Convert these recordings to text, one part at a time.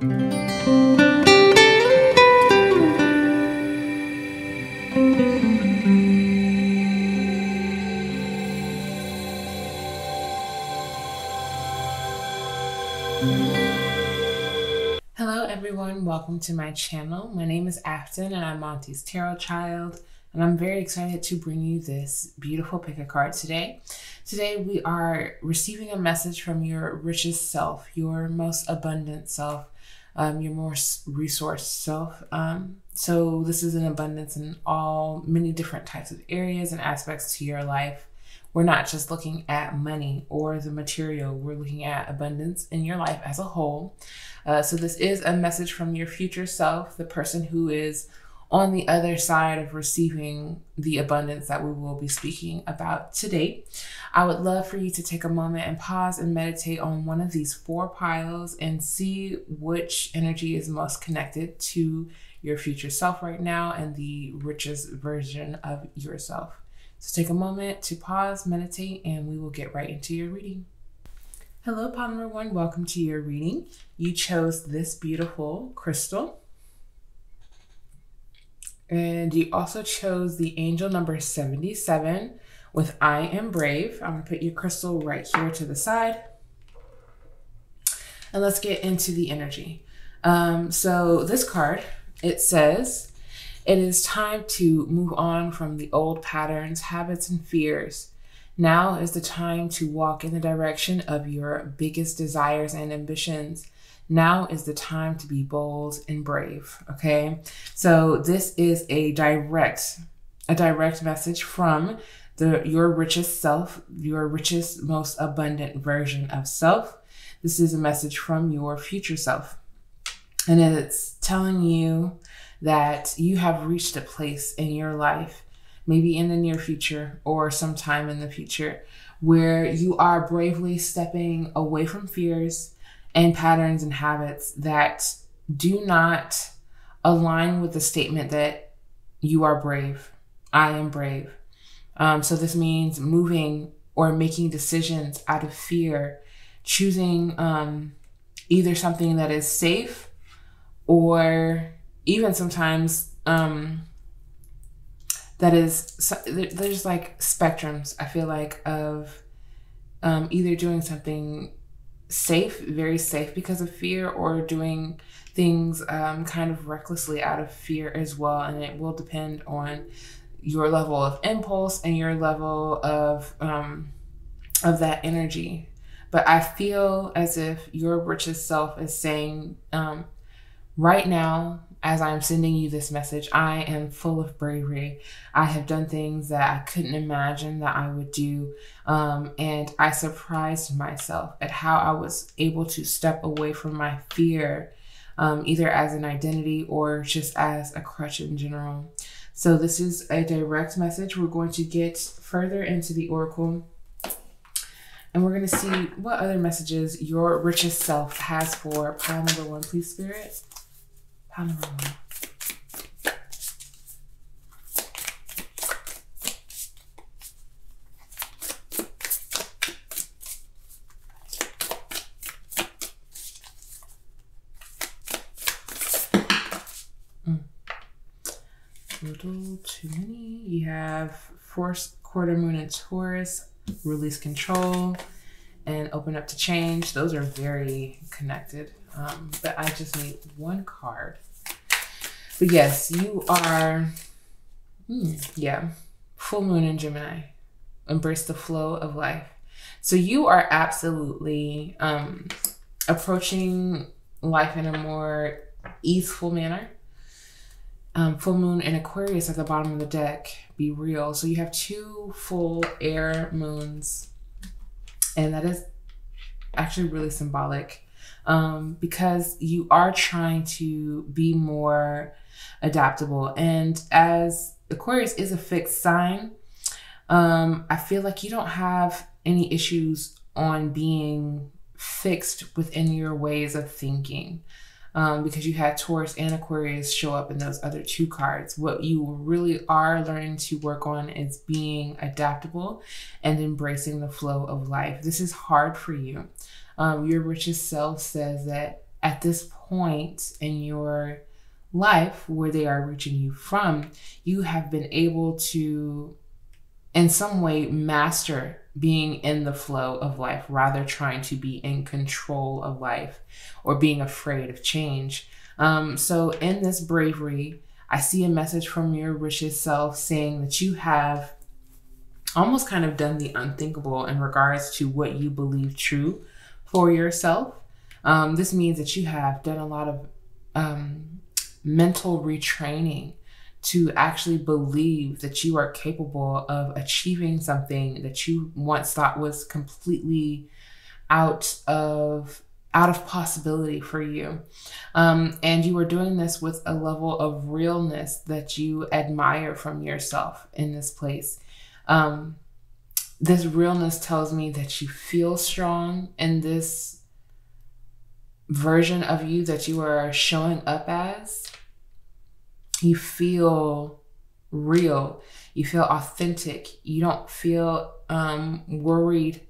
Hello everyone, welcome to my channel. My name is Afton and I'm Monty's Tarot Child, and I'm very excited to bring you this beautiful pick a card today. Today we are receiving a message from your richest self, your most abundant self, your most resourced self. So this is an abundance in many different types of areas and aspects to your life. We're not just looking at money or the material, we're looking at abundance in your life as a whole. So this is a message from your future self, the person who is on the other side of receiving the abundance that we will be speaking about today. I would love for you to take a moment and pause and meditate on one of these 4 piles and see which energy is most connected to your future self right now and the richest version of yourself. So take a moment to pause, meditate, and we will get right into your reading. Hello, pile number 1. Welcome to your reading. You chose this beautiful crystal. And you also chose the angel number 77 with I am brave. I'm going to put your crystal right here to the side. And let's get into the energy. So this card, it says, it is time to move on from the old patterns, habits, and fears. Now is the time to walk in the direction of your biggest desires and ambitions. Now is the time to be bold and brave, okay? So this is a direct message from your richest self, your richest, most abundant version of self. This is a message from your future self. And it's telling you that you have reached a place in your life, maybe in the near future or sometime in the future, where you are bravely stepping away from fears and patterns and habits that do not align with the statement that you are brave. I am brave. So this means moving or making decisions out of fear, choosing either something that is safe or even sometimes there's like spectrums, I feel like, of either doing something safe, very safe because of fear, or doing things kind of recklessly out of fear as well. And it will depend on your level of impulse and your level of that energy. But I feel as if your richest self is saying, right now, as I'm sending you this message, I am full of bravery. I have done things that I couldn't imagine that I would do. And I surprised myself at how I was able to step away from my fear, either as an identity or just as a crutch in general. So this is a direct message. We're going to get further into the oracle, and we're going to see what other messages your richest self has for pile number 1, please, Spirit. Pile number 1. A little too many. You have force, quarter moon, and Taurus, release control, and open up to change. Those are very connected. But I just need 1 card. But yes, you are, full moon in Gemini. Embrace the flow of life. So you are absolutely approaching life in a more easeful manner. Full moon in Aquarius at the bottom of the deck. Be real. So you have 2 full air moons, and that is actually really symbolic, because you are trying to be more adaptable. And as Aquarius is a fixed sign, I feel like you don't have any issues on being fixed within your ways of thinking. Because you had Taurus and Aquarius show up in those other 2 cards. What you really are learning to work on is being adaptable and embracing the flow of life. This is hard for you. Your richest self says that at this point in your life where they are reaching you from, you have been able to in some way master being in the flow of life, rather trying to be in control of life or being afraid of change. So in this bravery, I see a message from your richest self saying that you have almost kind of done the unthinkable in regards to what you believe true for yourself. This means that you have done a lot of mental retraining to actually believe that you are capable of achieving something that you once thought was completely out of possibility for you. And you are doing this with a level of realness that you admire from yourself in this place. This realness tells me that you feel strong in this version of you that you are showing up as. You feel real. You feel authentic. You don't feel worried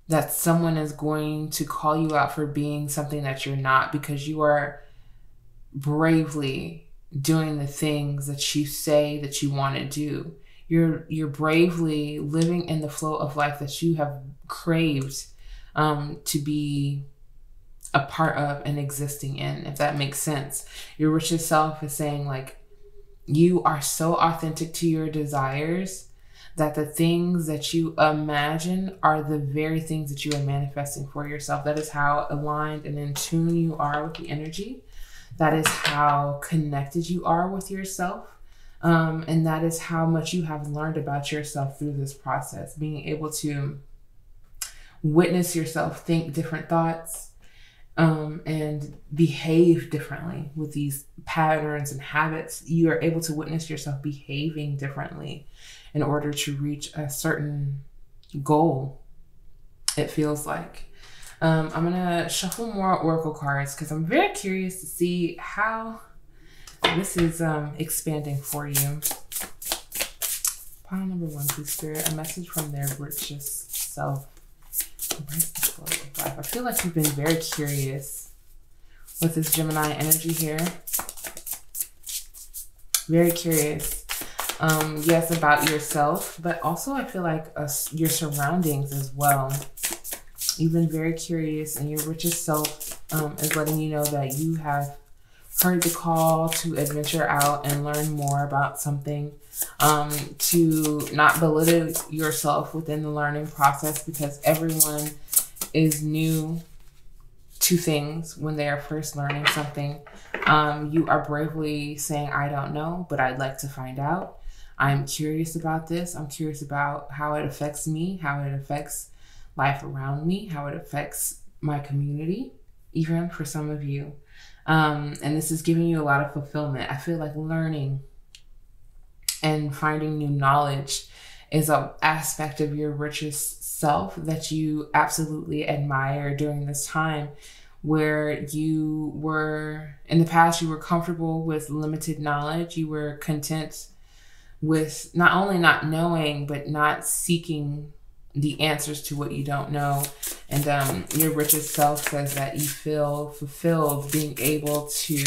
that someone is going to call you out for being something that you're not, because you are bravely doing the things that you say that you want to do. You're bravely living in the flow of life that you have craved to be a part of and existing in, if that makes sense. Your richest self is saying, like, you are so authentic to your desires that the things that you imagine are the very things that you are manifesting for yourself. That is how aligned and in tune you are with the energy. That is how connected you are with yourself. And that is how much you have learned about yourself through this process. Being able to witness yourself think different thoughts, and behave differently with these patterns and habits. You are able to witness yourself behaving differently in order to reach a certain goal, it feels like. I'm going to shuffle more oracle cards because I'm very curious to see how this is expanding for you. Pile number 1, please, Spirit. A message from their richest self. Embrace the flow of life. I feel like you've been very curious with this Gemini energy here. Very curious. Yes, about yourself, but also I feel like your surroundings as well. You've been very curious, and your richest self is letting you know that you have heard the call to adventure out and learn more about something, to not belittle yourself within the learning process, because everyone is new to things when they are first learning something. You are bravely saying, I don't know, but I'd like to find out. I'm curious about this. I'm curious about how it affects me, how it affects life around me, how it affects my community, even for some of you. And this is giving you a lot of fulfillment. I feel like learning and finding new knowledge is an aspect of your richest self that you absolutely admire during this time, where you were, in the past, you were comfortable with limited knowledge. You were content with not only not knowing, but not seeking the answers to what you don't know. And your richest self says that you feel fulfilled being able to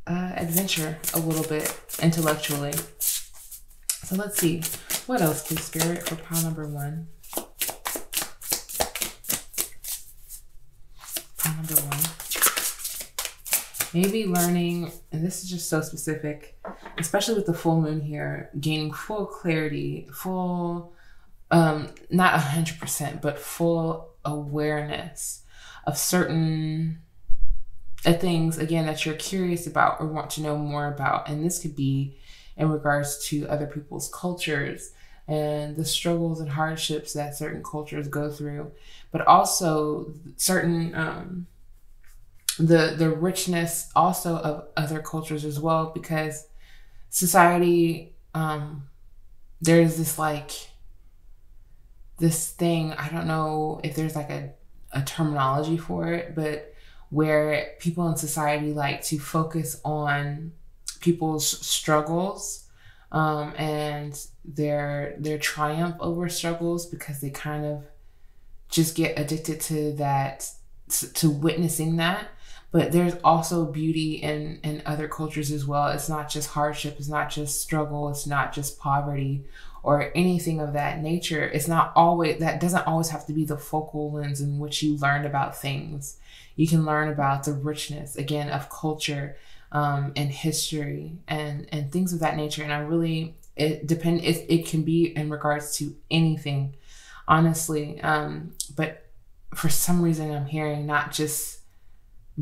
adventure a little bit intellectually. So let's see. What else, please, Spirit, for pile number 1? Pile number 1. Maybe learning, and this is just so specific, especially with the full moon here, gaining full clarity, full, not 100%, but full awareness of certain things, again, that you're curious about or want to know more about. And this could be in regards to other people's cultures and the struggles and hardships that certain cultures go through, but also certain, the richness also of other cultures as well, because society, there's this this thing, I don't know if there's like a terminology for it, but where people in society like to focus on people's struggles and their triumph over struggles, because they kind of just get addicted to that to witnessing that. But there's also beauty in other cultures as well. It's not just hardship. It's not just struggle. It's not just poverty or anything of that nature. It's not always, that doesn't always have to be the focal lens in which you learn about things. You can learn about the richness, again, of culture and history and things of that nature. And I really, it can be in regards to anything, honestly. But for some reason, I'm hearing not just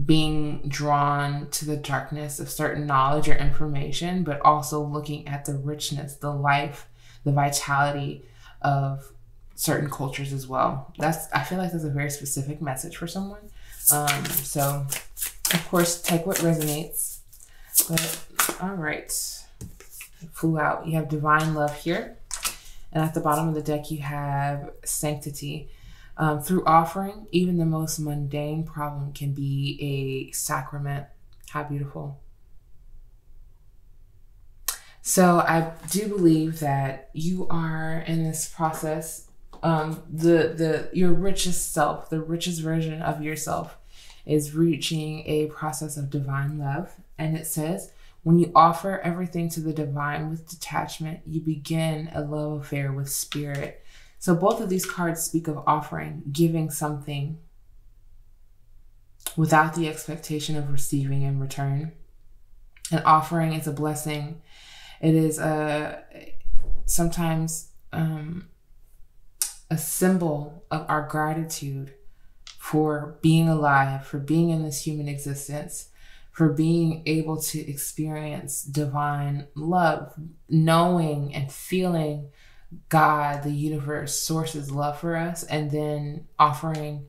being drawn to the darkness of certain knowledge or information, but also looking at the richness, the life, the vitality of certain cultures as well. I feel like that's a very specific message for someone. So of course, take what resonates. But all right, flew out. You have divine love here. And at the bottom of the deck, you have sanctity. Through offering, even the most mundane problem can be a sacrament. How beautiful. So I do believe that you are in this process, your richest self, the richest version of yourself is reaching a process of divine love. And it says, when you offer everything to the divine with detachment, you begin a love affair with spirit. So both of these cards speak of offering, giving something without the expectation of receiving in return. An offering is a blessing. It is sometimes a symbol of our gratitude for being alive, for being in this human existence, for being able to experience divine love, knowing and feeling God, the universe, source's love for us, and then offering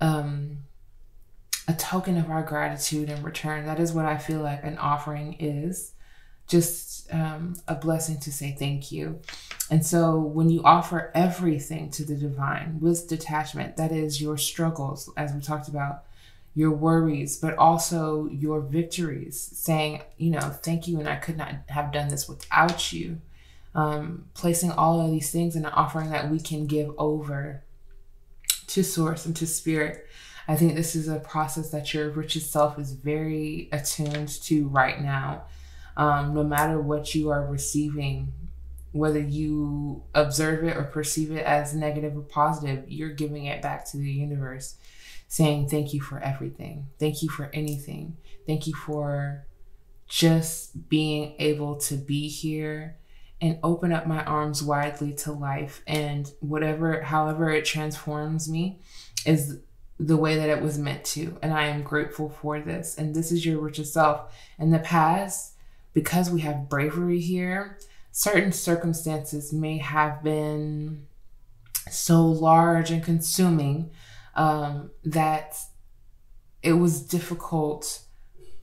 a token of our gratitude in return. That is what I feel like an offering is. Just a blessing to say thank you. And so when you offer everything to the divine with detachment, that is your struggles, as we talked about, your worries, but also your victories, saying, thank you, and I could not have done this without you. Placing all of these things in an offering that we can give over to source and to spirit. I think this is a process that your richest self is very attuned to right now. No matter what you are receiving, whether you observe it or perceive it as negative or positive, you're giving it back to the universe, saying thank you for everything. Thank you for anything. Thank you for just being able to be here and open up my arms widely to life, and however it transforms me is the way that it was meant to. And I am grateful for this. And this is your richest self. In the past, because we have bravery here, certain circumstances may have been so large and consuming that it was difficult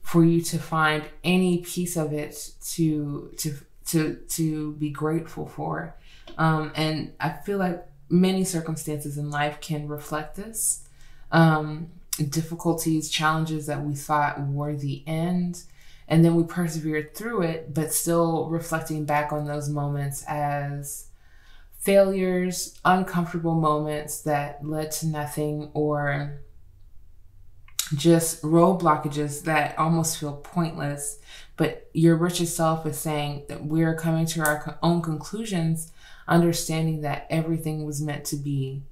for you to find any piece of it to be grateful for. And I feel like many circumstances in life can reflect this. Difficulties, challenges that we thought were the end, and then we persevered through it, but still reflecting back on those moments as failures, uncomfortable moments that led to nothing, or just road blockages that almost feel pointless. But your richest self is saying that we're coming to our own conclusions, understanding that everything was meant to be,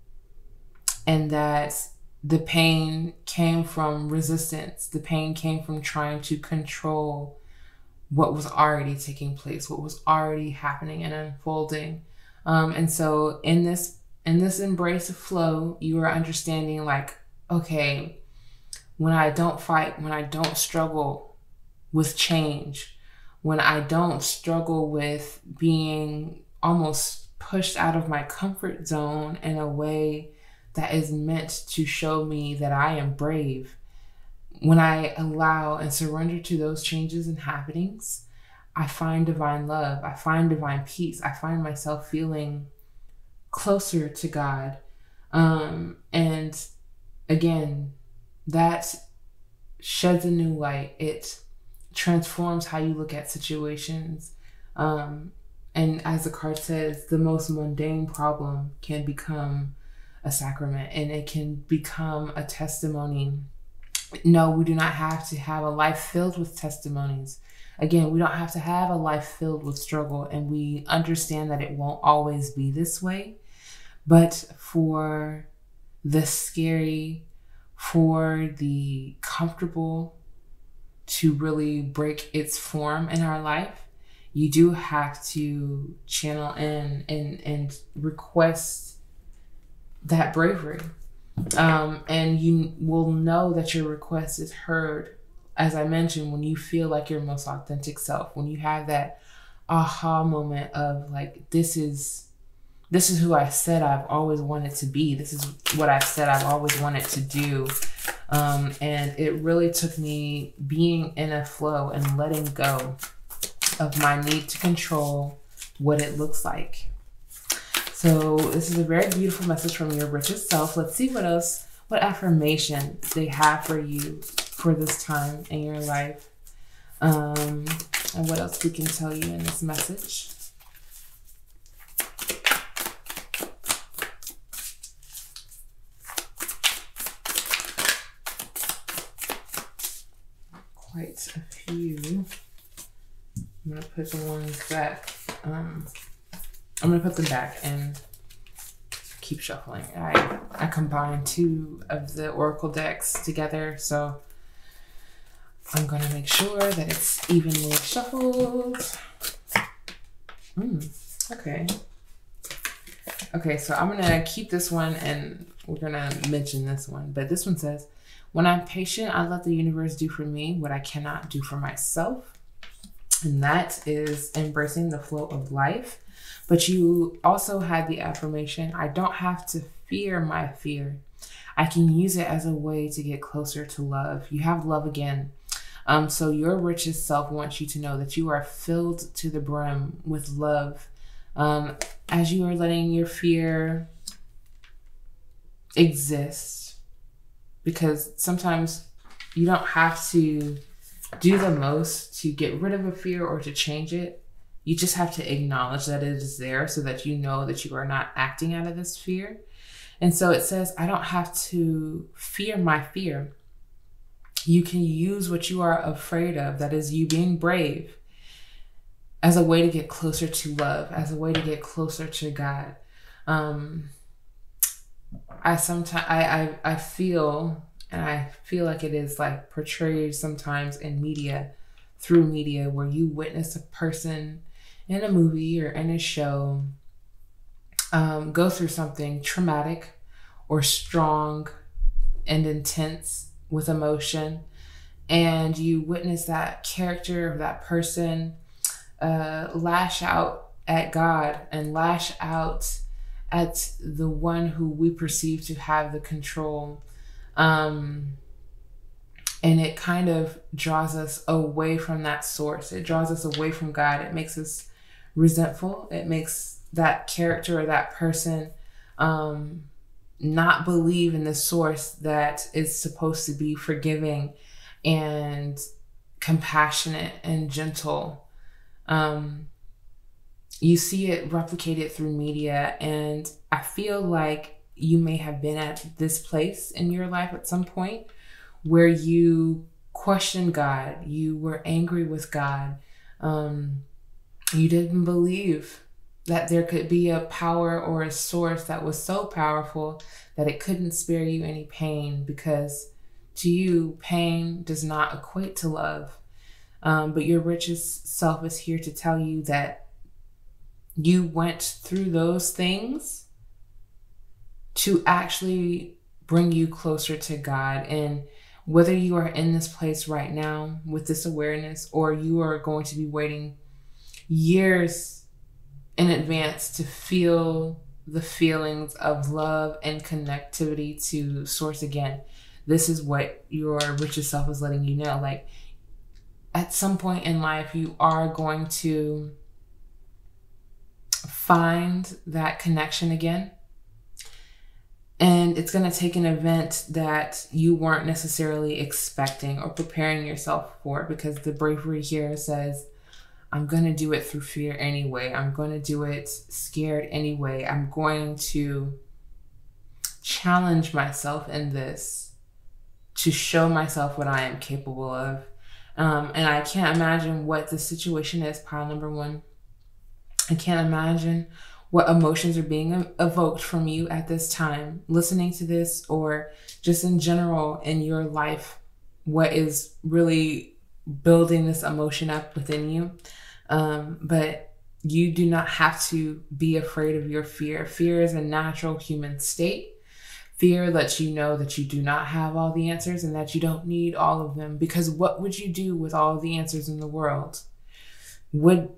and that the pain came from resistance. The pain came from trying to control what was already taking place, what was already happening and unfolding. And so in this embrace of flow, you are understanding like, okay, when I don't fight, when I don't struggle with change, when I don't struggle with being almost pushed out of my comfort zone in a way that is meant to show me that I am brave, when I allow and surrender to those changes and happenings, I find divine love. I find divine peace. I find myself feeling closer to God. And again, that sheds a new light. It transforms how you look at situations. And as the card says, the most mundane problem can become a sacrament, and it can become a testimony. No, we do not have to have a life filled with testimonies. Again, we don't have to have a life filled with struggle, and we understand that it won't always be this way. But for the scary, for the comfortable to really break its form in our life, you do have to channel in and request that bravery. And you will know that your request is heard, as I mentioned, when you feel like your most authentic self, when you have that aha moment of like, this is who I said I've always wanted to be. This is what I said I've always wanted to do. And it really took me being in a flow and letting go of my need to control what it looks like. So this is a very beautiful message from your richest self. Let's see what else, what affirmation they have for you for this time in your life. And what else we can tell you in this message. Quite a few. I'm going to put the ones that, I'm going to put them back and keep shuffling. I combined two of the Oracle decks together, so I'm going to make sure that it's evenly shuffled. Okay. Okay, so I'm going to keep this one and we're going to mention this one. But this one says, when I'm patient, I let the universe do for me what I cannot do for myself. And that is embracing the flow of life. But you also had the affirmation, I don't have to fear my fear. I can use it as a way to get closer to love. You have love again. So your richest self wants you to know that you are filled to the brim with love. As you are letting your fear exist, because sometimes you don't have to do the most to get rid of a fear or to change it. You just have to acknowledge that it is there so that you know that you are not acting out of this fear. And so it says, I don't have to fear my fear. You can use what you are afraid of, that is you being brave, as a way to get closer to love, as a way to get closer to God. I feel like it is like portrayed sometimes in media, through media, where you witness a person in a movie or in a show go through something traumatic or strong and intense with emotion, and you witness that character of that person lash out at God and lash out at the one who we perceive to have the control. And it kind of draws us away from that source. It draws us away from God. It makes us resentful. It makes that character or that person not believe in the source that is supposed to be forgiving and compassionate and gentle. You see it replicated through media, and I feel like you may have been at this place in your life at some point where you questioned God, you were angry with God, you didn't believe that there could be a power or a source that was so powerful that it couldn't spare you any pain, because to you, pain does not equate to love. But your richest self is here to tell you that you went through those things to actually bring you closer to God. And whether you are in this place right now with this awareness, or you are going to be waiting years in advance to feel the feelings of love and connectivity to source again, this is what your richest self is letting you know. Like, at some point in life, you are going to find that connection again. And it's going to take an event that you weren't necessarily expecting or preparing yourself for, because the bravery here says, I'm going to do it through fear anyway. I'm going to do it scared anyway. I'm going to challenge myself in this to show myself what I am capable of. And I can't imagine what the situation is, pile number one. I can't imagine what emotions are being evoked from you at this time, listening to this, or just in general in your life, what is really building this emotion up within you. But you do not have to be afraid of your fear. Fear is a natural human state. Fear lets you know that you do not have all the answers and that you don't need all of them, because what would you do with all the answers in the world? Would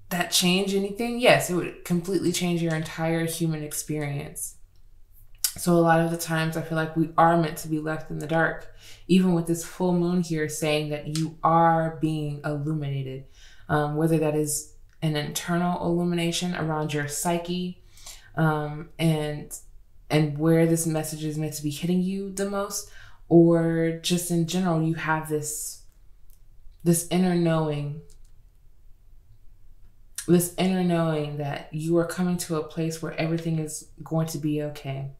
that change anything? Yes, it would completely change your entire human experience. So a lot of the times I feel like we are meant to be left in the dark, even with this full moon here saying that you are being illuminated, whether that is an internal illumination around your psyche, and where this message is meant to be hitting you the most, or just in general, you have this inner knowing, that you are coming to a place where everything is going to be okay.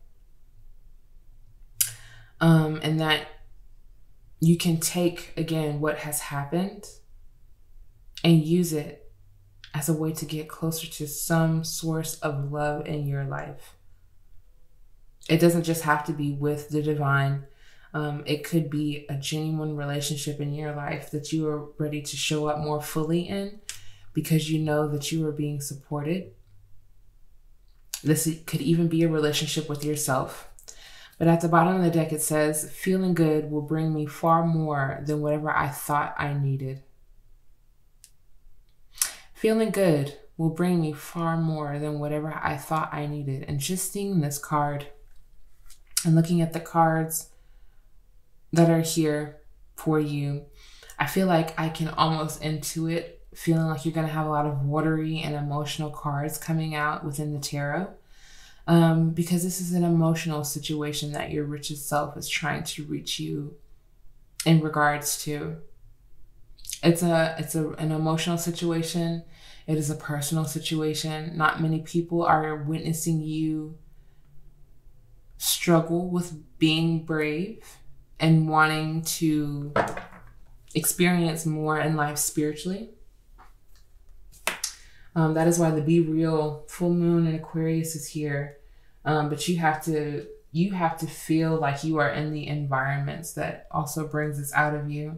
And that you can take, again, what has happened and use it as a way to get closer to some source of love in your life. It doesn't just have to be with the divine. It could be a genuine relationship in your life that you are ready to show up more fully in, because you know that you are being supported. This could even be a relationship with yourself. But at the bottom of the deck, it says, feeling good will bring me far more than whatever I thought I needed. Feeling good will bring me far more than whatever I thought I needed. And just seeing this card and looking at the cards that are here for you, I feel like I can almost intuit feeling like you're going to have a lot of watery and emotional cards coming out within the tarot, because this is an emotional situation that your richest self is trying to reach you in regards to. It's an emotional situation. It is a personal situation. Not many people are witnessing you struggle with being brave and wanting to experience more in life spiritually. That is why the Be Real full moon in Aquarius is here. But you have to feel like you are in the environments that also brings this out of you.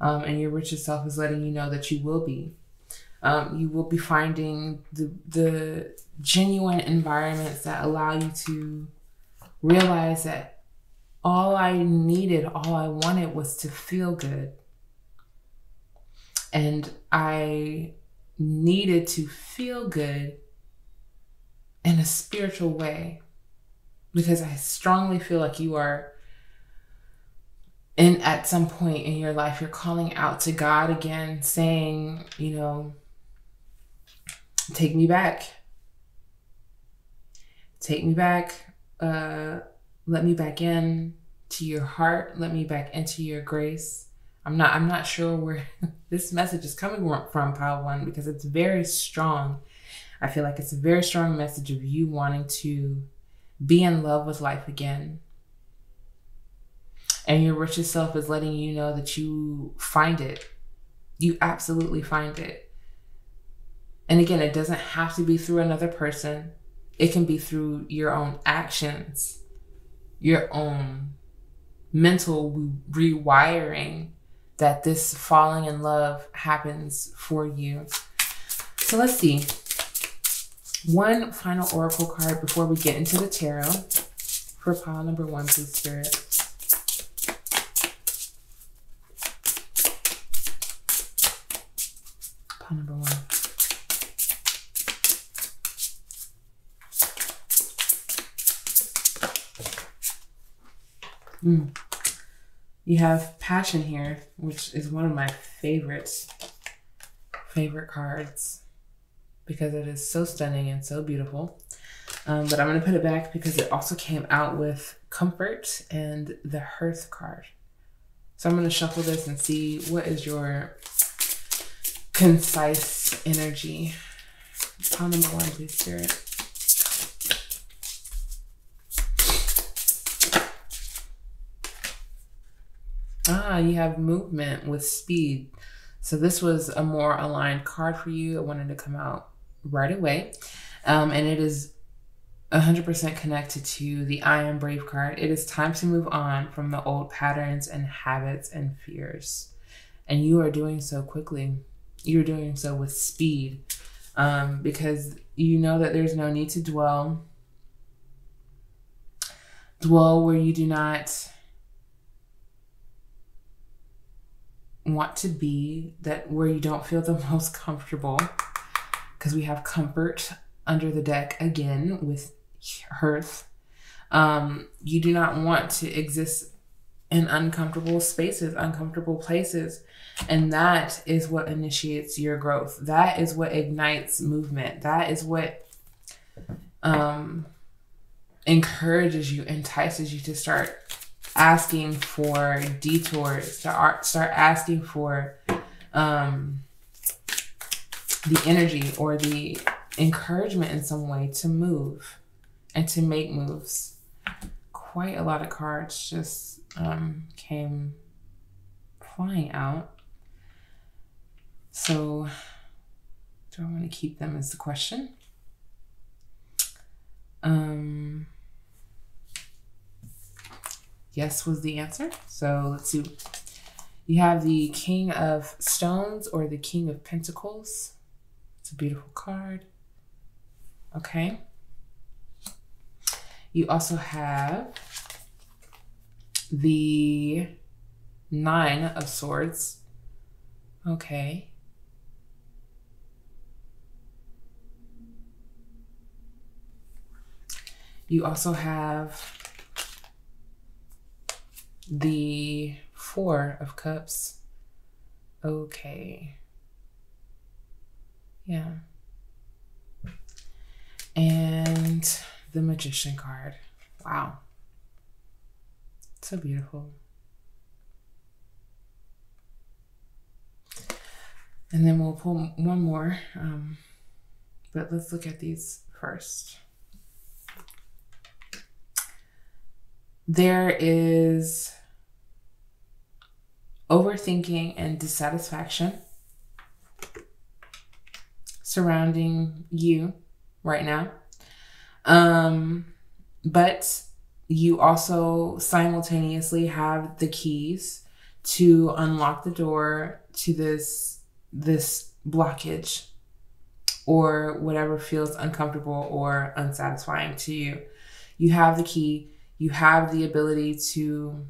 And your richest self is letting you know that you will be. You will be finding the genuine environments that allow you to realize that all I needed, all I wanted was to feel good. And I needed to feel good in a spiritual way, because I strongly feel like you are at some point in your life, you're calling out to God again, saying, take me back. Take me back. Let me back in to your heart. Let me back into your grace. I'm not sure where this message is coming from, pile one, because it's very strong. I feel like it's a very strong message of you wanting to be in love with life again. And your richest self is letting you know that you find it. You absolutely find it. And again, it doesn't have to be through another person. It can be through your own actions, your own mental rewiring, that this falling in love happens for you. So let's see. One final oracle card before we get into the tarot for pile number one, please, Spirit. Pile number one. You have passion here, which is one of my favorite cards, because it is so stunning and so beautiful. But I'm going to put it back because it also came out with comfort and the hearth card. So I'm going to shuffle this and see what is your concise energy. Pile number one, please, Spirit. You have movement with speed. So this was a more aligned card for you. I wanted to come out right away. And it is 100% connected to the I Am Brave card. It is time to move on from the old patterns and habits and fears. And you are doing so quickly. You're doing so with speed, because you know that there's no need to dwell where you do not want to be, that where you don't feel the most comfortable, because we have comfort under the deck again with Hearth. You do not want to exist in uncomfortable spaces, uncomfortable places. And that is what initiates your growth. That is what ignites movement. That is what encourages you, entices you to start asking for detours, to start asking for the energy or the encouragement in some way to move and to make moves. Quite a lot of cards just came flying out. So do I want to keep them is the question. Yes was the answer. So let's see. You have the King of Stones or the King of Pentacles. It's a beautiful card. Okay. You also have the Nine of Swords. Okay. You also have the Four of Cups. Okay. Yeah. And the Magician card. Wow. So beautiful. And then we'll pull one more. But let's look at these first. There is overthinking and dissatisfaction surrounding you right now. But you also simultaneously have the keys to unlock the door to this blockage or whatever feels uncomfortable or unsatisfying to you. You have the key. You have the ability to,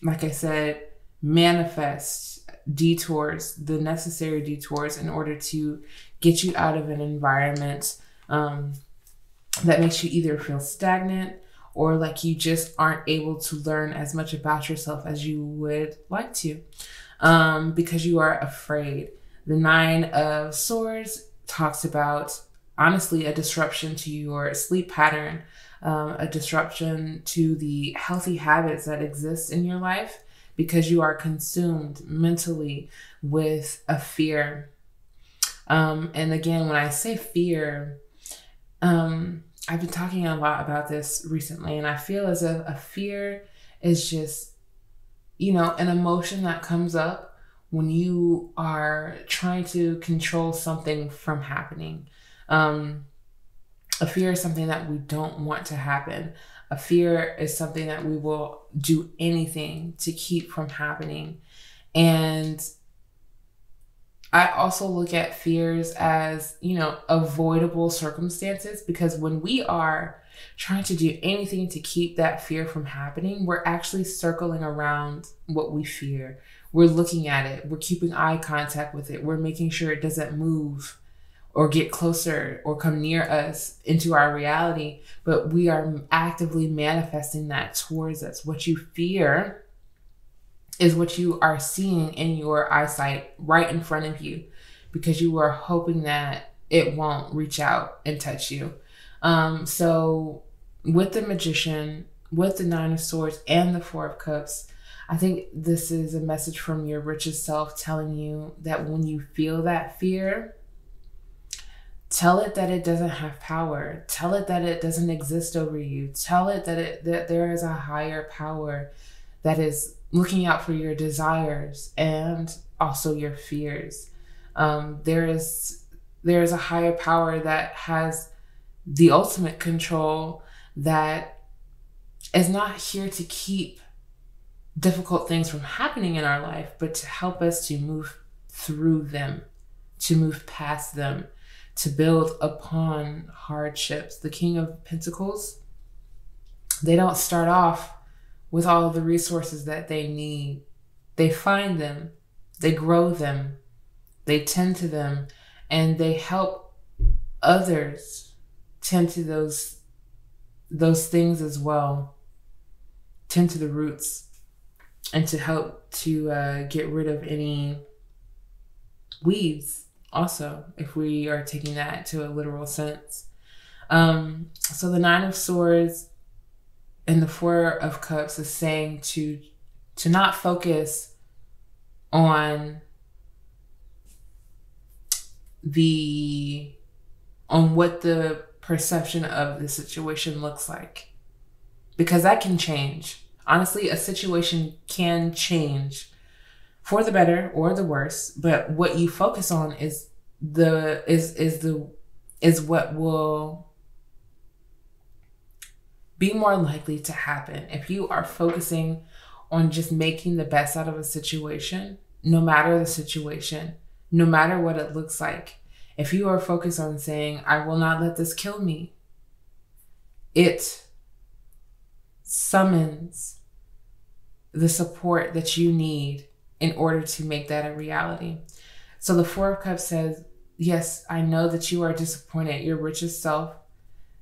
like I said, manifest detours, the necessary detours in order to get you out of an environment that makes you either feel stagnant or like you just aren't able to learn as much about yourself as you would like to, because you are afraid. The Nine of Swords talks about, honestly, a disruption to your sleep pattern, a disruption to the healthy habits that exist in your life because you are consumed mentally with a fear. And again, when I say fear, I've been talking a lot about this recently, and I feel as if a fear is just, an emotion that comes up when you are trying to control something from happening. A fear is something that we don't want to happen. A fear is something that we will do anything to keep from happening. And I also look at fears as, avoidable circumstances, because when we are trying to do anything to keep that fear from happening, we're actually circling around what we fear. We're looking at it. We're keeping eye contact with it. We're making sure it doesn't move or get closer or come near us into our reality, but we are actively manifesting that towards us. What you fear is what you are seeing in your eyesight right in front of you, because you are hoping that it won't reach out and touch you. So with the Magician, with the Nine of Swords and the Four of Cups, I think this is a message from your richest self telling you that when you feel that fear, tell it that it doesn't have power. Tell it that it doesn't exist over you. Tell it that there is a higher power that is looking out for your desires and also your fears. There is a higher power that has the ultimate control, that is not here to keep difficult things from happening in our life, but to help us to move through them, to move past them, to build upon hardships. The King of Pentacles, they don't start off with all of the resources that they need. They find them, they grow them, they tend to them, and they help others tend to those things as well, tend to the roots, and to help to get rid of any weeds also, if we are taking that to a literal sense. So the Nine of Swords and the Four of Cups is saying to not focus on what the perception of the situation looks like, because that can change. Honestly, a situation can change for the better or the worse, but what you focus on is what will be more likely to happen. If you are focusing on just making the best out of a situation, no matter the situation, no matter what it looks like, if you are focused on saying, I will not let this kill me, it summons the support that you need in order to make that a reality. So the Four of Cups says, yes, I know that you are disappointed. Your richest self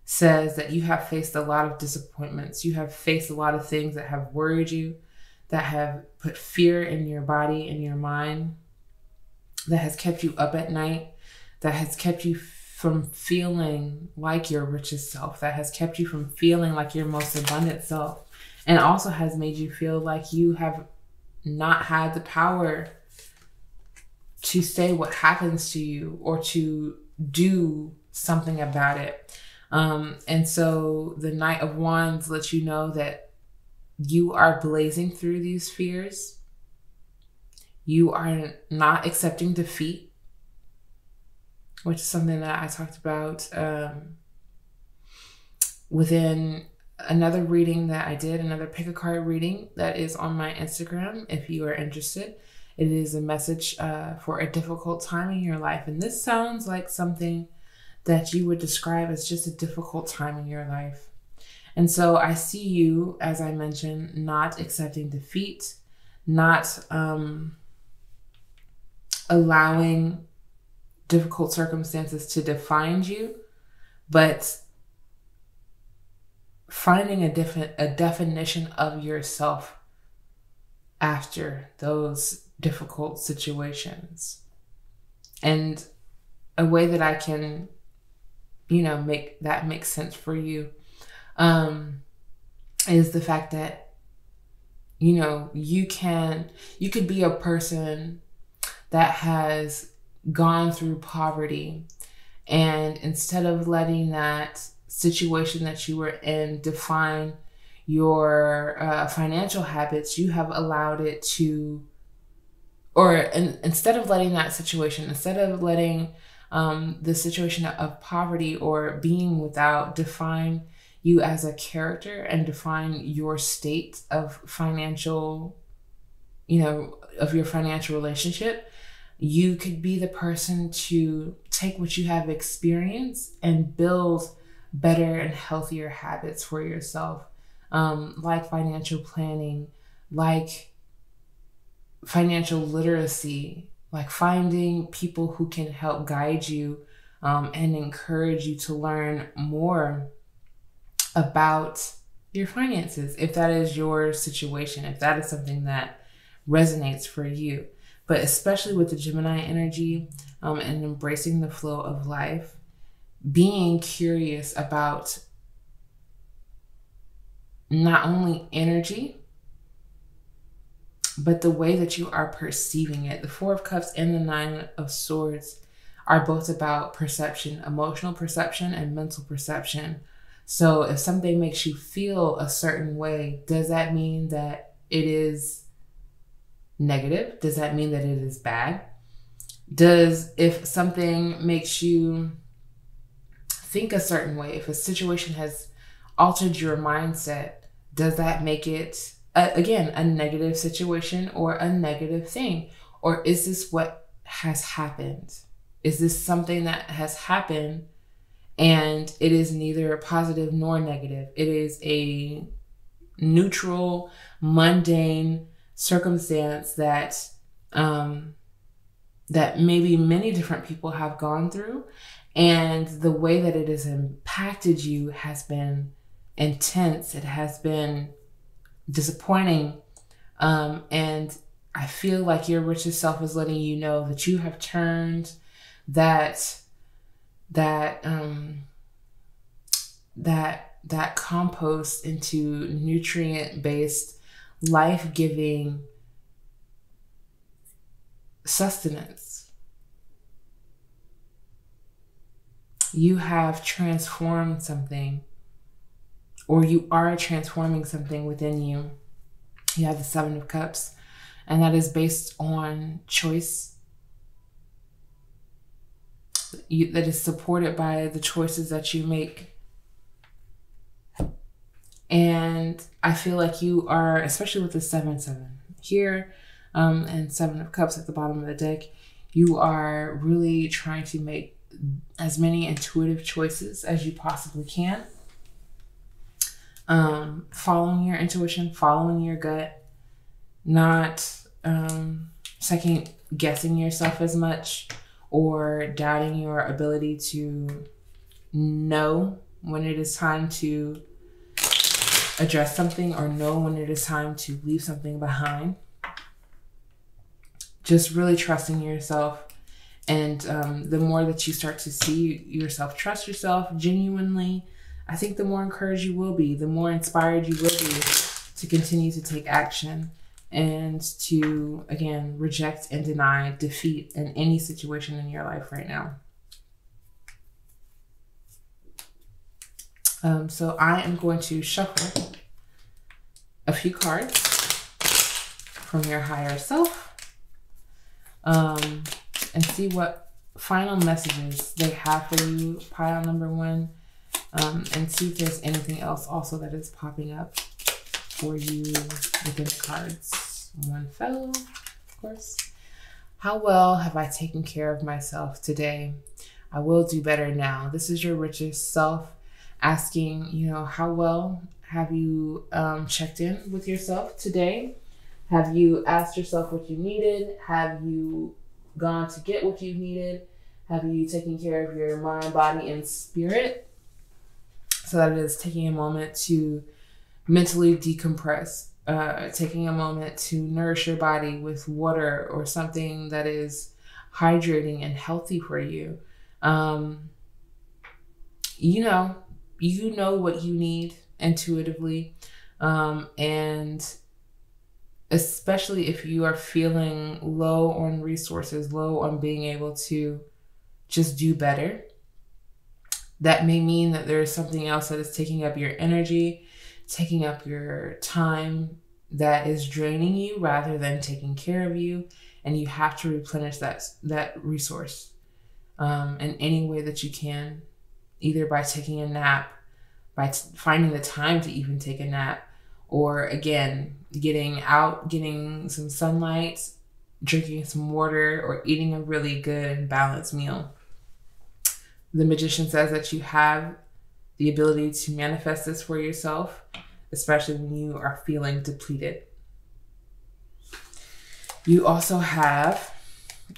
says that you have faced a lot of disappointments. You have faced a lot of things that have worried you, that have put fear in your body and your mind, that has kept you up at night, that has kept you from feeling like your richest self, that has kept you from feeling like your most abundant self, and also has made you feel like you have not had the power to say what happens to you or to do something about it. And so the Knight of Wands lets you know that you are blazing through these fears. You are not accepting defeat, which is something that I talked about within another reading that I did, another pick a card reading that is on my Instagram if you are interested. It is a message for a difficult time in your life. And this sounds like something that you would describe as just a difficult time in your life. And so I see you, as I mentioned, not accepting defeat, not allowing difficult circumstances to define you, but finding a definition of yourself after those difficult situations. And a way that I can, make that make sense for you is the fact that, you could be a person that has gone through poverty, and instead of letting that situation that you were in define your financial habits, you have allowed it to, instead of letting that situation, instead of letting the situation of poverty or being without define you as a character and define your state of financial, of your financial relationship, you could be the person to take what you have experienced and build better and healthier habits for yourself, like financial planning, like financial literacy, like finding people who can help guide you and encourage you to learn more about your finances, if that is your situation, if that is something that resonates for you. But especially with the Gemini energy and embracing the flow of life, being curious about not only energy, but the way that you are perceiving it. The Four of Cups and the Nine of Swords are both about perception, emotional perception and mental perception. So if something makes you feel a certain way, does that mean that it is negative? Does that mean that it is bad? If something makes you think a certain way, if a situation has altered your mindset, does that make it, again, a negative situation or a negative thing? Or is this what has happened? Is this something that has happened and it is neither positive nor negative? It is a neutral, mundane circumstance that that maybe many different people have gone through, and the way that it has impacted you has been intense. It has been disappointing, and I feel like your richest self is letting you know that you have turned that compost into nutrient-based, life-giving sustenance. You have transformed something, or you are transforming something within you. You have the Seven of Cups, and that is based on choice. That is supported by the choices that you make. And I feel like you are, especially with the 7-7 here, and 7 of Cups at the bottom of the deck, you are really trying to make as many intuitive choices as you possibly can. Following your intuition, following your gut, not second guessing yourself as much or doubting your ability to know when it is time to address something or know when it is time to leave something behind. Just really trusting yourself. And the more that you start to see yourself, trust yourself genuinely, I think the more encouraged you will be, the more inspired you will be to continue to take action and to, again, reject and deny defeat in any situation in your life right now. So I am going to shuffle a few cards from your higher self and see what final messages they have for you, pile number one, and see if there's anything else also that is popping up for you within the cards. One fell, of course. How well have I taken care of myself today? I will do better now. This is your richest self asking, how well have you checked in with yourself today? Have you asked yourself what you needed? Have you gone to get what you needed? Have you taken care of your mind, body, and spirit? So that is taking a moment to mentally decompress, taking a moment to nourish your body with water or something that is hydrating and healthy for you. You know what you need intuitively. And especially if you are feeling low on resources, low on being able to just do better, that may mean that there is something else that is taking up your energy, taking up your time, that is draining you rather than taking care of you. And you have to replenish that resource in any way that you can, either by taking a nap, by finding the time to even take a nap, or again, getting out, getting some sunlight, drinking some water, or eating a really good and balanced meal. The Magician says that you have the ability to manifest this for yourself, especially when you are feeling depleted. You also have,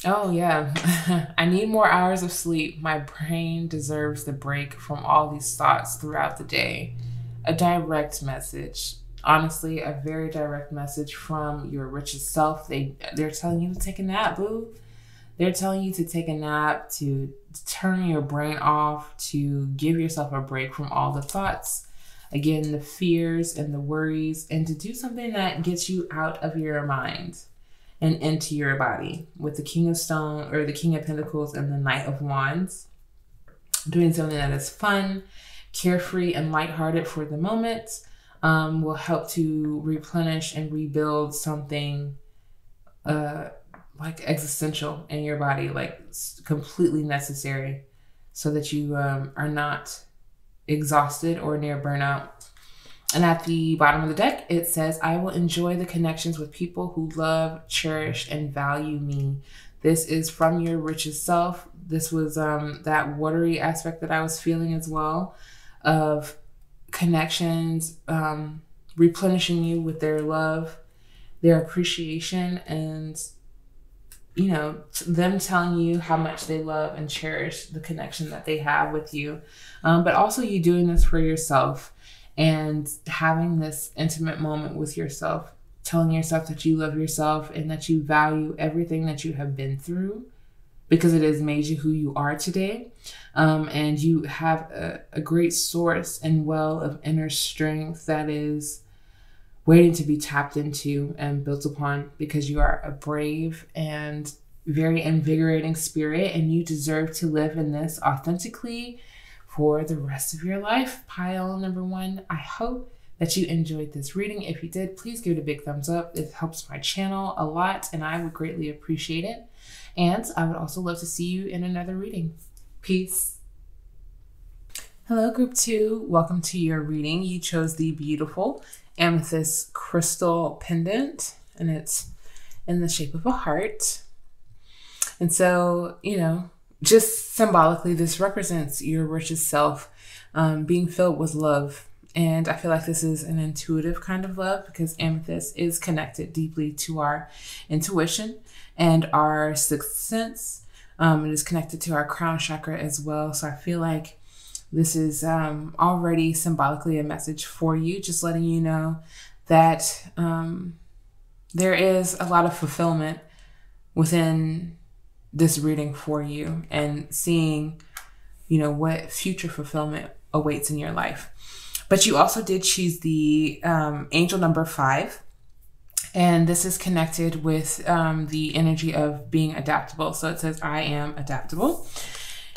I need more hours of sleep. My brain deserves the break from all these thoughts throughout the day. A direct message. Honestly, a very direct message from your richest self. They're telling you to take a nap, boo. They're telling you to take a nap, to turn your brain off, to give yourself a break from all the thoughts, again, the fears and the worries, and to do something that gets you out of your mind and into your body, with the King of Stone or the King of Pentacles and the Knight of Wands. Doing something that is fun, carefree, and lighthearted for the moment will help to replenish and rebuild something like existential in your body, like completely necessary, so that you are not exhausted or near burnout. And at the bottom of the deck, it says, I will enjoy the connections with people who love, cherish, and value me. This is from your richest self. This was that watery aspect that I was feeling as well, of connections replenishing you with their love, their appreciation, and, you know, them telling you how much they love and cherish the connection that they have with you. But also you doing this for yourself and having this intimate moment with yourself, telling yourself that you love yourself and that you value everything that you have been through, because it has made you who you are today. And you have a great source and well of inner strength that is waiting to be tapped into and built upon, because you are a brave and very invigorating spirit, and you deserve to live in this authentically for the rest of your life. Pile number 1. I hope that you enjoyed this reading. If you did, please give it a big thumbs up. It helps my channel a lot, and I would greatly appreciate it. And I would also love to see you in another reading. Peace. Hello, group 2. Welcome to your reading. You chose the beautiful amethyst crystal pendant, and it's in the shape of a heart. And so, you know, just symbolically, this represents your richest self being filled with love. And I feel like this is an intuitive kind of love, because amethyst is connected deeply to our intuition and our sixth sense. It is connected to our crown chakra as well. So I feel like this is already symbolically a message for you, just letting you know that there is a lot of fulfillment within this reading for you, and seeing, you know, what future fulfillment awaits in your life. But you also did choose the angel number 5. And this is connected with the energy of being adaptable. So it says, I am adaptable.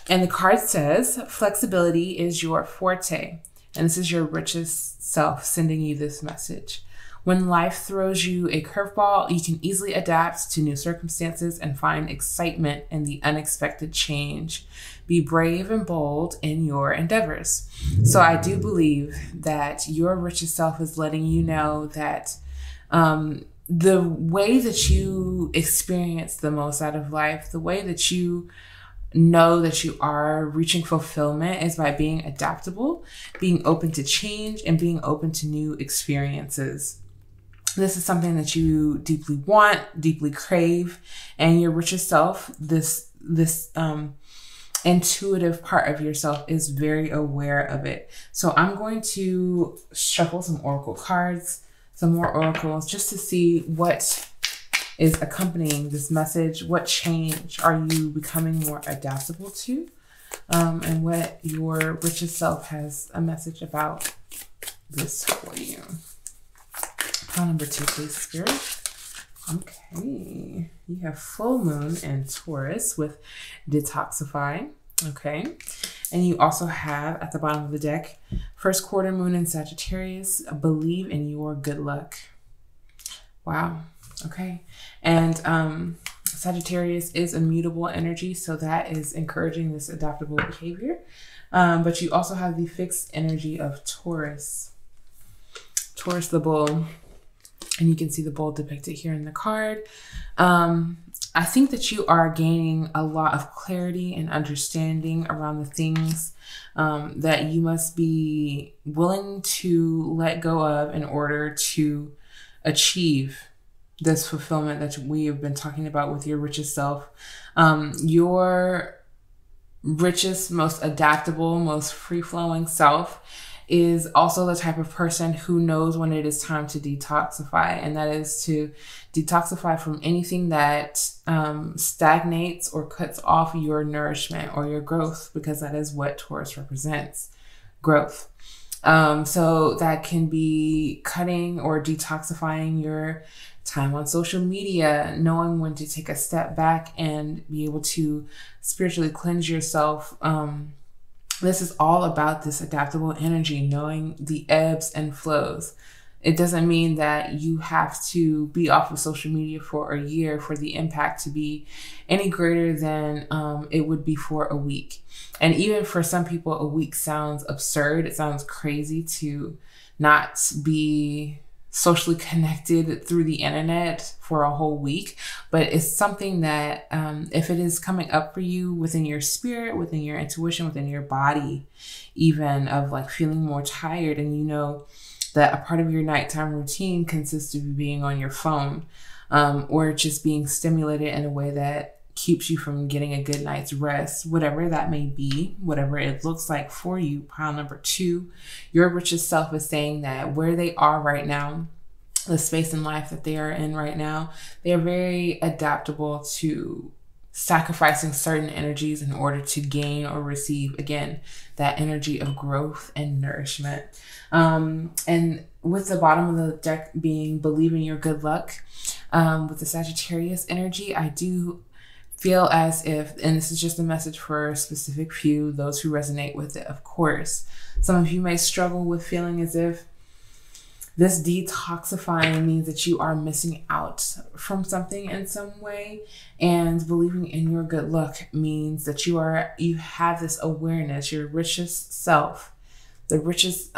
And the card says, flexibility is your forte. And this is your richest self sending you this message. When life throws you a curveball, you can easily adapt to new circumstances and find excitement in the unexpected change. Be brave and bold in your endeavors. So I do believe that your richest self is letting you know that the way that you experience the most out of life, the way that you know that you are reaching fulfillment, is by being adaptable, being open to change, and being open to new experiences. This is something that you deeply want, deeply crave, and your richest self, this intuitive part of yourself, is very aware of it. So I'm going to shuffle some oracle cards, some more oracles, just to see what is accompanying this message. What change are you becoming more adaptable to? And what your richest self has a message about this for you. Pile number 2, please, Spirit. Okay. You have full moon in Taurus with detoxify. Okay. And you also have at the bottom of the deck, first quarter moon in Sagittarius, believe in your good luck. Wow. Okay. And Sagittarius is a mutable energy, so that is encouraging this adaptable behavior. But you also have the fixed energy of Taurus. Taurus the bull. And you can see the bull depicted here in the card. I think that you are gaining a lot of clarity and understanding around the things that you must be willing to let go of in order to achieve this fulfillment that we have been talking about with your richest self. Your richest, most adaptable, most free-flowing self is also the type of person who knows when it is time to detoxify, and that is to detoxify from anything that stagnates or cuts off your nourishment or your growth, because that is what Taurus represents, growth. So that can be cutting or detoxifying your time on social media, knowing when to take a step back and be able to spiritually cleanse yourself. This is all about this adaptable energy, knowing the ebbs and flows, It doesn't mean that you have to be off of social media for a year for the impact to be any greater than it would be for a week. And even for some people, a week sounds absurd. It sounds crazy to not be socially connected through the internet for a whole week. But it's something that if it is coming up for you within your spirit, within your intuition, within your body, even of like feeling more tired, and you know that a part of your nighttime routine consists of being on your phone or just being stimulated in a way that keeps you from getting a good night's rest, whatever that may be, whatever it looks like for you. Pile number 2, your richest self is saying that where they are right now, the space in life that they are in right now, they are very adaptable to sacrificing certain energies in order to gain or receive, again, that energy of growth and nourishment. And with the bottom of the deck being believe in your good luck, with the Sagittarius energy, I do feel as if, and this is just a message for a specific few, those who resonate with it, of course. Some of you may struggle with feeling as if this detoxifying means that you are missing out from something in some way, and believing in your good luck means that you have this awareness, your richest self, the richest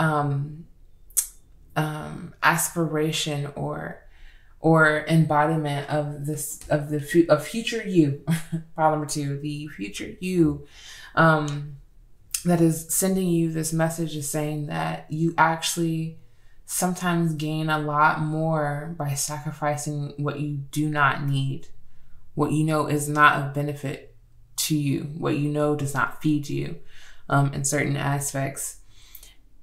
aspiration or embodiment of this of future you. Problem number 2, the future you that is sending you this message is saying that you actually sometimes gain a lot more by sacrificing what you do not need, what you know is not of benefit to you, what you know does not feed you in certain aspects,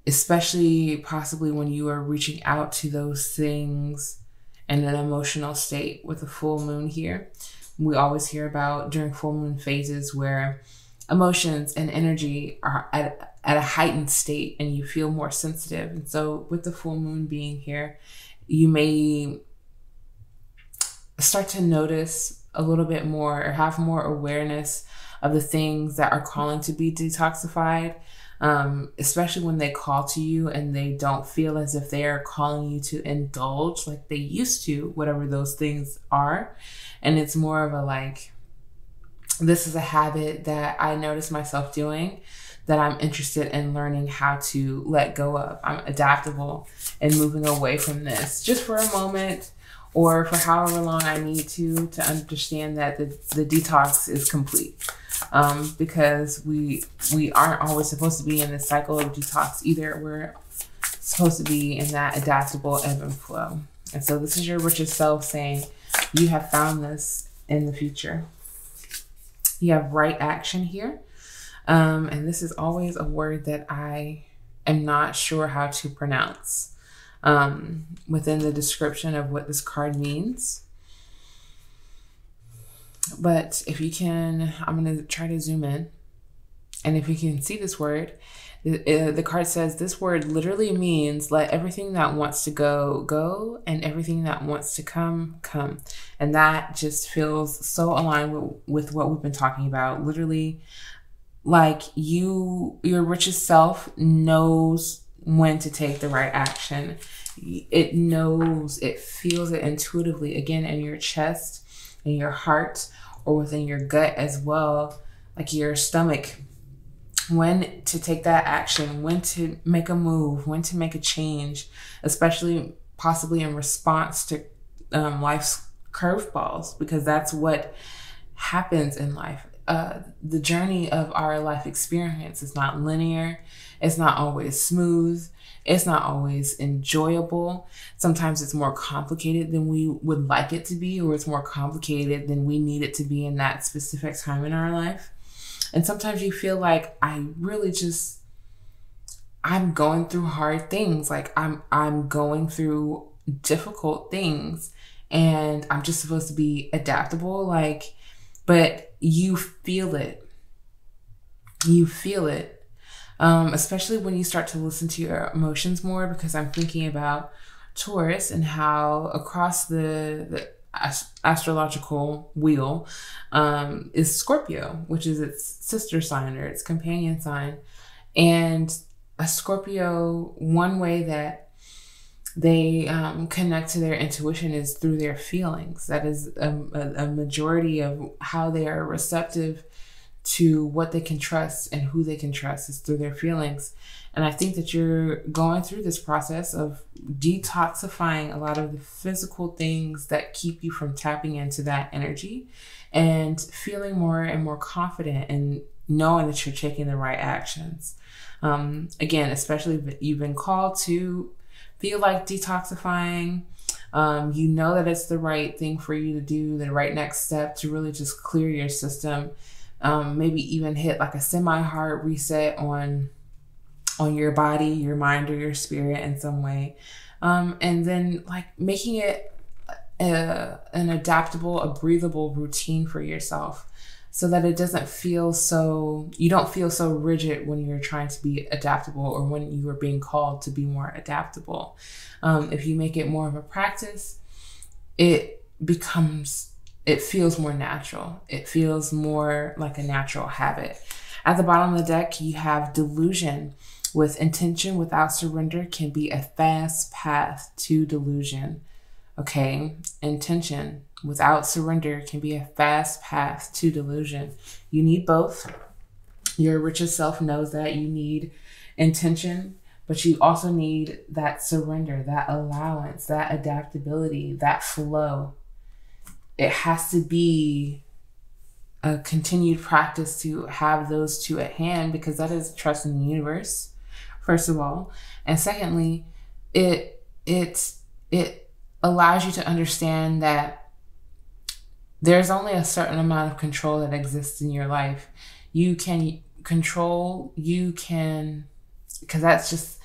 especially possibly when you are reaching out to those things in an emotional state. With the full moon here, we always hear about during full moon phases where emotions and energy are at a heightened state and you feel more sensitive. And so with the full moon being here, you may start to notice a little bit more or have more awareness of the things that are calling to be detoxified, especially when they call to you and they don't feel as if they are calling you to indulge like they used to, whatever those things are. And it's more of a like, this is a habit that I notice myself doing that I'm interested in learning how to let go of. I'm adaptable and moving away from this just for a moment or for however long I need to understand that the detox is complete. Because we aren't always supposed to be in this cycle of detox either. We're supposed to be in that adaptable ebb and flow. And so this is your richest self saying you have found this in the future. You have right action here. And this is always a word that I am not sure how to pronounce within the description of what this card means. But if you can, I'm going to try to zoom in. And if you can see this word, the card says this word literally means let everything that wants to go, go, and everything that wants to come, come. And that just feels so aligned with what we've been talking about. Literally, like your richest self knows when to take the right action. It knows, it feels it intuitively, again, in your chest, in your heart, or within your gut as well, like your stomach, when to take that action, when to make a move, when to make a change, especially possibly in response to life's curveballs, because that's what happens in life. The journey of our life experience is not linear. It's not always smooth. It's not always enjoyable. Sometimes it's more complicated than we would like it to be, or it's more complicated than we need it to be in that specific time in our life. And sometimes you feel like I'm going through hard things. Like I'm going through difficult things and I'm just supposed to be adaptable. But you feel it. You feel it. Especially when you start to listen to your emotions more, because I'm thinking about Taurus and how across the astrological wheel is Scorpio, which is its sister sign or its companion sign. And a Scorpio, one way that they connect to their intuition is through their feelings. That is a majority of how they are receptive to what they can trust and who they can trust is through their feelings. And I think that you're going through this process of detoxifying a lot of the physical things that keep you from tapping into that energy and feeling more and more confident and knowing that you're taking the right actions. Again, especially if you've been called to feel like detoxifying, you know that it's the right thing for you to do, the right next step to really just clear your system. Maybe even hit like a semi-hard reset on your body, your mind, or your spirit in some way. And then like making it an adaptable, a breathable routine for yourself so that it doesn't feel so, you don't feel so rigid when you're trying to be adaptable or when you are being called to be more adaptable. If you make it more of a practice, it feels more natural. It feels more like a natural habit. At the bottom of the deck, you have delusion. With intention without surrender can be a fast path to delusion. Okay, intention without surrender can be a fast path to delusion. You need both. Your richest self knows that you need intention, but you also need that surrender, that allowance, that adaptability, that flow. It has to be a continued practice to have those two at hand, because that is trust in the universe, first of all. And secondly, it allows you to understand that there's only a certain amount of control that exists in your life. You can control, because that's just,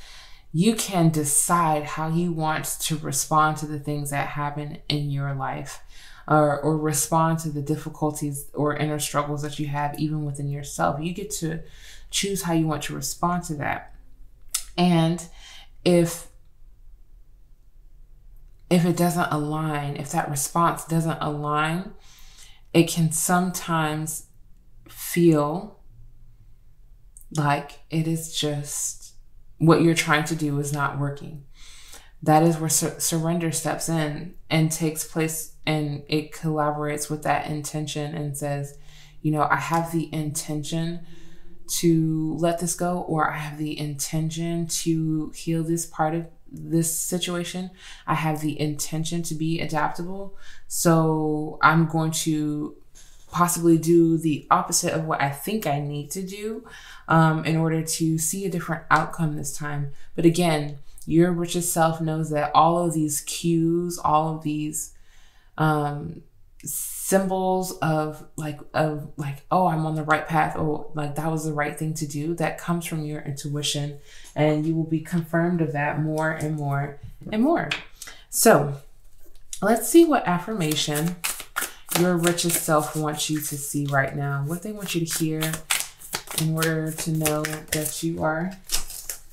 you can decide how you want to respond to the things that happen in your life, or respond to the difficulties or inner struggles that you have even within yourself. You get to choose how you want to respond to that. And if it doesn't align, if that response doesn't align, it can sometimes feel like it is just what you're trying to do is not working. That is where surrender steps in and takes place, and it collaborates with that intention and says, you know, I have the intention to let this go, or I have the intention to heal this part of this situation. I have the intention to be adaptable. So I'm going to possibly do the opposite of what I think I need to do in order to see a different outcome this time. But again, your richest self knows that all of these cues, all of these symbols of like, oh, I'm on the right path. Oh, like that was the right thing to do. That comes from your intuition, and you will be confirmed of that more and more and more. So let's see what affirmation your richest self wants you to see right now, what they want you to hear in order to know that you are,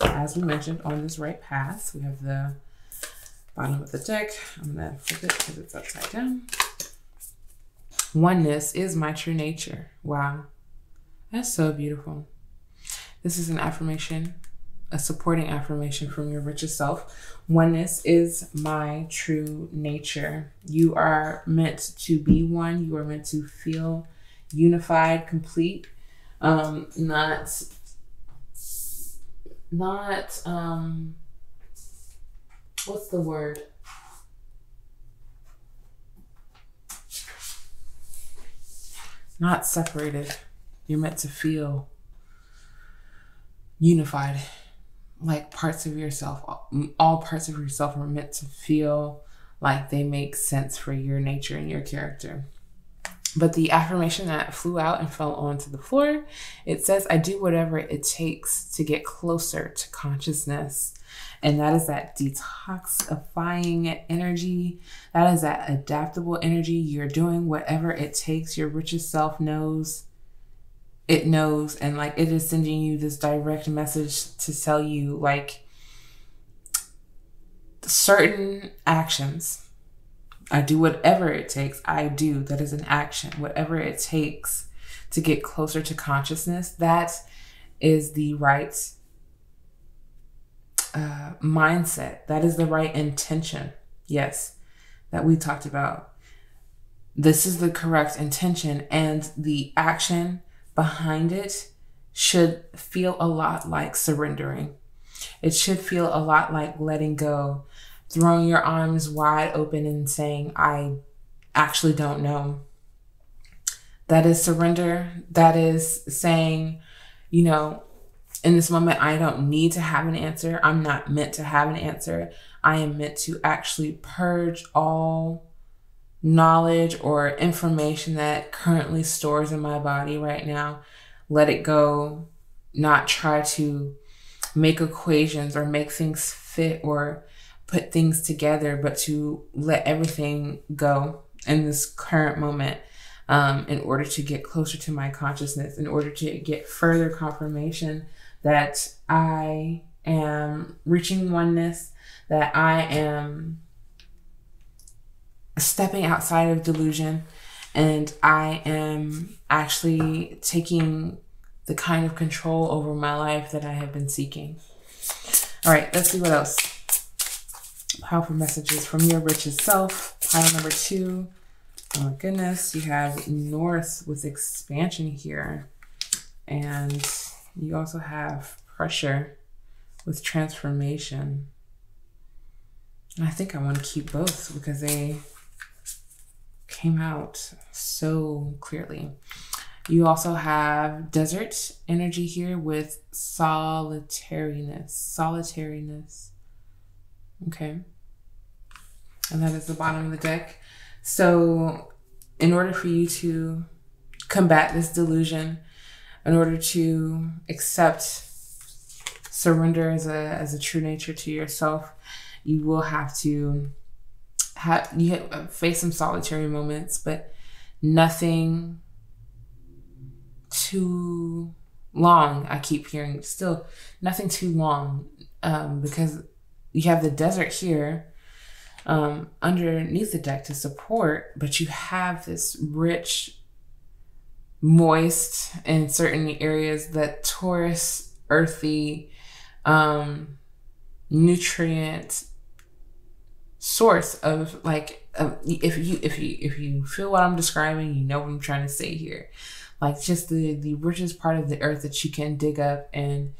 as we mentioned, on this right path. We have the bottom of the deck. I'm going to flip it because it's upside down. Oneness is my true nature. Wow. That's so beautiful. This is an affirmation, a supporting affirmation from your richest self. Oneness is my true nature. You are meant to be one. You are meant to feel unified, complete, not what's the word? Not separated. You're meant to feel unified, like parts of yourself, all parts of yourself are meant to feel like they make sense for your nature and your character. But the affirmation that flew out and fell onto the floor, it says, I do whatever it takes to get closer to consciousness. And that is that detoxifying energy. That is that adaptable energy. You're doing whatever it takes. Your richest self knows. It knows. And like it is sending you this direct message to tell you like certain actions. I do whatever it takes. I do. That is an action. Whatever it takes to get closer to consciousness. That is the right mindset. That is the right intention. Yes, that we talked about. This is the correct intention, and the action behind it should feel a lot like surrendering. It should feel a lot like letting go, throwing your arms wide open and saying, I actually don't know. That is surrender. That is saying, you know, in this moment, I don't need to have an answer. I'm not meant to have an answer. I am meant to actually purge all knowledge or information that currently stores in my body right now. Let it go. Not try to make equations or make things fit or put things together, but to let everything go in this current moment, in order to get closer to my consciousness, in order to get further confirmation that I am reaching oneness, that I am stepping outside of delusion, and I am actually taking the kind of control over my life that I have been seeking. All right, let's see what else. Powerful messages from your richest self. Pile number 2. Oh my goodness, you have North with expansion here. And you also have pressure with transformation. And I think I want to keep both because they came out so clearly. You also have desert energy here with solitariness. Okay. And that is the bottom of the deck. So in order for you to combat this delusion, in order to accept surrender as a true nature to yourself, you will have to face some solitary moments, but nothing too long. I keep hearing still nothing too long, because you have the desert here underneath the deck to support, but you have this rich, moist in certain areas, that Taurus, earthy, nutrient source of, like, if you feel what I'm describing, you know what I'm trying to say here. Like, just the richest part of the earth that you can dig up and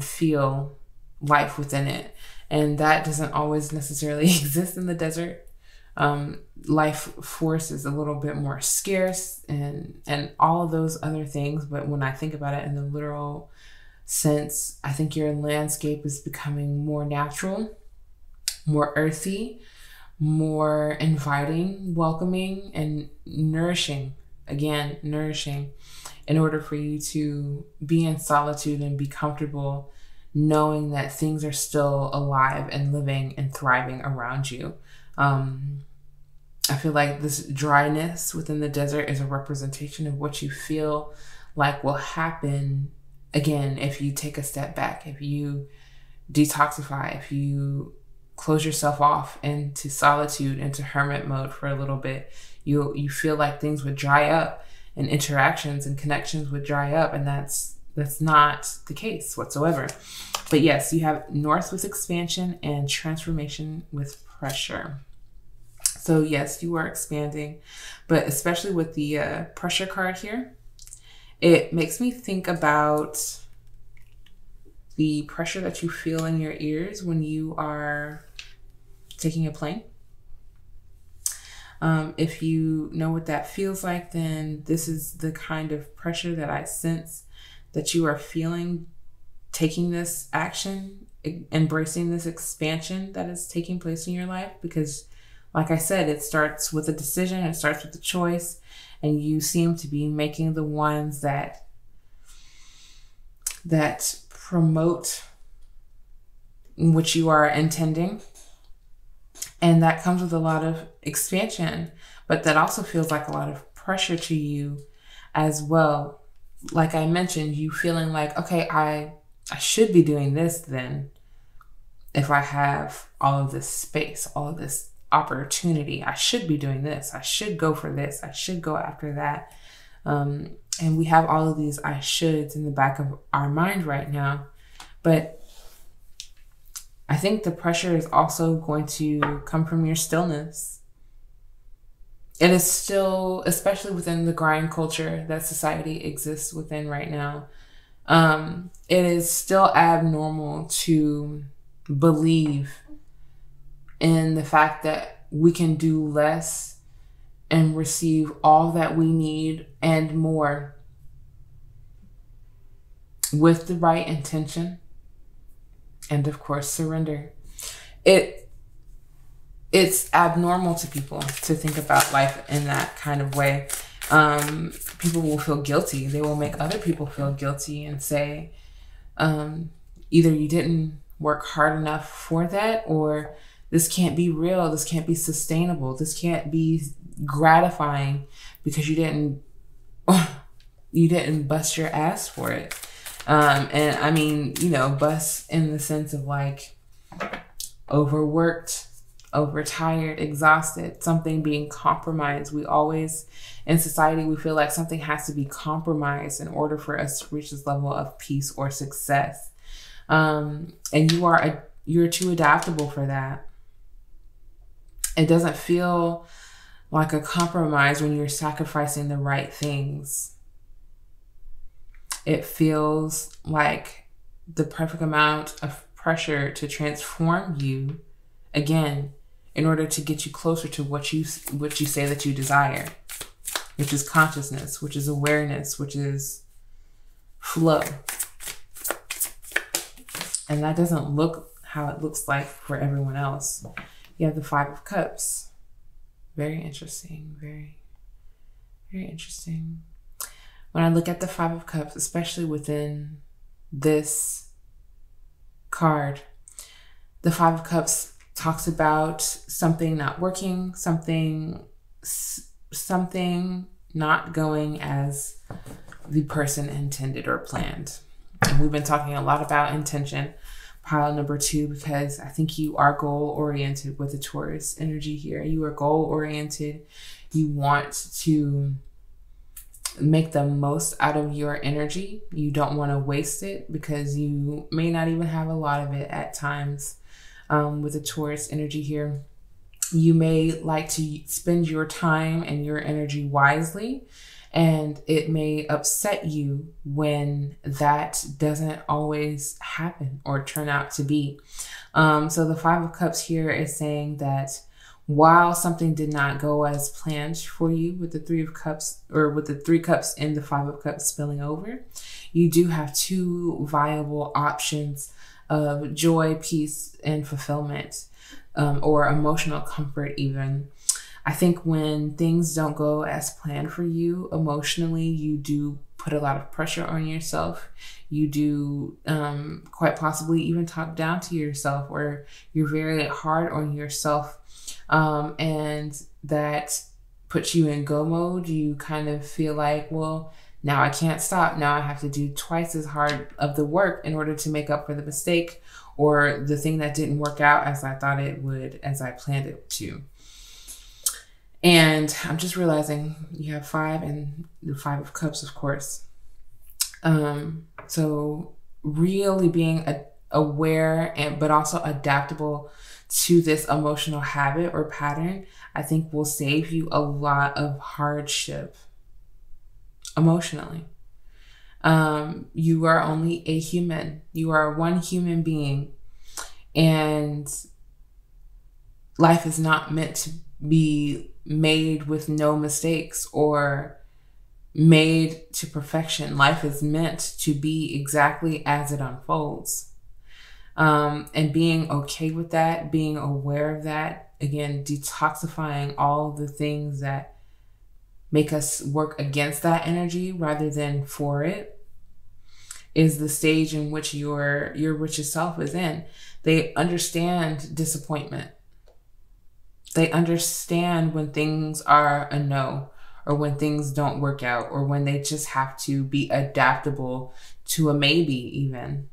feel life within it. And that doesn't always necessarily exist in the desert. Life force is a little bit more scarce and all of those other things. But when I think about it in the literal sense, I think your landscape is becoming more natural, more earthy, more inviting, welcoming, and nourishing. Again, nourishing, in order for you to be in solitude and be comfortable knowing that things are still alive and living and thriving around you. I feel like this dryness within the desert is a representation of what you feel like will happen, again, if you take a step back, if you detoxify, if you close yourself off into solitude, into hermit mode for a little bit. You feel like things would dry up and interactions and connections would dry up, and that's not the case whatsoever. But yes, you have North with expansion and transformation with pressure. So yes, you are expanding, but especially with the pressure card here, it makes me think about the pressure that you feel in your ears when you are taking a plane. If you know what that feels like, then this is the kind of pressure that I sense that you are feeling, taking this action, embracing this expansion that is taking place in your life. Because like I said, it starts with a decision, it starts with a choice, and you seem to be making the ones that promote what you are intending. And that comes with a lot of expansion, but that also feels like a lot of pressure to you as well. Like I mentioned, you feeling like, okay, I should be doing this then. If I have all of this space, all of this opportunity, I should be doing this. I should go for this. I should go after that. And we have all of these I shoulds in the back of our mind right now. But I think the pressure is also going to come from your stillness. It is still, especially within the grind culture that society exists within right now, it is still abnormal to believe in the fact that we can do less and receive all that we need and more with the right intention and, of course, surrender. It's abnormal to people to think about life in that kind of way. People will feel guilty. They will make other people feel guilty and say, either you didn't work hard enough for that, or this can't be real. This can't be sustainable. This can't be gratifying because you didn't bust your ass for it. And I mean, bust in the sense of like overworked, overtired, exhausted, something being compromised. We always, in society, we feel like something has to be compromised in order for us to reach this level of peace or success. And you're too adaptable for that. It doesn't feel like a compromise when you're sacrificing the right things. It feels like the perfect amount of pressure to transform you, again, in order to get you closer to what you say that you desire, which is consciousness, which is awareness, which is flow. And that doesn't look how it looks like for everyone else. You have the Five of Cups. Very interesting. Very, very interesting. When I look at the Five of Cups, especially within this card, the Five of Cups talks about something not working, something not going as the person intended or planned. And we've been talking a lot about intention, pile number 2, because I think you are goal-oriented with the Taurus energy here. You are goal-oriented. You want to make the most out of your energy. You don't want to waste it because you may not even have a lot of it at times. With the Taurus energy here, you may like to spend your time and your energy wisely, and it may upset you when that doesn't always happen or turn out to be. So the Five of Cups here is saying that while something did not go as planned for you with the Three of Cups, or with the 3 cups and the 5 of Cups spilling over, you do have 2 viable options of joy, peace, and fulfillment, or emotional comfort even. I think when things don't go as planned for you emotionally, you do put a lot of pressure on yourself. You do quite possibly even talk down to yourself, or you're very hard on yourself. And that puts you in go mode. You kind of feel like, well, now I can't stop. Now I have to do twice as hard of the work in order to make up for the mistake or the thing that didn't work out as I thought it would, as I planned it to. And I'm just realizing you have 5 and the 5 of Cups, of course. So really being aware but also adaptable to this emotional habit or pattern, I think will save you a lot of hardship emotionally. You are only a human. You are one human being, and life is not meant to be made with no mistakes or made to perfection. Life is meant to be exactly as it unfolds. And being okay with that, being aware of that, again, detoxifying all the things that make us work against that energy rather than for it, is the stage in which your richest self is in. They understand disappointment. They understand when things are a no, or when things don't work out, or when they just have to be adaptable to a maybe even.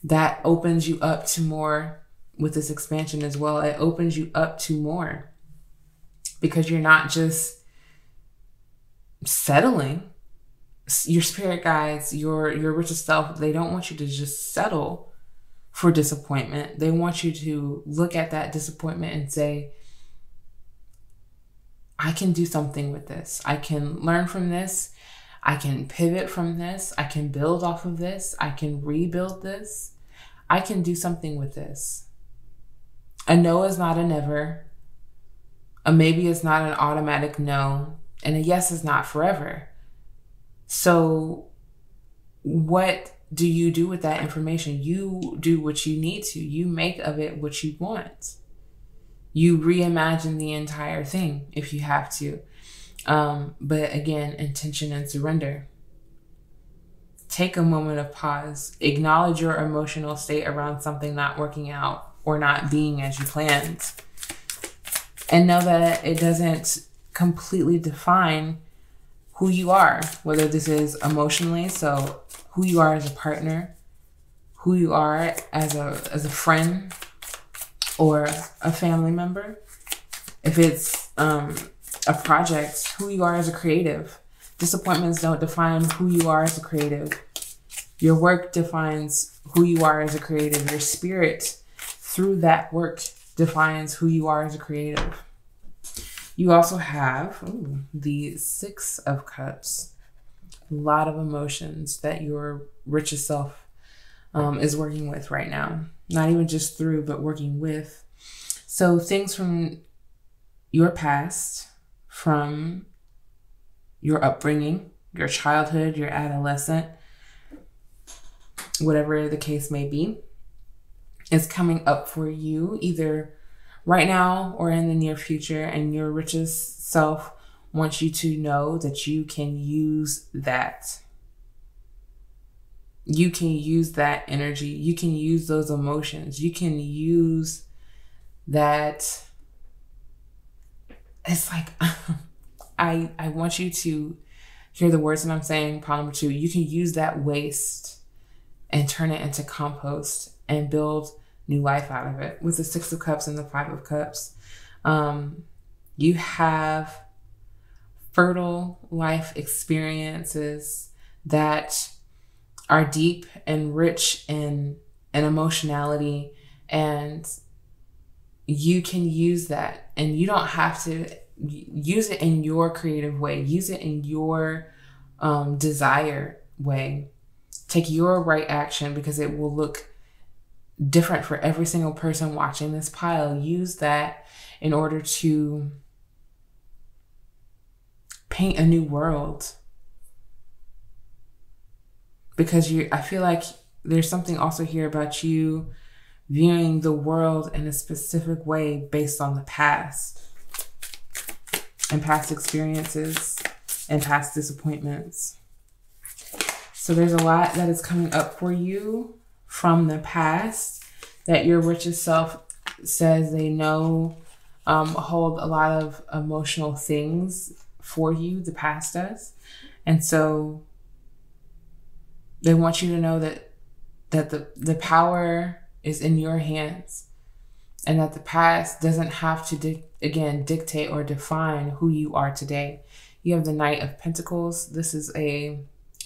That opens you up to more with this expansion as well. It opens you up to more because you're not just settling. Your spirit guides, your richest self, they don't want you to just settle for disappointment. They want you to look at that disappointment and say, I can do something with this. I can learn from this. I can pivot from this. I can build off of this. I can rebuild this. I can do something with this. A no is not a never. A maybe is not an automatic no. And a yes is not forever. So what do you do with that information? You do what you need to. You make of it what you want. You reimagine the entire thing if you have to. But again, intention and surrender. Take a moment of pause. Acknowledge your emotional state around something not working out or not being as you planned. And know that it doesn't completely define who you are, whether this is emotionally, so who you are as a partner, who you are as a friend or a family member. If it's a project, who you are as a creative. Disappointments don't define who you are as a creative. Your work defines who you are as a creative. Your spirit through that work defines who you are as a creative. You also have the Six of Cups. A lot of emotions that your richest self is working with right now. Not even just through, but working with. So things from your past, from your upbringing, your childhood, your adolescent, whatever the case may be, is coming up for you either right now or in the near future. And your richest self wants you to know that you can use that. You can use that energy. You can use those emotions. You can use that. It's like, I want you to hear the words that I'm saying. Pile number 2, you can use that waste and turn it into compost and build new life out of it. With the Six of Cups and the Five of Cups, you have fertile life experiences that are deep and rich in emotionality, and you can use that. And you don't have to use it in your creative way. Use it in your desire way. Take your right action, because it will look different for every single person watching this pile. Use that in order to paint a new world. Because I feel like there's something also here about you viewing the world in a specific way based on the past and past experiences and past disappointments. So there's a lot that is coming up for you from the past that your richest self says they know hold a lot of emotional things for you, the past does. And so they want you to know that the power is in your hands, and that the past doesn't have to, dictate or define who you are today. You have the Knight of Pentacles. This is a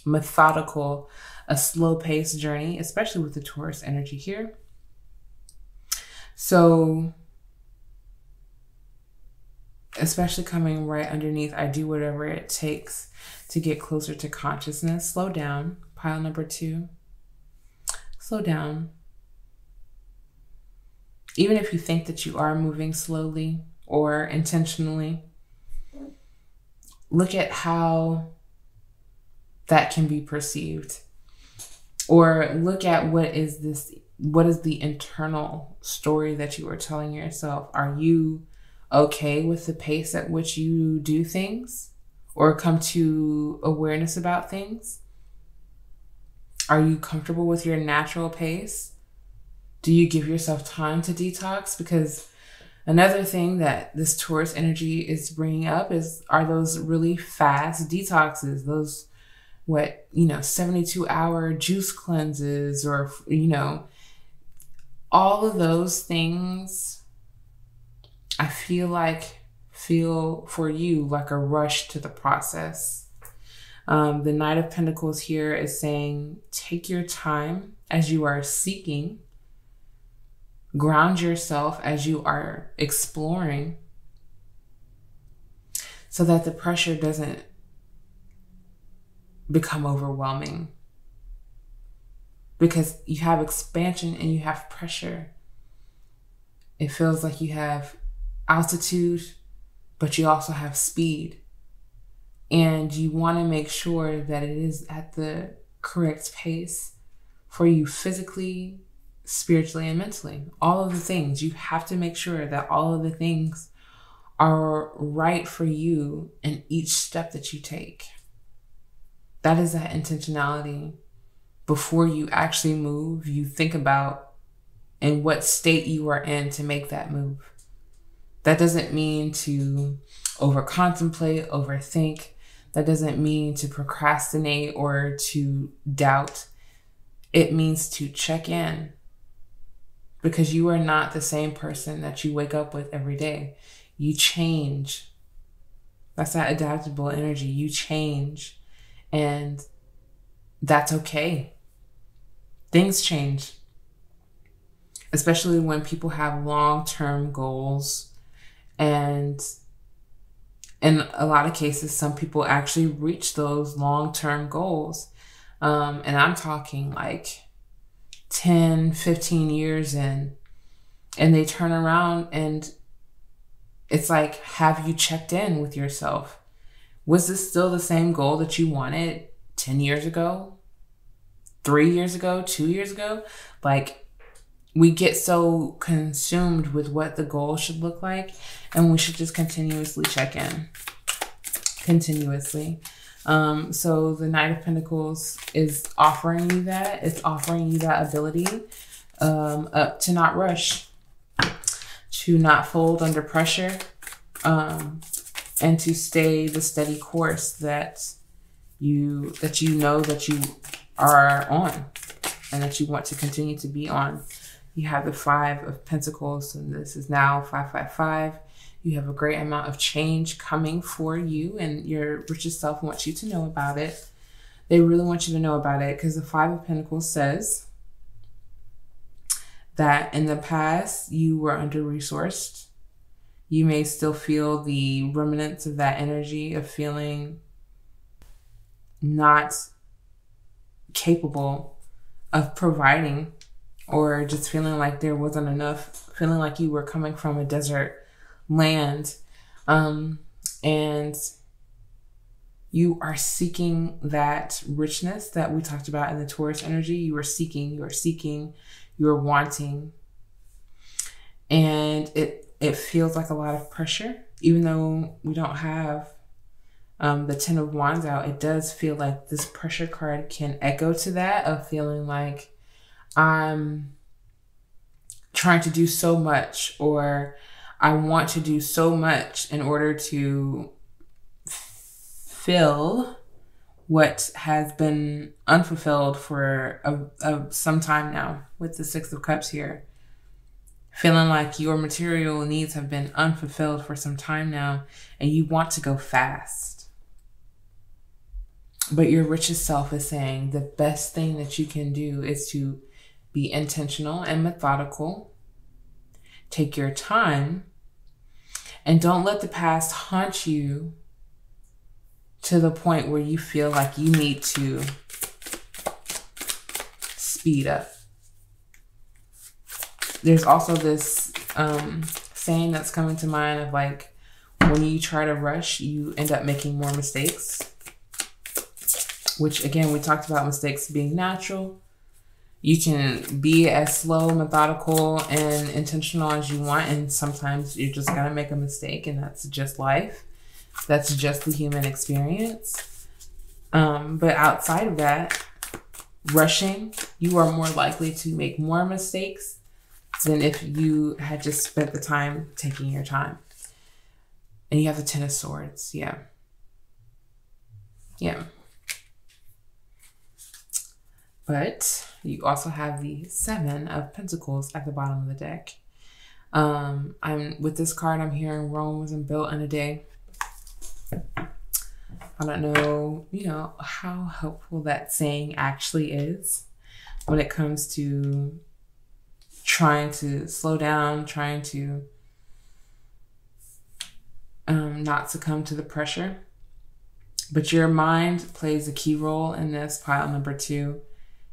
methodical, a slow-paced journey, especially with the Taurus energy here. So, especially coming right underneath, I do whatever it takes to get closer to consciousness. Slow down. Pile number 2. Slow down. Even if you think that you are moving slowly or intentionally, look at how that can be perceived. Or look at what is the internal story that you are telling yourself. Are you okay with the pace at which you do things or come to awareness about things? Are you comfortable with your natural pace? Do you give yourself time to detox? Because another thing that this Taurus energy is bringing up are those really fast detoxes, those 72-hour juice cleanses, or, all of those things. I feel for you like a rush to the process. The Knight of Pentacles here is saying, take your time as you are seeking Ground yourself as you are exploring so that the pressure doesn't become overwhelming. Because you have expansion and you have pressure. It feels like you have altitude, but you also have speed. And you want to make sure that it is at the correct pace for you physically, spiritually, and mentally. All of the things. You have to make sure that all of the things are right for you in each step that you take. That is that intentionality. Before you actually move, you think about in what state you are in to make that move. That doesn't mean to over-contemplate, overthink. That doesn't mean to procrastinate or to doubt. It means to check in, because you are not the same person that you wake up with every day. You change. That's that adaptable energy. You change, and that's okay. Things change, especially when people have long-term goals. And in a lot of cases, some people actually reach those long-term goals. And I'm talking like 10, 15 years in, and they turn around and it's like, have you checked in with yourself? Was this still the same goal that you wanted 10 years ago, 3 years ago, 2 years ago? Like, we get so consumed with what the goal should look like, and we should just continuously check in. Continuously. So the Knight of Pentacles is offering you that. It's offering you that ability to not rush, to not fold under pressure, and to stay the steady course that you know that you are on and that you want to continue to be on. You have the 5 of Pentacles, and this is now 555. You have a great amount of change coming for you, and your richest self wants you to know about it. They really want you to know about it, because the 5 of Pentacles says that in the past you were under-resourced. You may still feel the remnants of that energy of feeling not capable of providing, or just feeling like there wasn't enough, feeling like you were coming from a desert land, and you are seeking that richness that we talked about in the Taurus energy. You are seeking, you are wanting, and it feels like a lot of pressure. Even though we don't have the 10 of Wands out, it does feel like this pressure card can echo to that, of feeling like I'm trying to do so much, or I want to do so much in order to fill what has been unfulfilled for some time now, with the 6 of Cups here. Feeling like your material needs have been unfulfilled for some time now, and you want to go fast. But your richest self is saying the best thing that you can do is to be intentional and methodical. Take your time, and don't let the past haunt you to the point where you feel like you need to speed up. There's also this saying that's coming to mind of like, when you try to rush, you end up making more mistakes. Which, again, we talked about mistakes being natural. You can be as slow, methodical, and intentional as you want, and sometimes you're just gonna make a mistake, and that's just life. That's just the human experience. But outside of that, rushing, you are more likely to make more mistakes than if you had just spent the time taking your time. And you have the 10 of Swords. Yeah. But you also have the 7 of Pentacles at the bottom of the deck. With this card, I'm hearing Rome wasn't built in a day. I don't know, how helpful that saying actually is when it comes to trying to slow down, trying to not succumb to the pressure. But your mind plays a key role in this, pile number 2.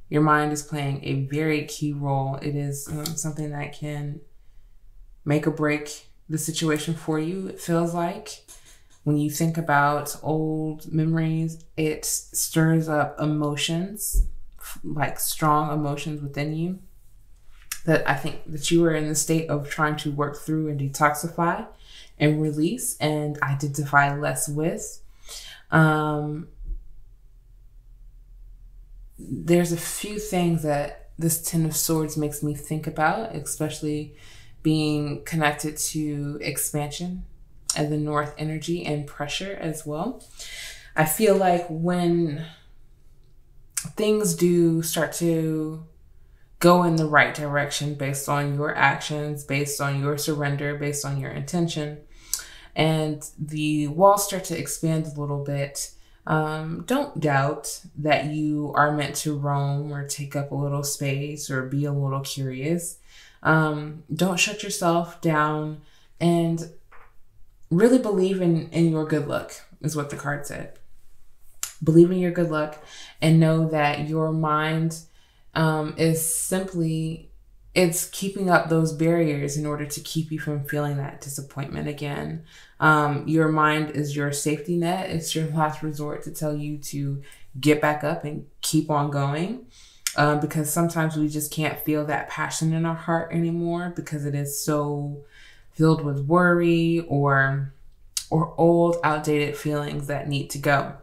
Your mind is playing a very key role. It is something that can make or break the situation for you, it feels like. When you think about old memories, it stirs up emotions, like strong emotions within you that I think that you are in the state of trying to work through and detoxify and release and identify less with. There's a few things that this Ten of Swords makes me think about, especially being connected to expansion and the North energy and pressure as well. I feel like when things do start to go in the right direction based on your actions, based on your surrender, based on your intention, and the walls start to expand a little bit, don't doubt that you are meant to roam or take up a little space or be a little curious. Don't shut yourself down, and really believe in your good luck is what the card said. Believe in your good luck and know that your mind is simply, it's keeping up those barriers in order to keep you from feeling that disappointment again. Your mind is your safety net. It's your last resort to tell you to get back up and keep on going. Because sometimes we just can't feel that passion in our heart anymore because it is so filled with worry or old, outdated feelings that need to go.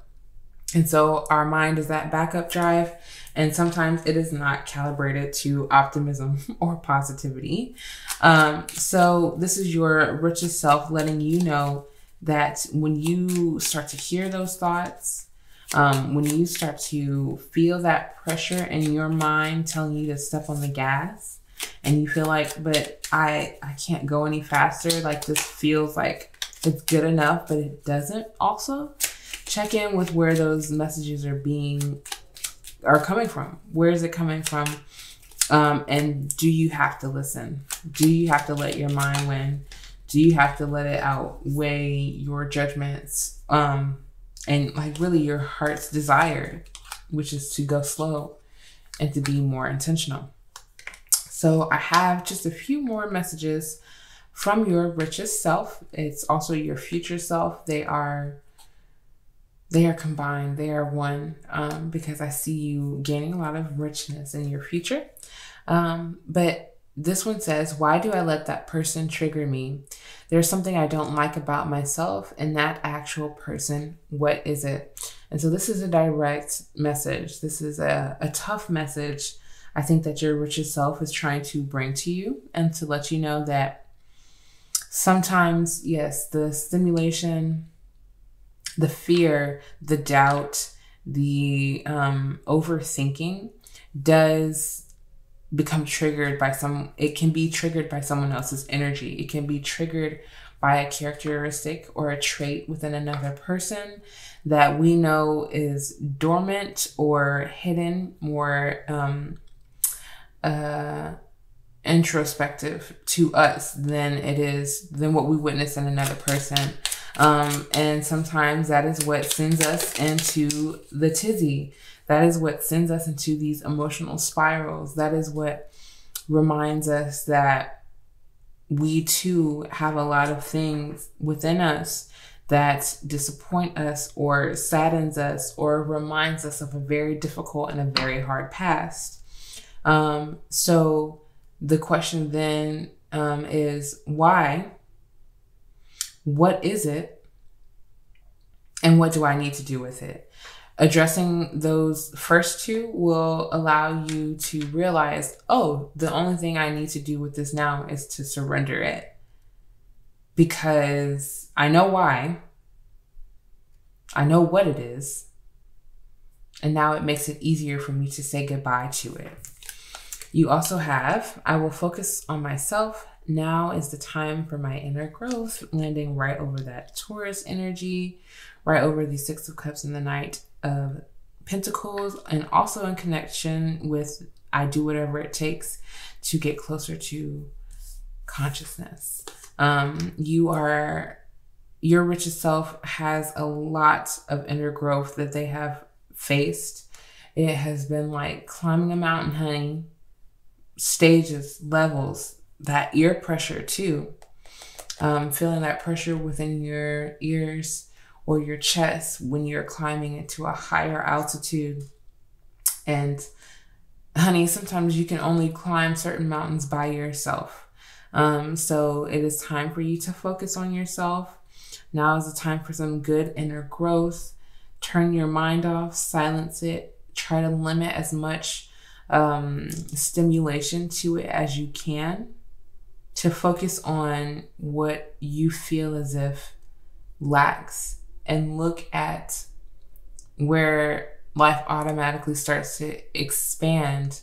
And so our mind is that backup drive, and sometimes it is not calibrated to optimism or positivity. So this is your richest self letting you know that when you start to hear those thoughts, when you start to feel that pressure in your mind telling you to step on the gas, and you feel like, but I can't go any faster, like this feels like it's good enough, but it doesn't, also check in with where those messages are coming from. Where is it coming from? And do you have to listen? Do you have to let your mind win? Do you have to let it outweigh your judgments? And like really your heart's desire, which is to go slow and to be more intentional. So I have just a few more messages from your richest self. It's also your future self. They are combined. They are one, because I see you gaining a lot of richness in your future. But this one says, why do I let that person trigger me? There's something I don't like about myself and that actual person. What is it? And so this is a direct message. This is a tough message. I think that your richest self is trying to bring to you and to let you know that sometimes, yes, the stimulation, the fear, the doubt, the overthinking does become triggered by it can be triggered by someone else's energy. It can be triggered by a characteristic or a trait within another person that we know is dormant or hidden, more introspective to us than what we witness in another person. And sometimes that is what sends us into the tizzy. That is what sends us into these emotional spirals. That is what reminds us that we too have a lot of things within us that disappoint us or saddens us or reminds us of a very difficult and a very hard past. So the question then is why? What is it? And what do I need to do with it? Addressing those first two will allow you to realize, oh, the only thing I need to do with this now is to surrender it. Because I know why. I know what it is. And now it makes it easier for me to say goodbye to it. You also have, I will focus on myself. Now is the time for my inner growth, landing right over that Taurus energy, right over the Six of Cups and the Knight of Pentacles, and also in connection with I do whatever it takes to get closer to consciousness. Your richest self has a lot of inner growth that they have faced. It has been like climbing a mountain, honey. Stages, levels, that ear pressure too. Feeling that pressure within your ears or your chest when you're climbing into a higher altitude. And honey, sometimes you can only climb certain mountains by yourself. So it is time for you to focus on yourself. Now is the time for some good inner growth. Turn your mind off, silence it, try to limit as much stimulation to it as you can, to focus on what you feel as if lacks, and look at where life automatically starts to expand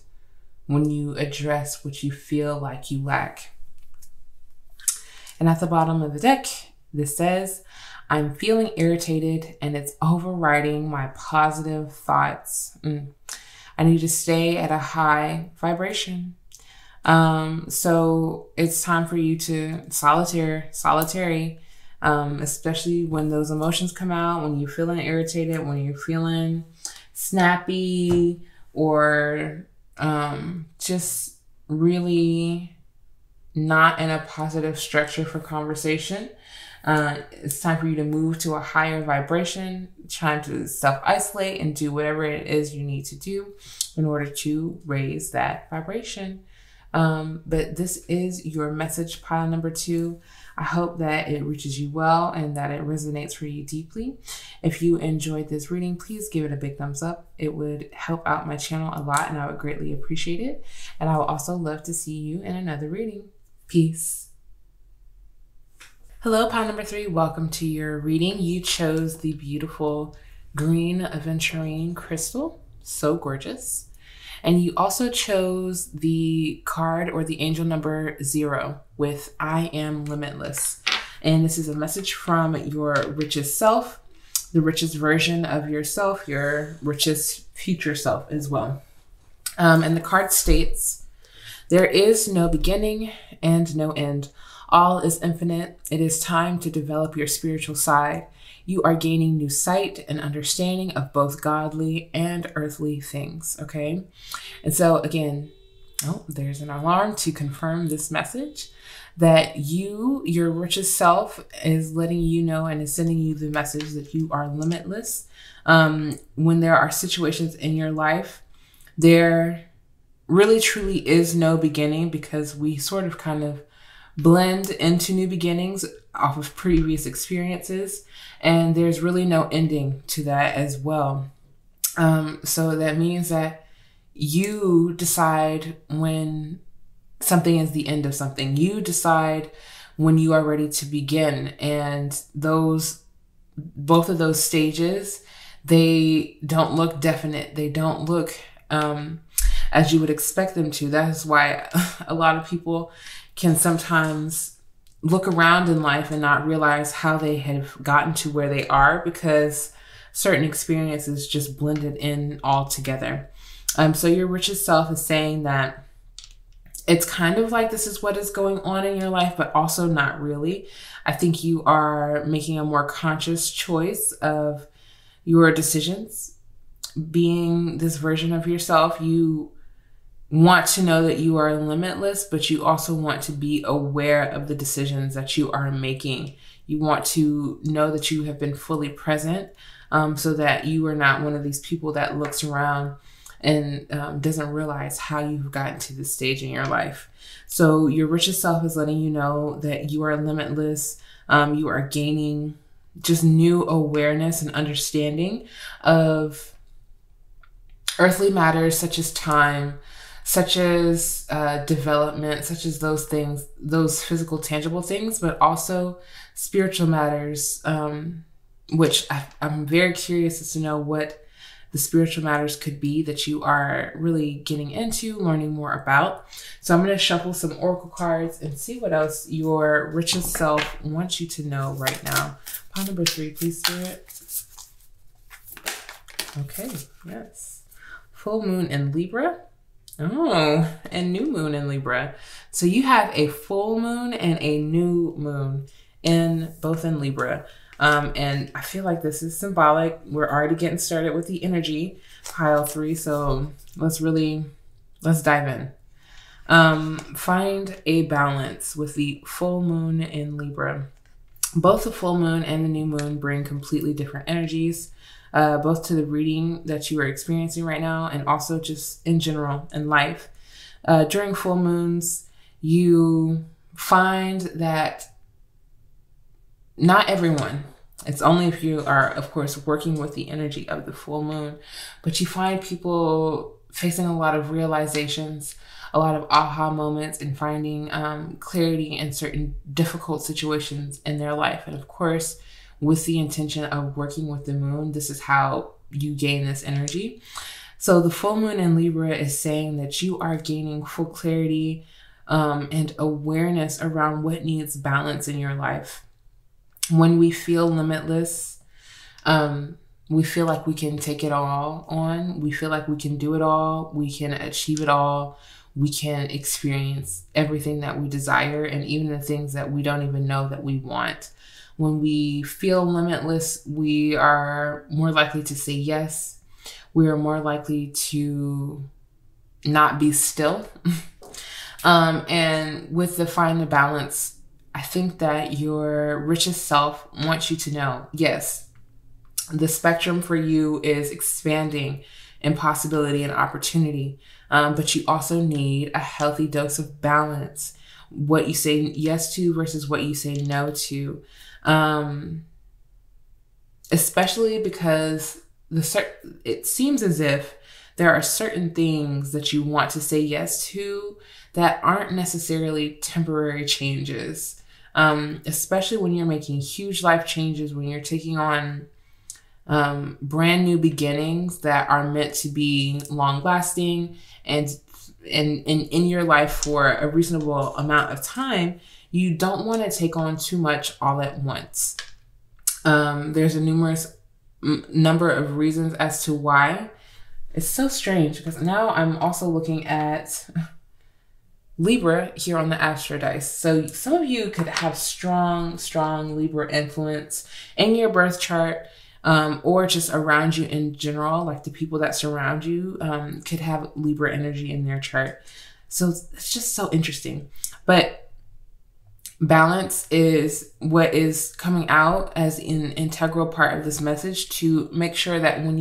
when you address what you feel like you lack. And at the bottom of the deck, this says, I'm feeling irritated and it's overriding my positive thoughts. I need to stay at a high vibration. So it's time for you to solitary, especially when those emotions come out, when you're feeling irritated, when you're feeling snappy, or just really not in a positive structure for conversation. It's time for you to move to a higher vibration, trying to self-isolate and do whatever it is you need to do in order to raise that vibration. But this is your message, pile number 2. I hope that it reaches you well and that it resonates for you deeply. If you enjoyed this reading, please give it a big thumbs up. It would help out my channel a lot and I would greatly appreciate it. And I would also love to see you in another reading. Peace. Hello, pile number 3. Welcome to your reading. You chose the beautiful green aventurine crystal. So gorgeous. And you also chose the card or the angel number 0 with I am limitless. And this is a message from your richest self, the richest version of yourself, your richest future self as well. And the card states, there is no beginning and no end. All is infinite. It is time to develop your spiritual side. You are gaining new sight and understanding of both godly and earthly things, okay? And so again, there's an alarm to confirm this message that your richest self is letting you know and is sending you the message that you are limitless. When there are situations in your life, there really truly is no beginning, because we sort of kind of blend into new beginnings off of previous experiences, and there's really no ending to that as well. So that means that you decide when something is the end of something. You decide when you are ready to begin, and both of those stages, they don't look definite. They don't look as you would expect them to. That is why a lot of people can sometimes look around in life and not realize how they have gotten to where they are, because certain experiences just blended in all together. So your richest self is saying that it's kind of like this is what is going on in your life, but also not really. I think you are making a more conscious choice of your decisions. Being this version of yourself, you want to know that you are limitless, but you also want to be aware of the decisions that you are making. You want to know that you have been fully present, so that you are not one of these people that looks around and doesn't realize how you've gotten to this stage in your life. So your richest self is letting you know that you are limitless. You are gaining just new awareness and understanding of earthly matters, such as time, such as development, such as those things, those physical, tangible things, but also spiritual matters, which I'm very curious as to know what the spiritual matters could be that you are really getting into, learning more about. So I'm going to shuffle some oracle cards and see what else your richest self wants you to know right now. Pile number 3, please, Spirit. Okay, yes. Full moon in Libra. Oh, and new moon in Libra. So you have a full moon and a new moon in both in Libra. And I feel like this is symbolic. We're already getting started with the energy, pile 3. So let's dive in. Find a balance with the full moon in Libra. Both the full moon and the new moon bring completely different energies, both to the reading that you are experiencing right now and also just in general in life. During full moons, you find that not everyone, it's only if you are, of course, working with the energy of the full moon, but you find people facing a lot of realizations, a lot of aha moments, and finding clarity in certain difficult situations in their life. And of course, with the intention of working with the moon, this is how you gain this energy. So the full moon in Libra is saying that you are gaining full clarity and awareness around what needs balance in your life. When we feel limitless, we feel like we can take it all on. We feel like we can do it all. We can achieve it all. We can experience everything that we desire and even the things that we don't even know that we want. When we feel limitless, we are more likely to say yes. We are more likely to not be still. And with the find the balance, I think that your richest self wants you to know, yes, the spectrum for you is expanding in possibility and opportunity, but you also need a healthy dose of balance. What you say yes to versus what you say no to, especially because it seems as if there are certain things that you want to say yes to that aren't necessarily temporary changes. Especially when you're making huge life changes, when you're taking on brand new beginnings that are meant to be long lasting and in your life for a reasonable amount of time, you don't want to take on too much all at once. There's a numerous number of reasons as to why. It's so strange because now I'm also looking at Libra here on the Astro Dice. So some of you could have strong Libra influence in your birth chart, or just around you in general, like the people that surround you could have Libra energy in their chart. So it's just so interesting. But balance is what is coming out as an integral part of this message to make sure that when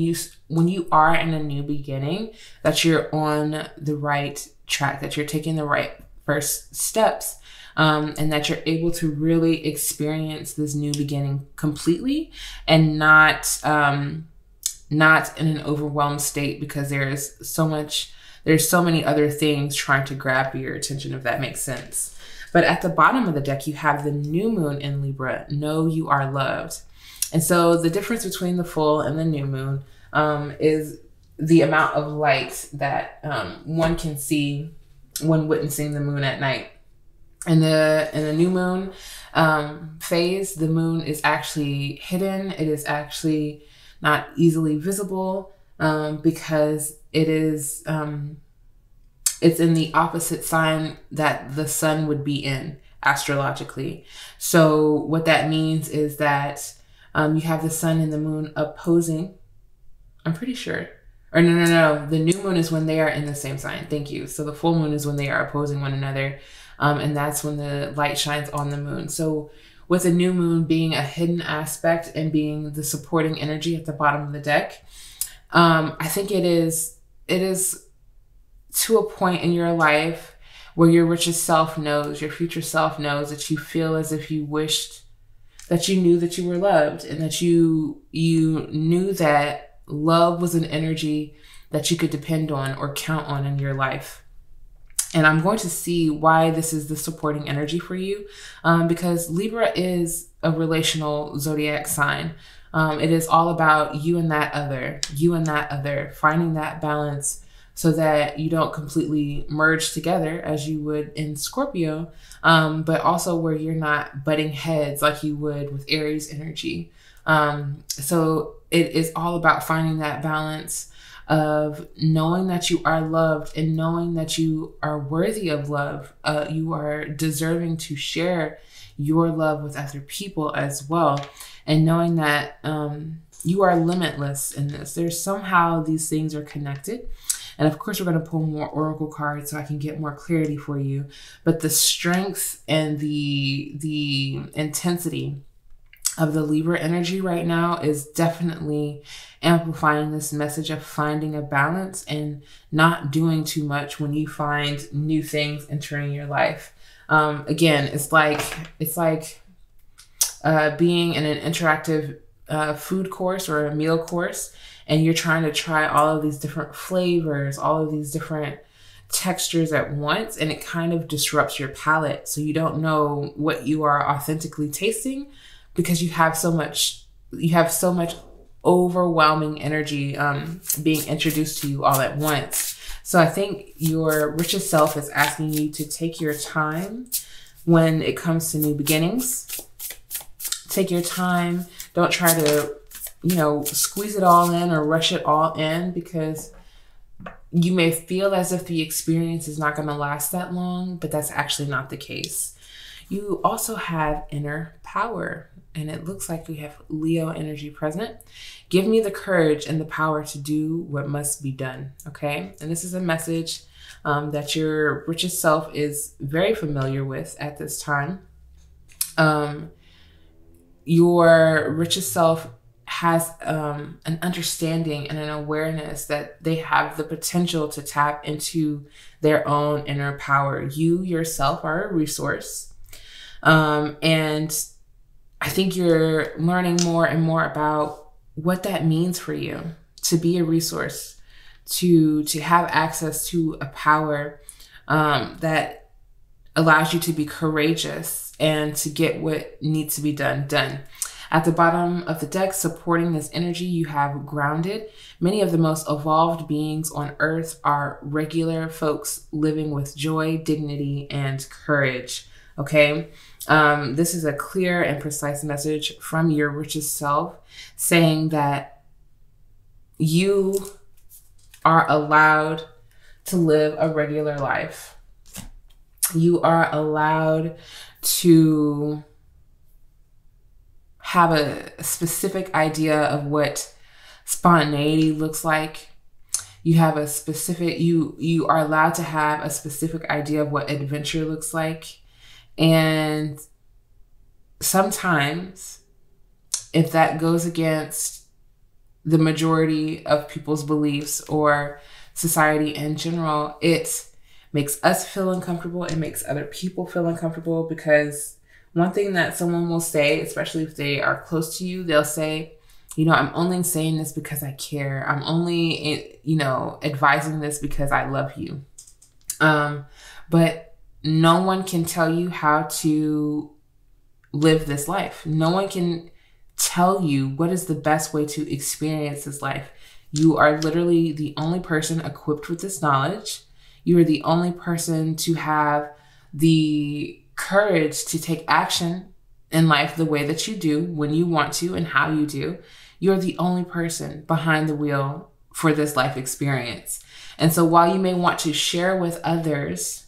you are in a new beginning, that you're on the right track, that you're taking the right first steps, and that you're able to really experience this new beginning completely and not in an overwhelmed state because there's so many other things trying to grab your attention, if that makes sense. But at the bottom of the deck, you have the new moon in Libra. Know you are loved. And so the difference between the full and the new moon is the amount of light that one can see when witnessing the moon at night. In the new moon phase, the moon is actually hidden. It is actually not easily visible because it is it's in the opposite sign that the sun would be in astrologically. So what that means is that you have the sun and the moon opposing. I'm pretty sure. Or no. The new moon is when they are in the same sign. Thank you. So the full moon is when they are opposing one another. And that's when the light shines on the moon. So with the new moon being a hidden aspect and being the supporting energy at the bottom of the deck, I think it is to a point in your life where your richest self knows, your future self knows that you feel as if you wished that you knew that you were loved and that you knew that love was an energy that you could depend on or count on in your life. And I'm going to see why this is the supporting energy for you, because Libra is a relational zodiac sign. It is all about you and that other, finding that balance so that you don't completely merge together as you would in Scorpio, but also where you're not butting heads like you would with Aries energy. So it is all about finding that balance. of knowing that you are loved and knowing that you are worthy of love. You are deserving to share your love with other people as well. And knowing that you are limitless in this. There's somehow these things are connected. And of course, we're going to pull more oracle cards so I can get more clarity for you. But the strength and the intensity of the Libra energy right now is definitely amplifying this message of finding a balance and not doing too much when you find new things entering your life. Again, it's like being in an interactive food course or a meal course, and you're trying to try all of these different flavors, all of these different textures at once, and it kind of disrupts your palate. So you don't know what you are authentically tasting because you have so much overwhelming energy being introduced to you all at once. So I think your richest self is asking you to take your time when it comes to new beginnings. Take your time. Don't try to, squeeze it all in or rush it all in, because you may feel as if the experience is not going to last that long, but that's actually not the case. You also have inner power, and it looks like we have Leo energy present. Give me the courage and the power to do what must be done, okay? And this is a message that your richest self is very familiar with at this time. Your richest self has an understanding and an awareness that they have the potential to tap into their own inner power. You yourself are a resource. And I think you're learning more and more about what that means for you to be a resource, to have access to a power that allows you to be courageous and to get what needs to be done. At the bottom of the deck, supporting this energy, you have grounded. Many of the most evolved beings on earth are regular folks living with joy, dignity, and courage. Okay. This is a clear and precise message from your richest self saying that you are allowed to live a regular life. You are allowed to have a specific idea of what spontaneity looks like. You have a specific, you are allowed to have a specific idea of what adventure looks like. And sometimes, if that goes against the majority of people's beliefs or society in general, it makes us feel uncomfortable. It makes other people feel uncomfortable, because one thing that someone will say, especially if they are close to you, they'll say, I'm only saying this because I care. I'm only, advising this because I love you. But no one can tell you how to live this life. No one can tell you what is the best way to experience this life. You are literally the only person equipped with this knowledge. You are the only person to have the courage to take action in life the way that you do, when you want to and how you do. You're the only person behind the wheel for this life experience. And so while you may want to share with others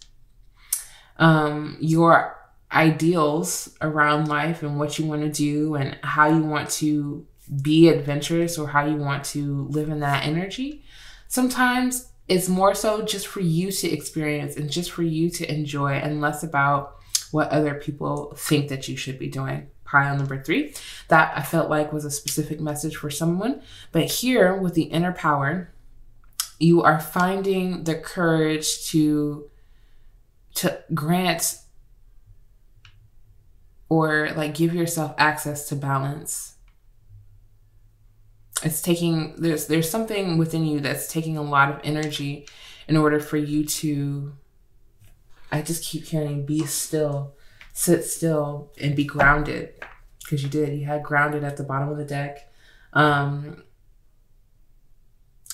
your ideals around life and what you want to do and how you want to be adventurous or how you want to live in that energy, sometimes it's more so just for you to experience and just for you to enjoy, and less about what other people think that you should be doing. Pile number 3, that I felt like was a specific message for someone. But here with the inner power, you are finding the courage to grant or give yourself access to balance. It's taking, there's something within you that's taking a lot of energy in order for you to, I just keep hearing, be still, sit still, and be grounded. Because you had grounded at the bottom of the deck.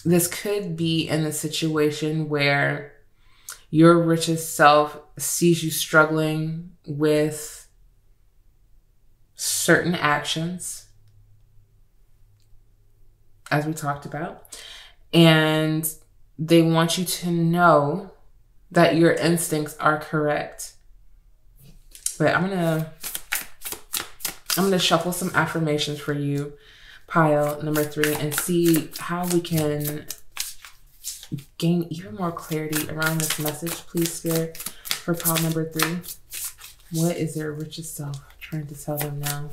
This could be in a situation where your richest self sees you struggling with certain actions, as we talked about, and they want you to know that your instincts are correct. But I'm gonna shuffle some affirmations for you, pile number 3, and see how we can gain even more clarity around this message. Please, Spirit, for pile number 3. What is their richest self trying to tell them now?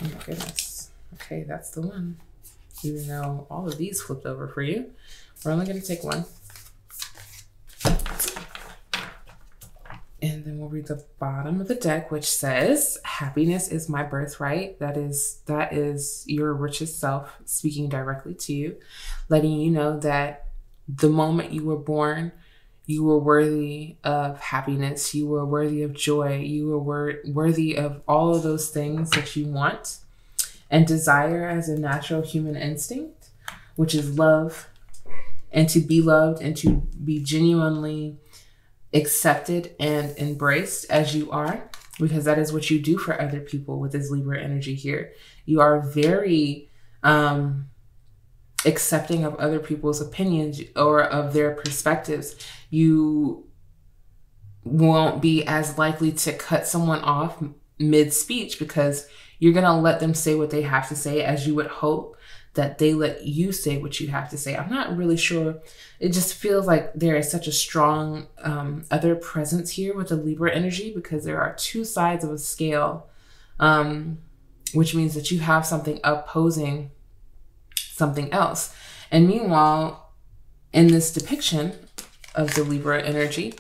Oh my goodness. Okay, that's the one. Even though all of these flipped over for you, we're only going to take one. And then we'll read the bottom of the deck, which says, happiness is my birthright. That is your richest self speaking directly to you, letting you know that the moment you were born, you were worthy of happiness. You were worthy of joy. You were worthy of all of those things that you want and desire as a natural human instinct, which is love, and to be loved and to be genuinely accepted and embraced as you are, because that is what you do for other people with this Libra energy here. You are very accepting of other people's opinions or of their perspectives. You won't be as likely to cut someone off mid-speech because you're going to let them say what they have to say, as you would hope that they let you say what you have to say. I'm not really sure. It just feels like there is such a strong other presence here with the Libra energy, because there are two sides of a scale, which means that you have something opposing something else. And meanwhile, in this depiction of the Libra energy,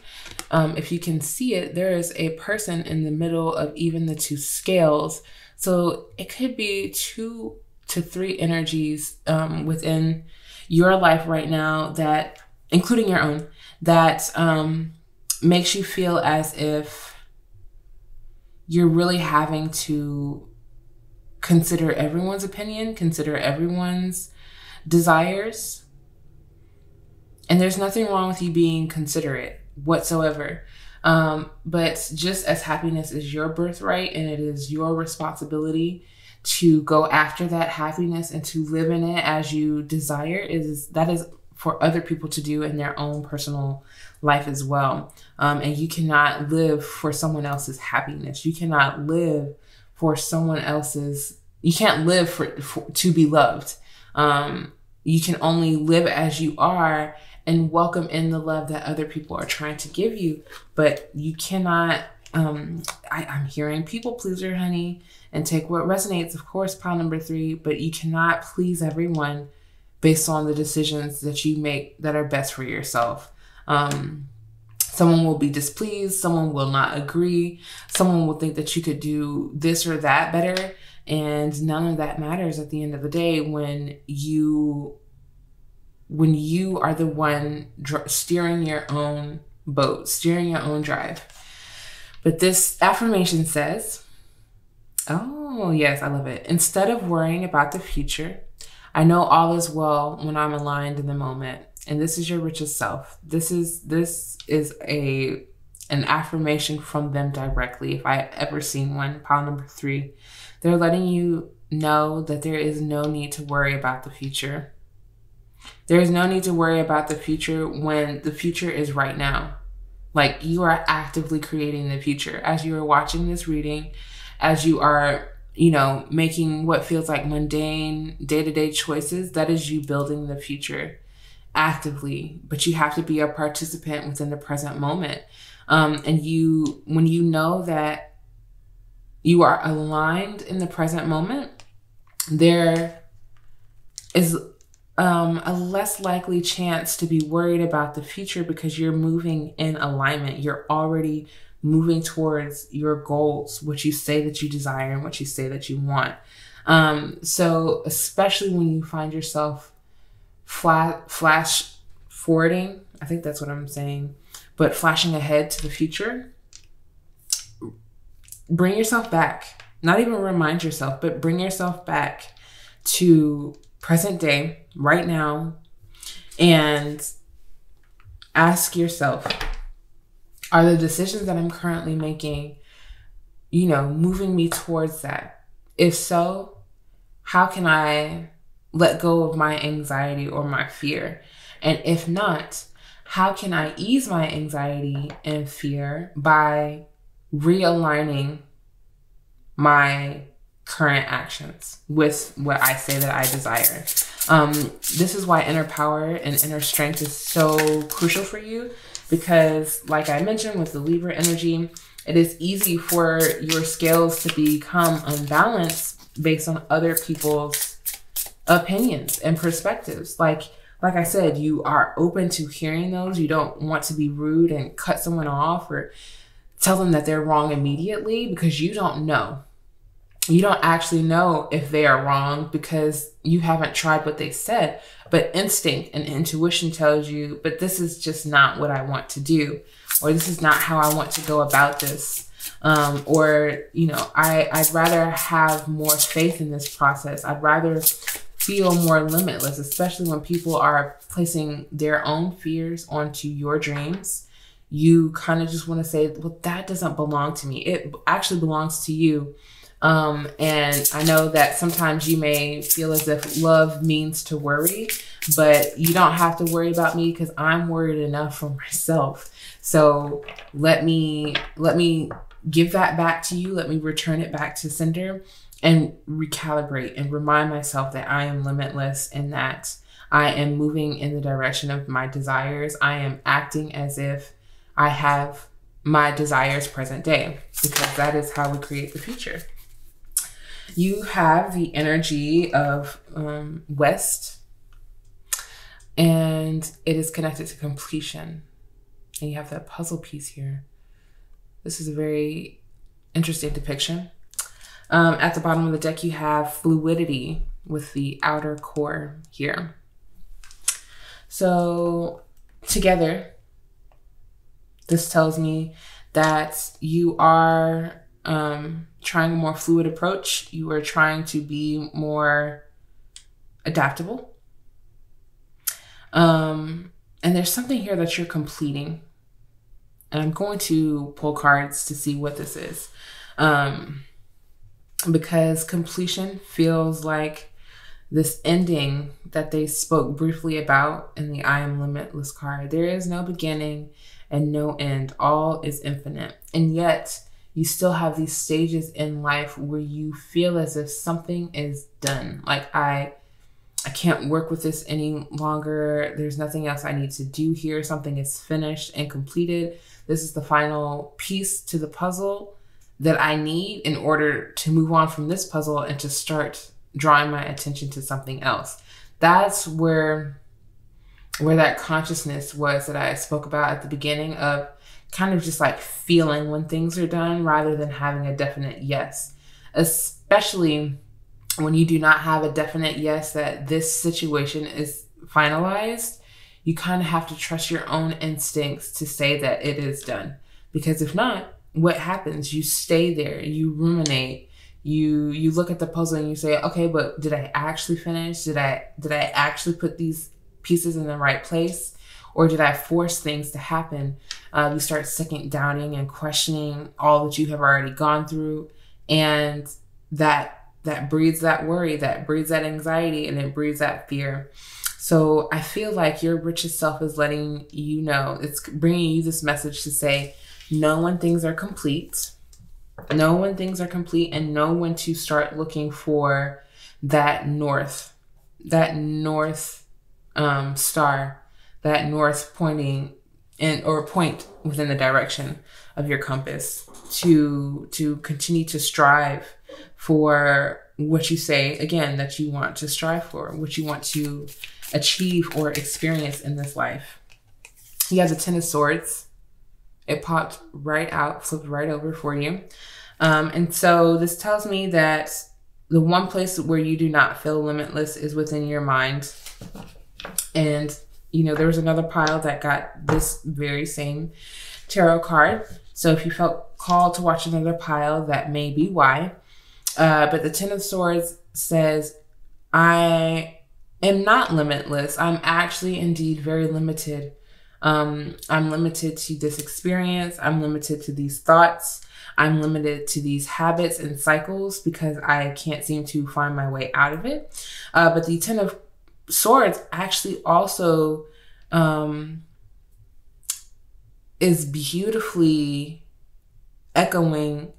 if you can see it, there is a person in the middle of even the two scales. So it could be 2 to 3 energies within your life right now, that, including your own, that makes you feel as if you're really having to consider everyone's opinion, consider everyone's desires. And there's nothing wrong with you being considerate whatsoever. But just as happiness is your birthright and it is your responsibility to go after that happiness and to live in it as you desire, that is for other people to do in their own personal life as well. And you cannot live for someone else's happiness. You cannot live for someone else's, you can't live for to be loved. You can only live as you are and welcome in the love that other people are trying to give you. But you cannot, I'm hearing people pleaser, honey, and take what resonates, of course, pile number 3, but you cannot please everyone based on the decisions that you make that are best for yourself. Someone will be displeased, someone will not agree, someone will think that you could do this or that better, and none of that matters at the end of the day when you are the one steering your own boat, steering your own drive. But this affirmation says, oh yes, I love it. Instead of worrying about the future, I know all is well when I'm aligned in the moment. And this is your richest self. This is an affirmation from them directly. If I ever seen one, pile number 3, they're letting you know that there is no need to worry about the future. There is no need to worry about the future when the future is right now. Like, you are actively creating the future. As you are watching this reading, as you are, making what feels like mundane day-to-day choices, that is you building the future actively. But you have to be a participant within the present moment. And when you know that you are aligned in the present moment, there is a less likely chance to be worried about the future, because you're moving in alignment. You're already moving towards your goals, what you say that you desire and what you say that you want. So especially when you find yourself flash forwarding, I think that's what I'm saying, but flashing ahead to the future, bring yourself back. Not even remind yourself, but bring yourself back to present day, right now, and ask yourself, are the decisions that I'm currently making, moving me towards that? If so, how can I let go of my anxiety or my fear? And if not, how can I ease my anxiety and fear by realigning my current actions with what I say that I desire? This is why inner power and inner strength is so crucial for you, because like I mentioned with the Libra energy, it is easy for your scales to become unbalanced based on other people's opinions and perspectives. Like I said, you are open to hearing those. You don't want to be rude and cut someone off or tell them that they're wrong immediately, because you don't know. You don't actually know if they are wrong because you haven't tried what they said. But instinct and intuition tells you, but this is just not what I want to do, or this is not how I want to go about this. Or, you know, I'd rather have more faith in this process. I'd rather feel more limitless, especially when people are placing their own fears onto your dreams. You kind of just want to say, well, that doesn't belong to me. It actually belongs to you. And I know that sometimes you may feel as if love means to worry, but you don't have to worry about me because I'm worried enough for myself. So let me give that back to you. Let me return it back to sender and recalibrate and remind myself that I am limitless and that I am moving in the direction of my desires. I am acting as if I have my desires present day, because that is how we create the future. You have the energy of West, and it is connected to completion. And you have that puzzle piece here. This is a very interesting depiction. At the bottom of the deck, you have fluidity with the outer core here. So together, this tells me that you are trying a more fluid approach. You are trying to be more adaptable. And there's something here that you're completing. And I'm going to pull cards to see what this is. Because completion feels like this ending that they spoke briefly about in the I Am Limitless card. There is no beginning and no end. All is infinite. And yet you still have these stages in life where you feel as if something is done. Like I can't work with this any longer. There's nothing else I need to do here. Something is finished and completed. This is the final piece to the puzzle that I need in order to move on from this puzzle and to start drawing my attention to something else. That's where that consciousness was that I spoke about at the beginning, of kind of just like feeling when things are done rather than having a definite yes. Especially when you do not have a definite yes that this situation is finalized, you kind of have to trust your own instincts to say that it is done. Because if not, what happens? You stay there, you ruminate, you look at the puzzle and you say, okay, but did I actually finish? Did I actually put these pieces in the right place? Or did I force things to happen? You start second doubting and questioning all that you have already gone through. And that breeds that worry, that breeds that anxiety, and it breeds that fear. So I feel like your richest self is letting you know, it's bringing you this message to say, know when things are complete. Know when things are complete, and know when to start looking for that north star, that north pointing in, or point within the direction of your compass to continue to strive for what you say, again, that you want to strive for, what you want to achieve or experience in this life. You have the Ten of Swords. It popped right out, flipped right over for you. And so this tells me that the one place where you do not feel limitless is within your mind. And, you know, there was another pile that got this very same tarot card. So if you felt called to watch another pile, that may be why. But the Ten of Swords says, I am not limitless. I'm actually indeed very limited. I'm limited to this experience. I'm limited to these thoughts. I'm limited to these habits and cycles because I can't seem to find my way out of it. But the Ten of Swords actually also is beautifully echoing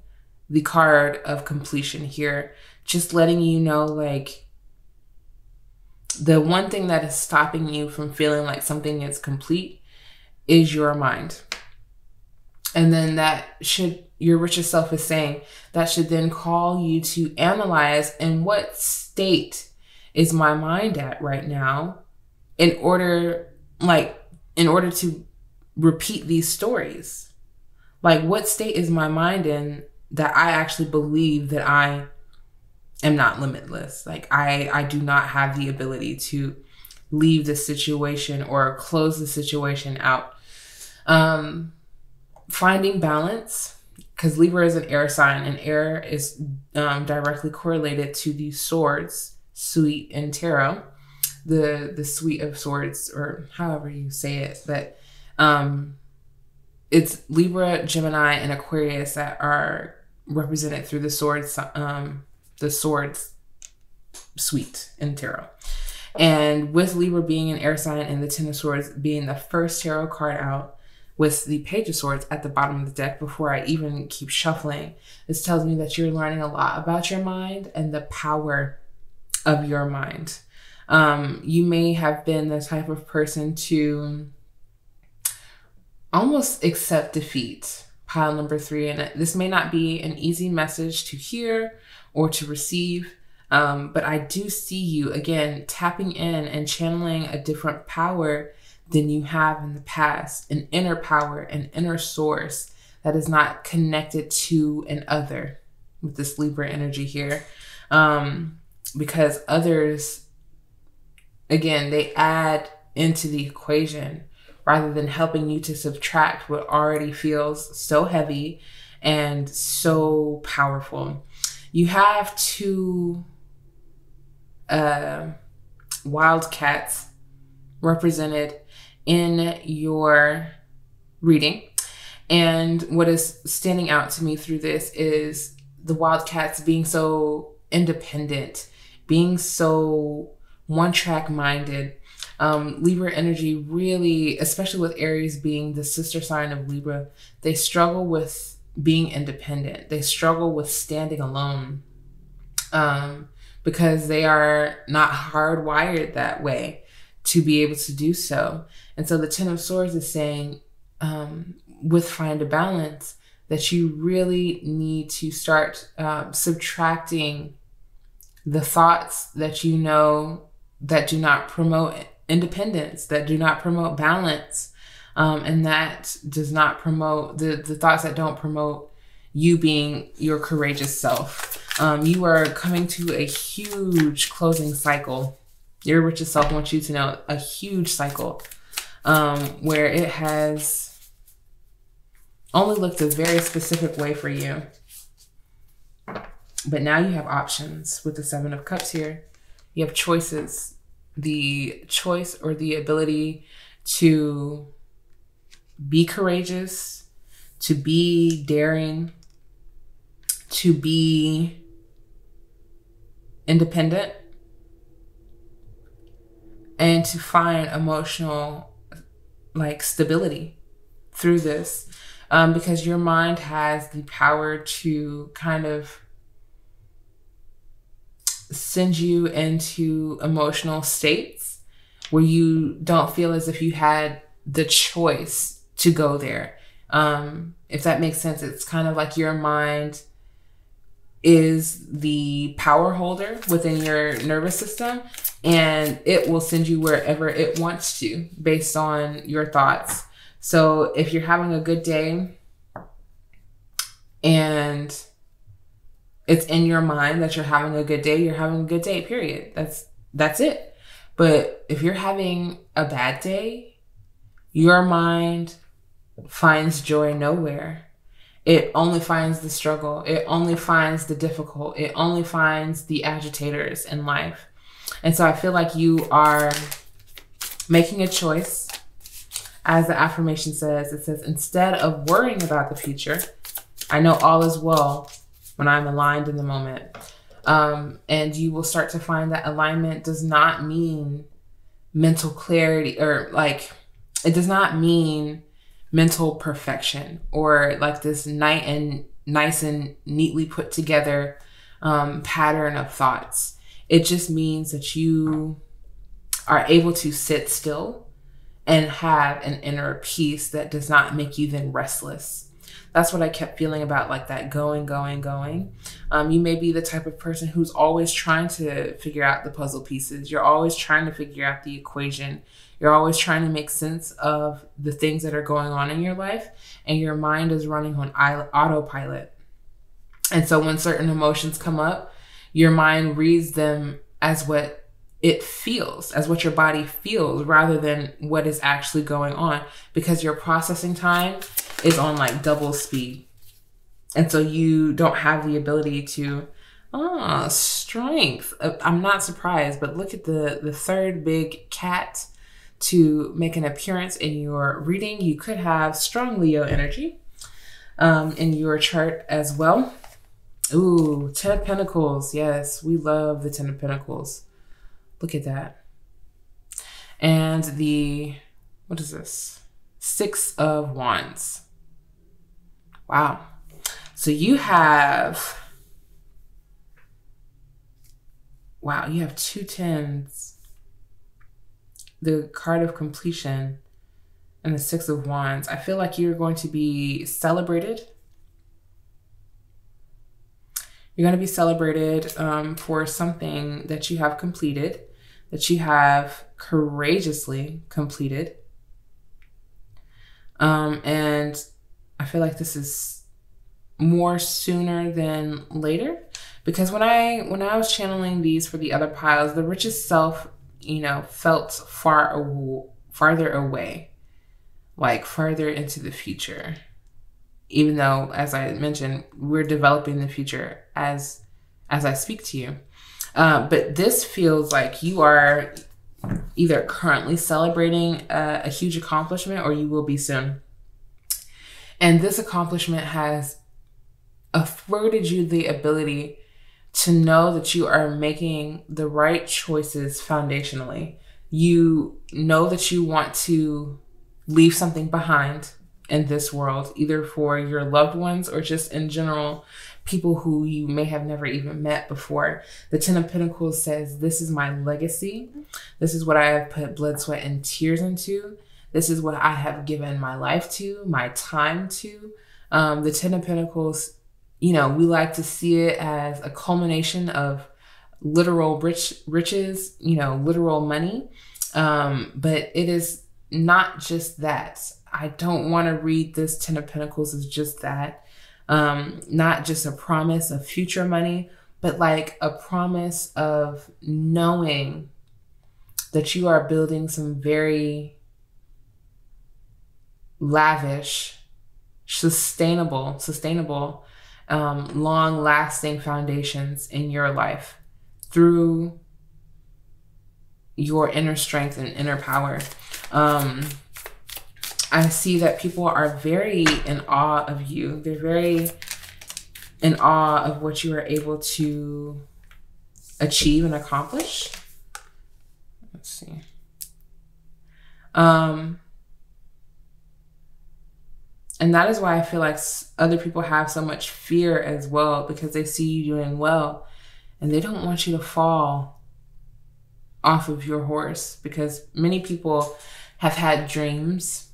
the card of completion here. Just letting you know, like, the one thing that is stopping you from feeling like something is complete is your mind. And then that should, your richest self is saying, that should then call you to analyze in what state is my mind at right now in order to repeat these stories. Like, what state is my mind in that I actually believe that I am not limitless? Like, I do not have the ability to leave the situation or close the situation out. Finding balance, because Libra is an air sign, and air is directly correlated to the swords suite in tarot, the suite of swords, or however you say it. But it's Libra, Gemini, and Aquarius that are represented through the swords suite in tarot. And with Libra being an air sign and the Ten of Swords being the first tarot card out, with the Page of Swords at the bottom of the deck before I even keep shuffling, this tells me that you're learning a lot about your mind and the power of your mind. You may have been the type of person to almost accept defeat, pile number 3. And this may not be an easy message to hear or to receive, but I do see you, again, tapping in and channeling a different power than you have in the past, an inner power, an inner source that is not connected to an other with this Libra energy here. Because others, again, they add into the equation rather than helping you to subtract what already feels so heavy and so powerful. You have 2 wildcats represented in your reading. And what is standing out to me through this is the wildcats being so independent, being so one-track minded. Libra energy really, especially with Aries being the sister sign of Libra, they struggle with being independent. They struggle with standing alone because they are not hardwired that way to be able to do so. And so the Ten of Swords is saying, with Find a Balance, that you really need to start subtracting the thoughts that you know that do not promote independence, that do not promote balance, and that does not promote the thoughts that don't promote you being your courageous self. You are coming to a huge closing cycle. Your richest self wants you to know a huge cycle where it has only looked a very specific way for you. But now you have options with the Seven of Cups here. You have choices. The choice or the ability to be courageous, to be daring, to be independent, and to find emotional stability through this, because your mind has the power to kind of send you into emotional states where you don't feel as if you had the choice to go there. If that makes sense, it's kind of like your mind is the power holder within your nervous system, and it will send you wherever it wants to based on your thoughts. So if you're having a good day and it's in your mind that you're having a good day, you're having a good day, period. That's it. But if you're having a bad day, your mind finds joy nowhere. It only finds the struggle. It only finds the difficult. It only finds the agitators in life. And so I feel like you are making a choice As the affirmation says, it says, instead of worrying about the future, I know all is well when I'm aligned in the moment. And you will start to find that alignment does not mean mental clarity, or like, it does not mean mental perfection or like this nice and neatly put together pattern of thoughts. It just means that you are able to sit still and have an inner peace that does not make you then restless. That's what I kept feeling about, like that going. You may be the type of person who's always trying to figure out the puzzle pieces. You're always trying to figure out the equation. You're always trying to make sense of the things that are going on in your life, and your mind is running on autopilot. And so when certain emotions come up, your mind reads them as what it feels, as what your body feels, rather than what is actually going on, because your processing time is on like double speed. And so you don't have the ability to, strength. I'm not surprised, but look at the third big cat to make an appearance in your reading. You could have strong Leo energy in your chart as well. Ooh, 10 of Pentacles. Yes, we love the 10 of Pentacles. Look at that. And the, what is this? 6 of Wands. Wow. So you have, wow, you have 2 tens, the card of completion, and the 6 of Wands. I feel like you're going to be celebrated. You're going to be celebrated for something that you have completed, that you have courageously completed. And I feel like this is more sooner than later, because when I was channeling these for the other piles, the richest self, felt farther away, like farther into the future. Even though, as I mentioned, we're developing the future as I speak to you. But this feels like you are either currently celebrating a huge accomplishment, or you will be soon. And this accomplishment has afforded you the ability to know that you are making the right choices foundationally. You know that you want to leave something behind in this world, either for your loved ones or just in general, people who you may have never even met before. The 10 of Pentacles says, this is my legacy. This is what I have put blood, sweat, and tears into. This is what I have given my life to, my time to. The 10 of Pentacles, we like to see it as a culmination of literal riches, literal money. But it is not just that. I don't want to read this 10 of Pentacles as just that. Not just a promise of future money, but like a promise of knowing that you are building some very lavish, sustainable, long-lasting foundations in your life through your inner strength and inner power. I see that people are very in awe of you. They're very in awe of what you are able to achieve and accomplish. Let's see. And that is why I feel like other people have so much fear as well, because they see you doing well and they don't want you to fall off of your horse, because many people have had dreams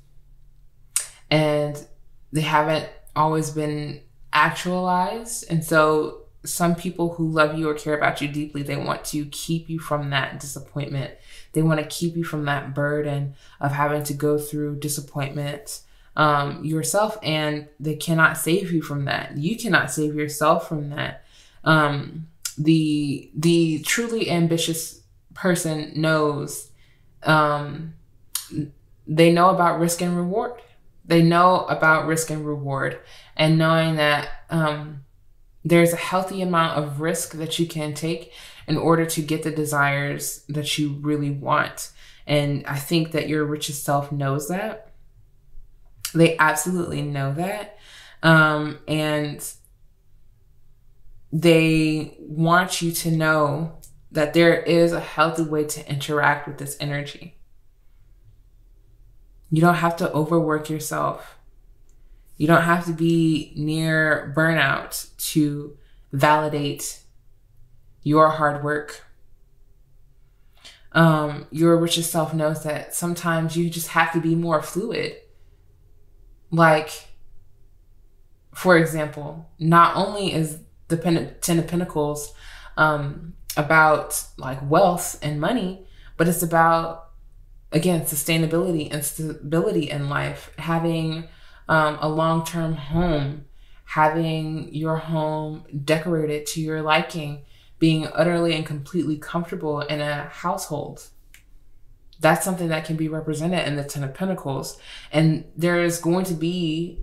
and they haven't always been actualized. And so some people who love you or care about you deeply, they want to keep you from that disappointment. They want to keep you from that burden of having to go through disappointment yourself, and they cannot save you from that. You cannot save yourself from that. The truly ambitious person knows, they know about risk and reward. They know about risk and reward, and knowing that there's a healthy amount of risk that you can take in order to get the desires that you really want. And I think that your richest self knows that. They absolutely know that. And they want you to know that there is a healthy way to interact with this energy. You don't have to overwork yourself. You don't have to be near burnout to validate your hard work. Your richest self knows that sometimes you just have to be more fluid. Like, for example, not only is the Ten of Pentacles about like wealth and money, but it's about, again, sustainability and stability in life, having a long-term home, having your home decorated to your liking, being utterly and completely comfortable in a household. That's something that can be represented in the Ten of Pentacles. And there is going to be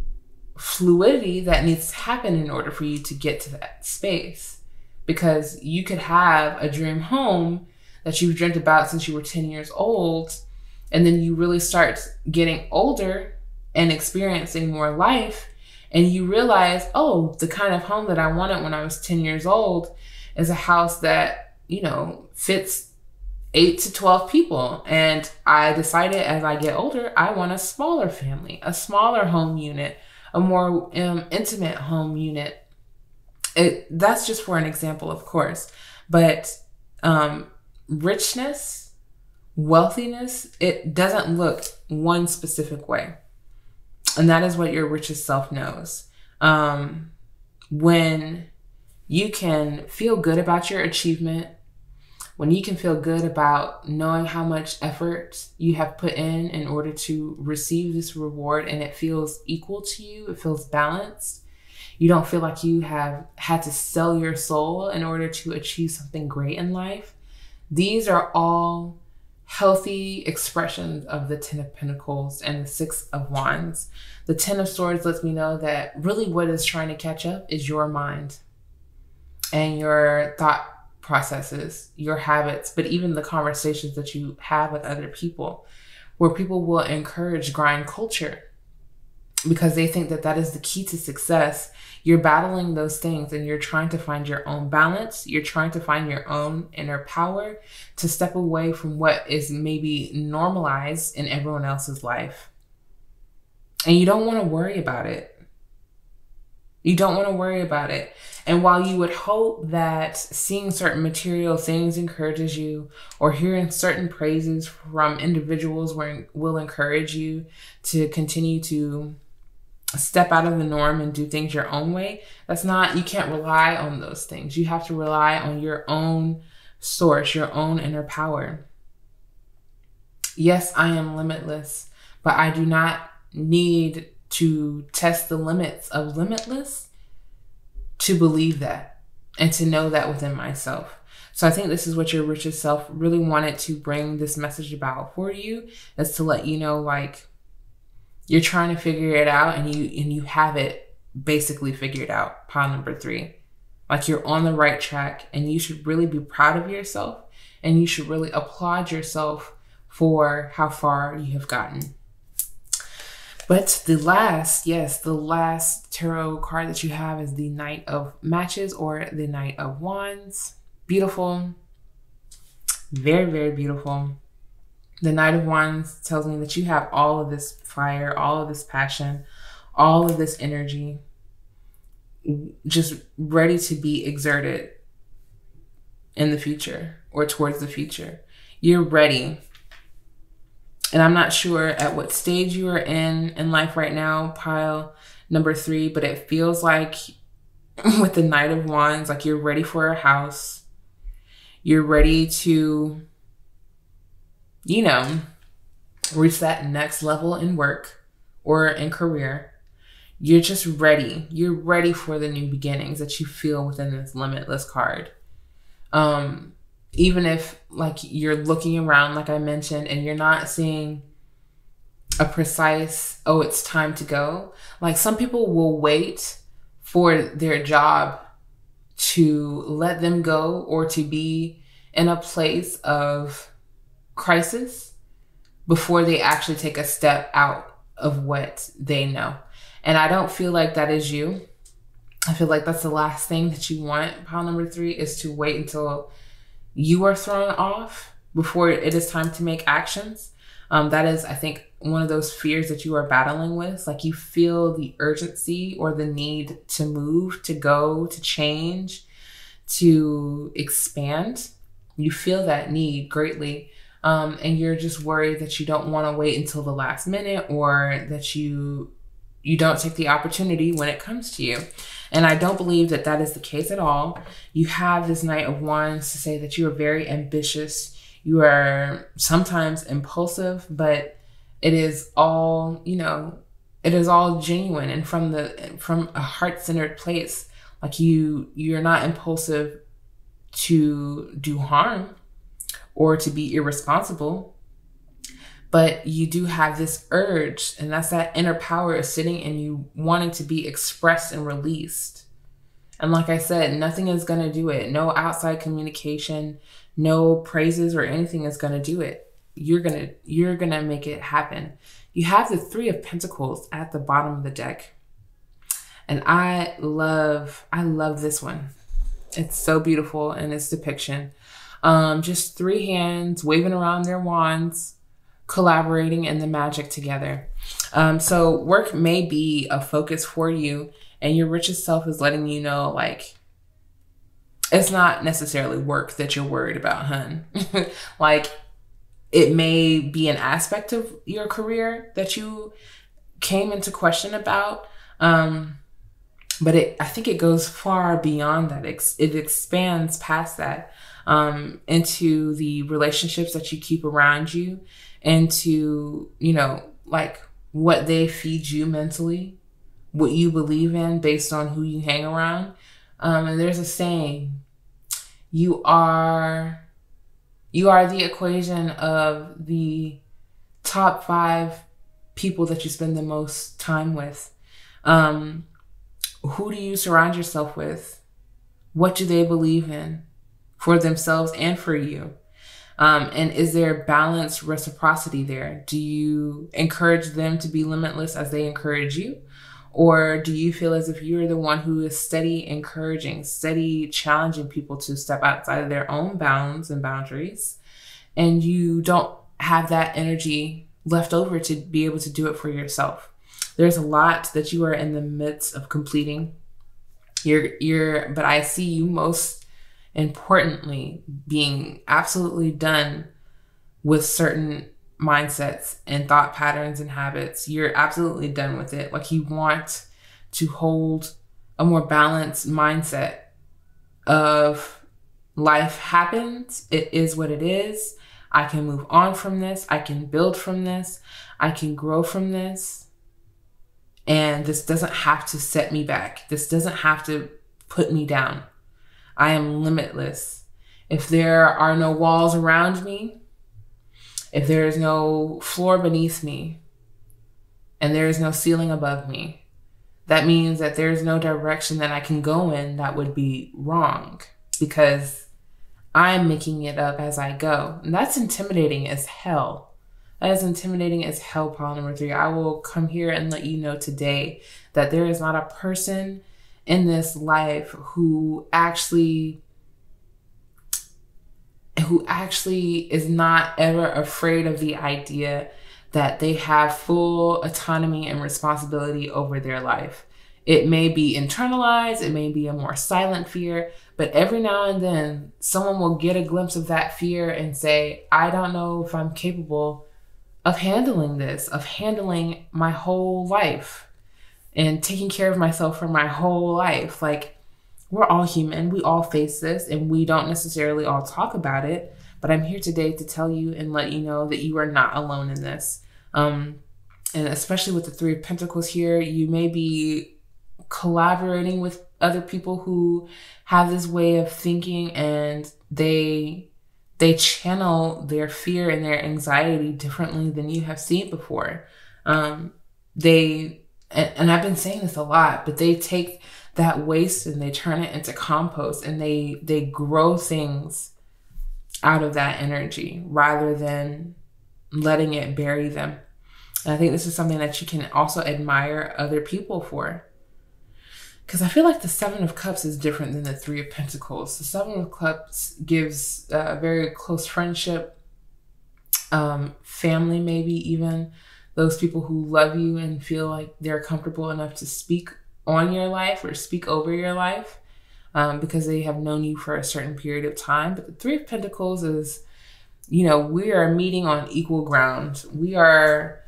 fluidity that needs to happen in order for you to get to that space. Because you could have a dream home that you've dreamt about since you were 10 years old, and then you really start getting older and experiencing more life, and you realize, oh, the kind of home that I wanted when I was 10 years old is a house that, you know, fits 8 to 12 people. And I decided as I get older, I want a smaller family, a smaller home unit, a more intimate home unit. That's just for an example, of course. But richness, wealthiness, it doesn't look one specific way. And that is what your richest self knows. When you can feel good about your achievement, when you can feel good about knowing how much effort you have put in order to receive this reward, and it feels equal to you, it feels balanced. You don't feel like you have had to sell your soul in order to achieve something great in life. These are all healthy expressions of the Ten of Pentacles and the Six of Wands. The Ten of Swords lets me know that really what is trying to catch up is your mind and your thought processes, your habits, but even the conversations that you have with other people, where people will encourage grind culture because they think that that is the key to success. You're battling those things and you're trying to find your own balance. You're trying to find your own inner power to step away from what is maybe normalized in everyone else's life. And you don't want to worry about it. You don't want to worry about it. And while you would hope that seeing certain material things encourages you, or hearing certain praises from individuals will encourage you to continue to step out of the norm and do things your own way, you can't rely on those things. You have to rely on your own source, your own inner power. Yes, I am limitless, but I do not need to test the limits of limitless to believe that and to know that within myself. So I think this is what your richest self really wanted to bring this message about for you, is to let you know, like, you're trying to figure it out and you have it basically figured out. Pile number 3. Like, you're on the right track and you should really be proud of yourself and you should really applaud yourself for how far you have gotten. But the last tarot card that you have is the Knight of Matches, or the Knight of Wands. Beautiful. Very, very beautiful. The Knight of Wands tells me that you have all of this fire, all of this passion, all of this energy just ready to be exerted in the future or towards the future. You're ready. And I'm not sure at what stage you are in life right now, pile number 3, but it feels like with the Knight of Wands, like you're ready for a house. You're ready to, you know, reach that next level in work or in career. You're just ready. You're ready for the new beginnings that you feel within this limitless card. Even if, like, you're looking around, like I mentioned, and you're not seeing a precise, oh, it's time to go. Like, some people will wait for their job to let them go or to be in a place of crisis before they actually take a step out of what they know. And I don't feel like that is you. I feel like that's the last thing that you want, pile number 3, is to wait until you are thrown off before it is time to make actions. That is, I think, one of those fears that you are battling with. Like, you feel the urgency or the need to move, to go, to change, to expand. You feel that need greatly. And you're just worried that you don't want to wait until the last minute, or that you don't take the opportunity when it comes to you. And I don't believe that that is the case at all. You have this Knight of Wands to say that you are very ambitious. You are sometimes impulsive, but it is all, it is all genuine and from a heart-centered place. Like, you're not impulsive to do harm or to be irresponsible, but you do have this urge, and that's that inner power sitting in you wanting to be expressed and released. And like I said, nothing is going to do it. No outside communication, no praises or anything is going to do it. You're going to make it happen. You have the 3 of Pentacles at the bottom of the deck. And I love this one. It's so beautiful in its depiction. Just 3 hands waving around their wands, collaborating in the magic together. So work may be a focus for you, and your richest self is letting you know, like, it's not necessarily work that you're worried about, hun. Like, it may be an aspect of your career that you came into question about. But I think it goes far beyond that. It expands past that, into the relationships that you keep around you, into, like, what they feed you mentally, what you believe in based on who you hang around. And there's a saying, you are the equation of the top 5 people that you spend the most time with. Who do you surround yourself with? What do they believe in for themselves and for you? And is there balanced reciprocity there? Do you encourage them to be limitless as they encourage you? Or do you feel as if you're the one who is steady encouraging, steady challenging people to step outside of their own bounds and boundaries, and you don't have that energy left over to be able to do it for yourself? There's a lot that you are in the midst of completing. But I see you most importantly being absolutely done with certain mindsets and thought patterns and habits. You're absolutely done with it. Like, you want to hold a more balanced mindset of life happens. It is what it is. I can move on from this. I can build from this. I can grow from this. And this doesn't have to set me back. This doesn't have to put me down. I am limitless. If there are no walls around me, if there is no floor beneath me, and there is no ceiling above me, that means that there is no direction that I can go in that would be wrong, because I'm making it up as I go. And that's intimidating as hell. That is intimidating as hell, pile number 3. I will come here and let you know today that there is not a person in this life who actually is not ever afraid of the idea that they have full autonomy and responsibility over their life. It may be internalized, it may be a more silent fear, but every now and then someone will get a glimpse of that fear and say, I don't know if I'm capable of handling this, of handling my whole life and taking care of myself for my whole life. Like, we're all human. We all face this, and we don't necessarily all talk about it. But I'm here today to tell you and let you know that you are not alone in this. And especially with the 3 of Pentacles here, you may be collaborating with other people who have this way of thinking, and they channel their fear and their anxiety differently than you have seen before. And I've been saying this a lot, but they take that waste and they turn it into compost, and they grow things out of that energy rather than letting it bury them. And I think this is something that you can also admire other people for. Because I feel like the Seven of Cups is different than the Three of Pentacles. The Seven of Cups gives a very close friendship, family maybe even, those people who love you and feel like they're comfortable enough to speak on your life or speak over your life because they have known you for a certain period of time. But the Three of Pentacles is, we are meeting on equal ground. We are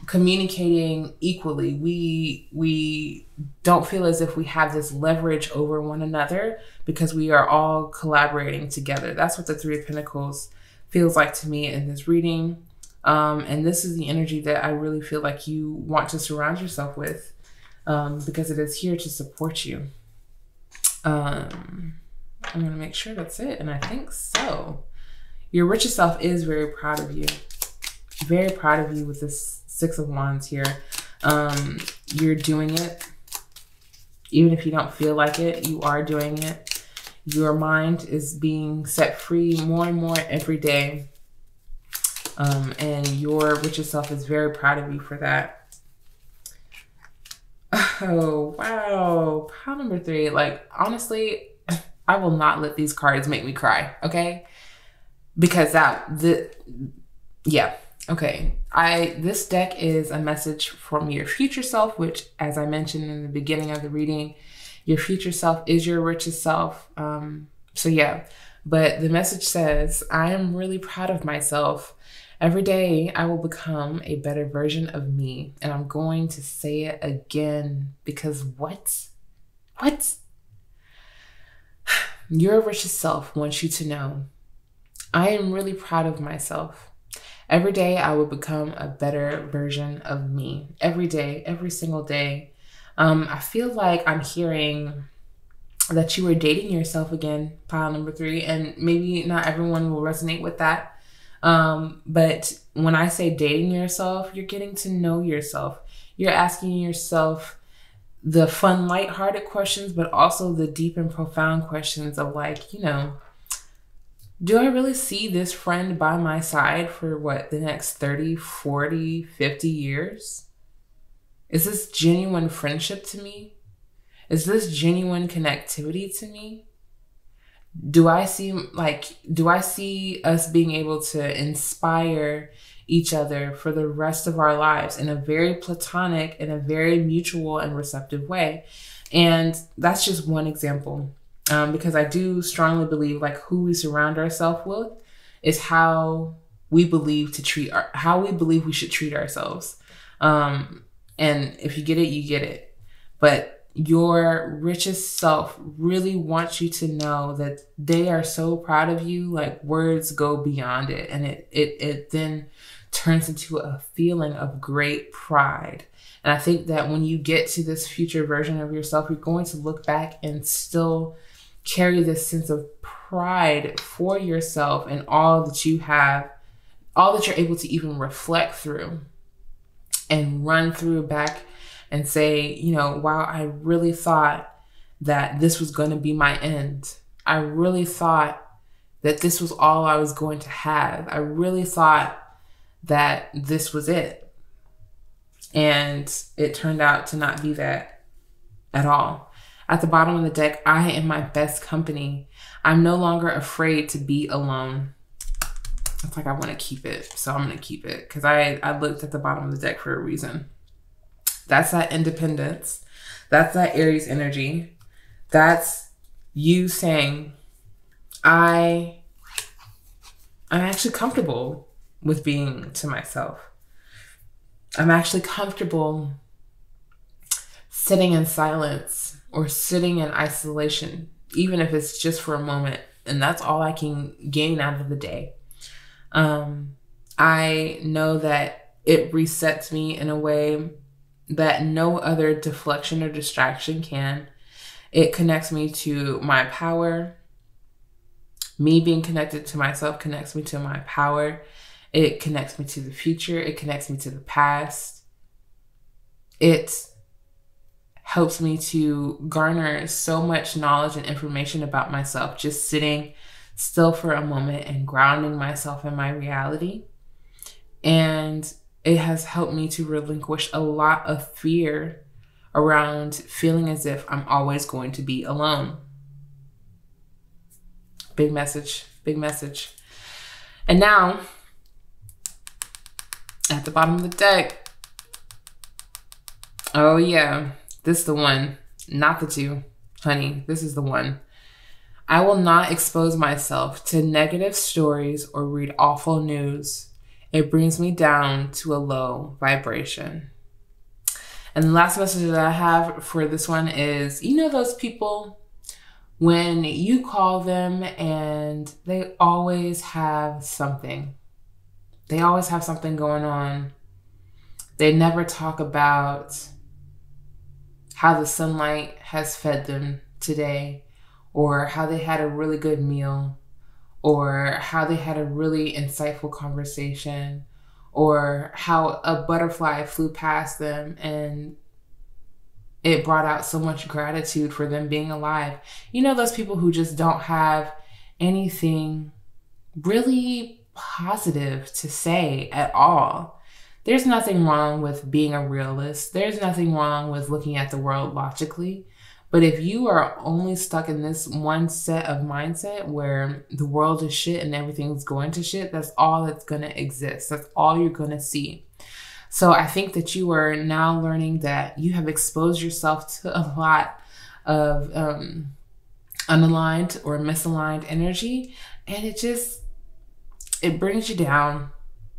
communicating equally. We don't feel as if we have this leverage over one another because we are all collaborating together. That's what the Three of Pentacles feels like to me in this reading. And this is the energy that I really feel like you want to surround yourself with because it is here to support you. I'm going to make sure that's it. And I think so. Your richest self is very proud of you. Very proud of you with this Six of Wands here. You're doing it. Even if you don't feel like it, you are doing it. Your mind is being set free more and more every day. And your richest self is very proud of you for that. Oh, wow. Pile number 3. Like, honestly, I will not let these cards make me cry, okay? Because yeah. Okay, this deck is a message from your future self, which, as I mentioned in the beginning of the reading, your future self is your richest self. So yeah, but the message says, I am really proud of myself. Every day I will become a better version of me. And I'm going to say it again because what? Your richest self wants you to know, I am really proud of myself. Every day I will become a better version of me. Every day, every single day. I feel like I'm hearing that you are dating yourself again, pile number 3, and maybe not everyone will resonate with that. But when I say dating yourself, you're getting to know yourself. You're asking yourself the fun, lighthearted questions, but also the deep and profound questions of like, do I really see this friend by my side for the next 30, 40, 50 years? Is this genuine friendship to me? Is this genuine connectivity to me? Do I see us being able to inspire each other for the rest of our lives in a very platonic, in a very mutual and receptive way? And that's just one example. Because I do strongly believe like who we surround ourselves with is how we believe we should treat ourselves. And if you get it, you get it. But your richest self really wants you to know that they are so proud of you. Like words go beyond it. And it then turns into a feeling of great pride. And I think that when you get to this future version of yourself, you're going to look back and still carry this sense of pride for yourself and all that you have, all that you're able to even reflect through and run through back and say, wow, I really thought that this was going to be my end. I really thought that this was all I was going to have. I really thought that this was it. And it turned out to not be that at all. At the bottom of the deck, I am my best company. I'm no longer afraid to be alone. It's like I want to keep it, so I'm going to keep it because I looked at the bottom of the deck for a reason. That's that independence. That's that Aries energy. That's you saying, I'm actually comfortable with being to myself. I'm actually comfortable sitting in silence or sitting in isolation, even if it's just for a moment. And that's all I can gain out of the day. I know that it resets me in a way that no other deflection or distraction can. It connects me to my power. Me being connected to myself connects me to my power. It connects me to the future. It connects me to the past. It helps me to garner so much knowledge and information about myself, just sitting still for a moment and grounding myself in my reality. And it has helped me to relinquish a lot of fear around feeling as if I'm always going to be alone. Big message, big message. And now, at the bottom of the deck, oh yeah, this is the one, not the two. Honey, this is the one. I will not expose myself to negative stories or read awful news. It brings me down to a low vibration. And the last message that I have for this one is, you know those people when you call them and they always have something. They always have something going on. They never talk about how the sunlight has fed them today, or how they had a really good meal, or how they had a really insightful conversation, or how a butterfly flew past them and it brought out so much gratitude for them being alive. You know those people who just don't have anything really positive to say at all. There's nothing wrong with being a realist. There's nothing wrong with looking at the world logically. But if you are only stuck in this one set of mindset where the world is shit and everything's going to shit, that's all that's going to exist. That's all you're going to see. So I think that you are now learning that you have exposed yourself to a lot of unaligned or misaligned energy. And it brings you down.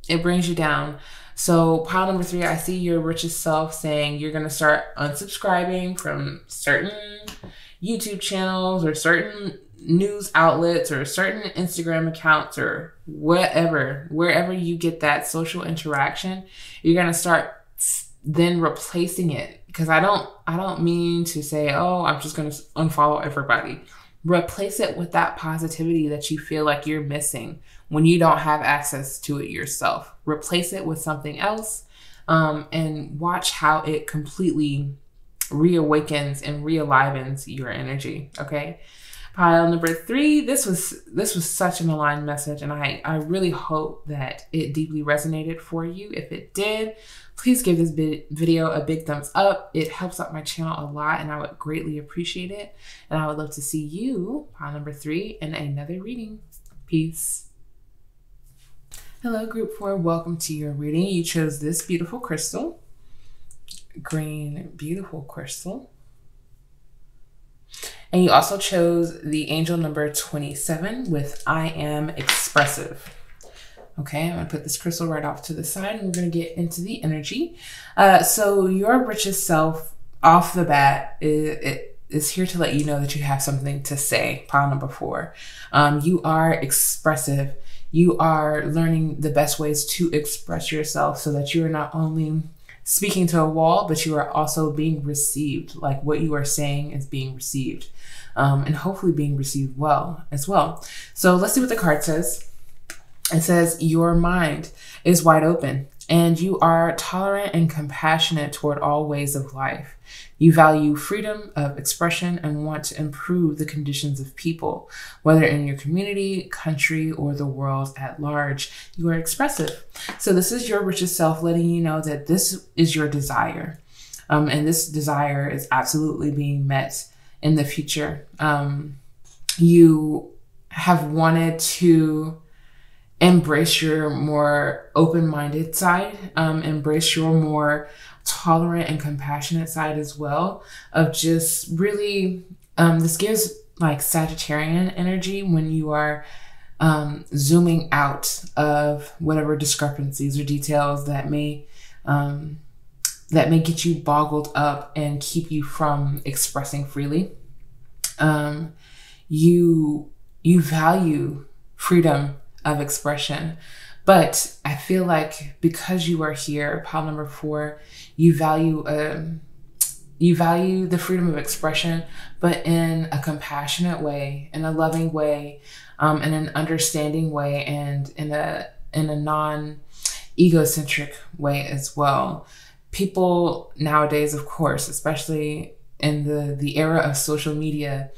It brings you down. So pile number 3, I see your richest self saying you're going to start unsubscribing from certain YouTube channels or certain news outlets or certain Instagram accounts or wherever you get that social interaction. You're going to start then replacing it, because I don't mean to say, oh, I'm just going to unfollow everybody. Replace it with that positivity that you feel like you're missing when you don't have access to it yourself. Replace it with something else, and watch how it completely reawakens and realivens your energy. Okay. Pile number 3, this was such an aligned message, and I really hope that it deeply resonated for you. If it did, please give this video a big thumbs up. It helps out my channel a lot, and I would greatly appreciate it. And I would love to see you, pile number 3, in another reading. Peace. Hello, group 4. Welcome to your reading. You chose this beautiful crystal, green, beautiful crystal. And you also chose the angel number 27 with I am expressive. Okay, I'm going to put this crystal right off to the side, and we're going to get into the energy. So your richest self off the bat is here to let you know that you have something to say. Pile number 4. You are expressive. You are learning the best ways to express yourself so that you are not only speaking to a wall, but you are also being received. Like what you are saying is being received, and hopefully being received well as well. So let's see what the card says. It says your mind is wide open and you are tolerant and compassionate toward all ways of life. You value freedom of expression and want to improve the conditions of people, whether in your community, country, or the world at large. You are expressive. So this is your richest self letting you know that this is your desire. And this desire is absolutely being met in the future. You have wanted to embrace your more open-minded side, embrace your more tolerant and compassionate side as well, of just really, this gives like Sagittarian energy when you are zooming out of whatever discrepancies or details that may get you boggled up and keep you from expressing freely. You value freedom of expression, but I feel like because you are here, pile number 4, you value the freedom of expression, but in a compassionate way, in a loving way, in an understanding way, and in a non-egocentric way as well. People nowadays, of course, especially in the era of social media,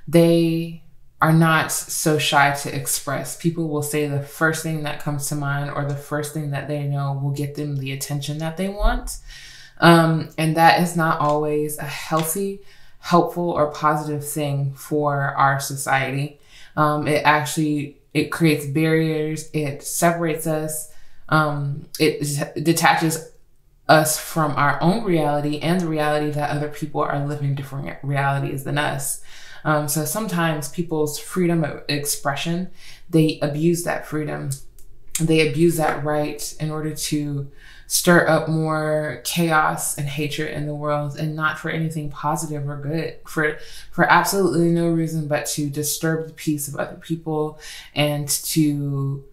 they are not so shy to express. People will say the first thing that comes to mind, or the first thing that they know will get them the attention that they want. And that is not always a healthy, helpful, or positive thing for our society. It creates barriers. It separates us. It detaches us from our own reality and the reality that other people are living different realities than us. So sometimes people's freedom of expression, they abuse that freedom. They abuse that right in order to stir up more chaos and hatred in the world, and not for anything positive or good, for absolutely no reason but to disturb the peace of other people, and to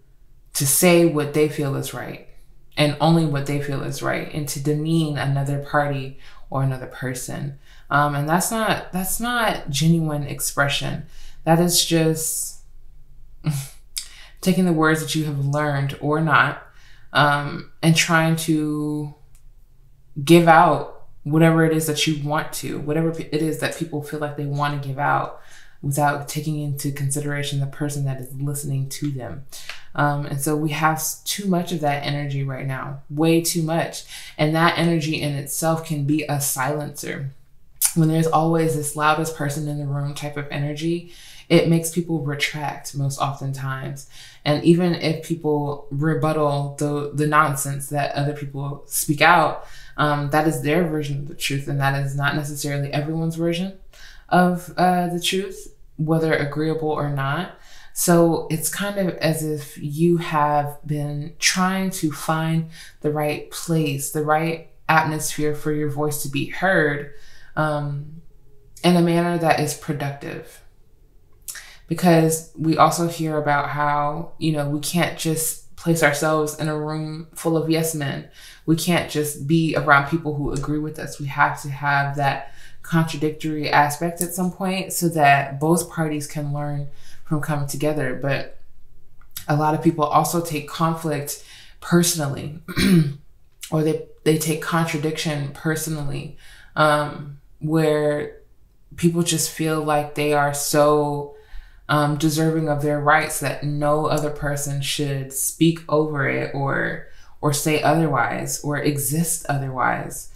say what they feel is right, and only what they feel is right, and to demean another party or another person. And that's not genuine expression. That is just taking the words that you have learned or not, and trying to give out whatever it is that you want to, whatever it is that people feel like they want to give out, without taking into consideration the person that is listening to them. And so we have too much of that energy right now, way too much. And that energy in itself can be a silencer. When there's always this loudest person in the room type of energy, it makes people retract most oftentimes. And even if people rebuttal the nonsense that other people speak out, that is their version of the truth. And that is not necessarily everyone's version of the truth, whether agreeable or not. So it's kind of as if you have been trying to find the right place, the right atmosphere for your voice to be heard, in a manner that is productive. Because we also hear about how, we can't just place ourselves in a room full of yes men. We can't just be around people who agree with us. We have to have that contradictory aspect at some point so that both parties can learn from coming together. But a lot of people also take conflict personally, or they take contradiction personally, where people just feel like they are so deserving of their rights that no other person should speak over it or say otherwise or exist otherwise.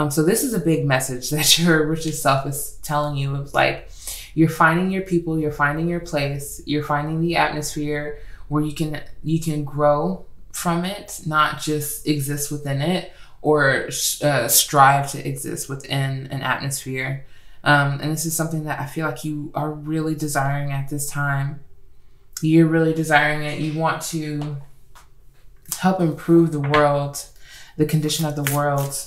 So this is a big message that your richest self is telling you. It's like, you're finding your people, you're finding your place, you're finding the atmosphere where you can grow from it, not just exist within it or strive to exist within an atmosphere. And this is something that I feel like you are really desiring at this time. You're really desiring it. You want to help improve the world, the condition of the world,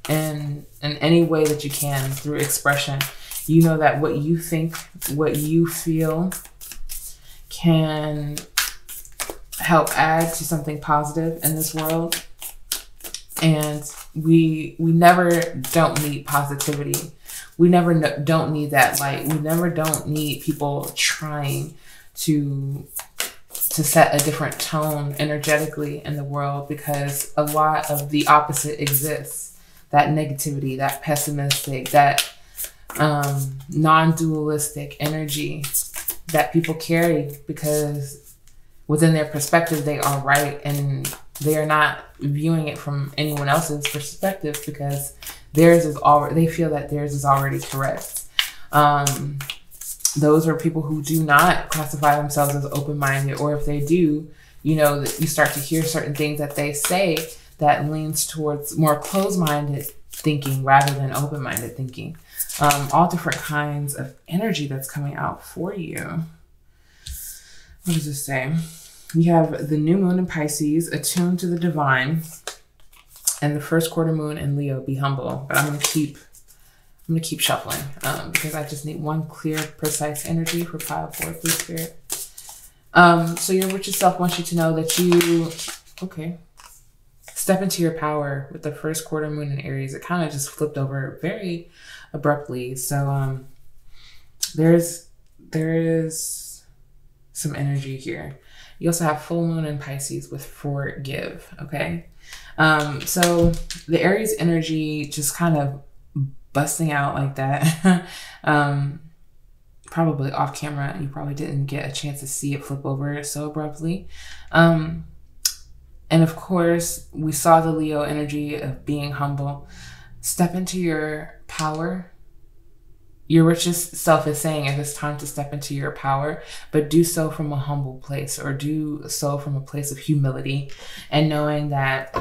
in any way that you can through expression. You know that what you think, what you feel can help add to something positive in this world. And we never don't need positivity. We never don't need that light. We never don't need people trying to set a different tone energetically in the world, because a lot of the opposite exists. That negativity, that pessimistic, that non-dualistic energy that people carry, because within their perspective, they are right, and they are not viewing it from anyone else's perspective, because they feel that theirs is already correct. Those are people who do not classify themselves as open-minded, or if they do, that you start to hear certain things that they say that leans towards more closed-minded thinking rather than open-minded thinking. All different kinds of energy that's coming out for you. What does this say? You have the new moon in Pisces, attuned to the divine, and the first quarter moon in Leo, be humble. But I'm gonna keep shuffling because I just need one clear, precise energy for pile 4, please, Spirit. So your richest self wants you to know that you, step into your power with the first quarter moon in Aries. It kind of just flipped over very abruptly. So there is some energy here. You also have full moon in Pisces with forgive. Okay. So the Aries energy just kind of busting out like that. probably off camera. You probably didn't get a chance to see it flip over so abruptly. And of course, we saw the Leo energy of being humble. Step into your power. Your richest self is saying if it's time to step into your power, but do so from a humble place, or do so from a place of humility, and knowing that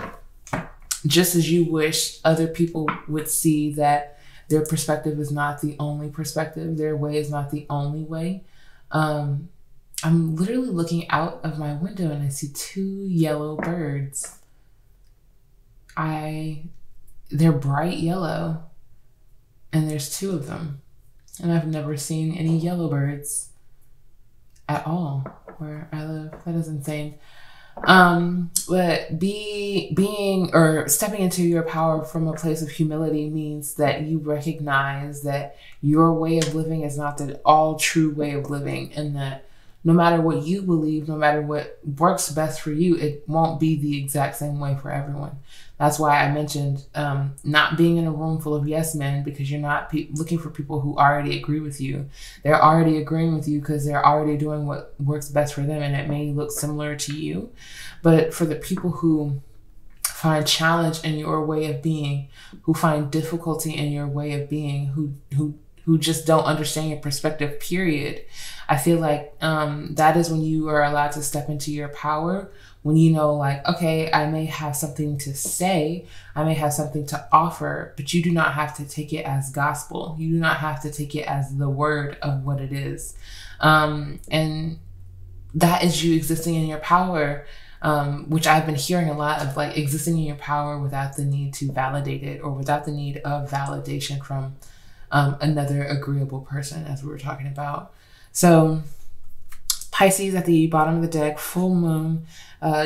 just as you wish other people would see that their perspective is not the only perspective, their way is not the only way. I'm literally looking out of my window and I see 2 yellow birds. They're bright yellow, and there's 2 of them. And I've never seen any yellow birds at all where I live. That is insane. But being or stepping into your power from a place of humility means that you recognize that your way of living is not the all true way of living, and that no matter what you believe, no matter what works best for you, it won't be the exact same way for everyone. That's why I mentioned not being in a room full of yes men, because you're not looking for people who already agree with you. They're already agreeing with you because they're already doing what works best for them, and it may look similar to you. But for the people who find challenge in your way of being, who find difficulty in your way of being, who just don't understand your perspective, period, I feel like that is when you are allowed to step into your power. When you know, like, okay, I may have something to say, I may have something to offer, but you do not have to take it as gospel. You do not have to take it as the word of what it is. And that is you existing in your power, which I've been hearing a lot of, like, existing in your power without the need to validate it, or without the need of validation from another agreeable person, as we were talking about. So Pisces at the bottom of the deck, full moon,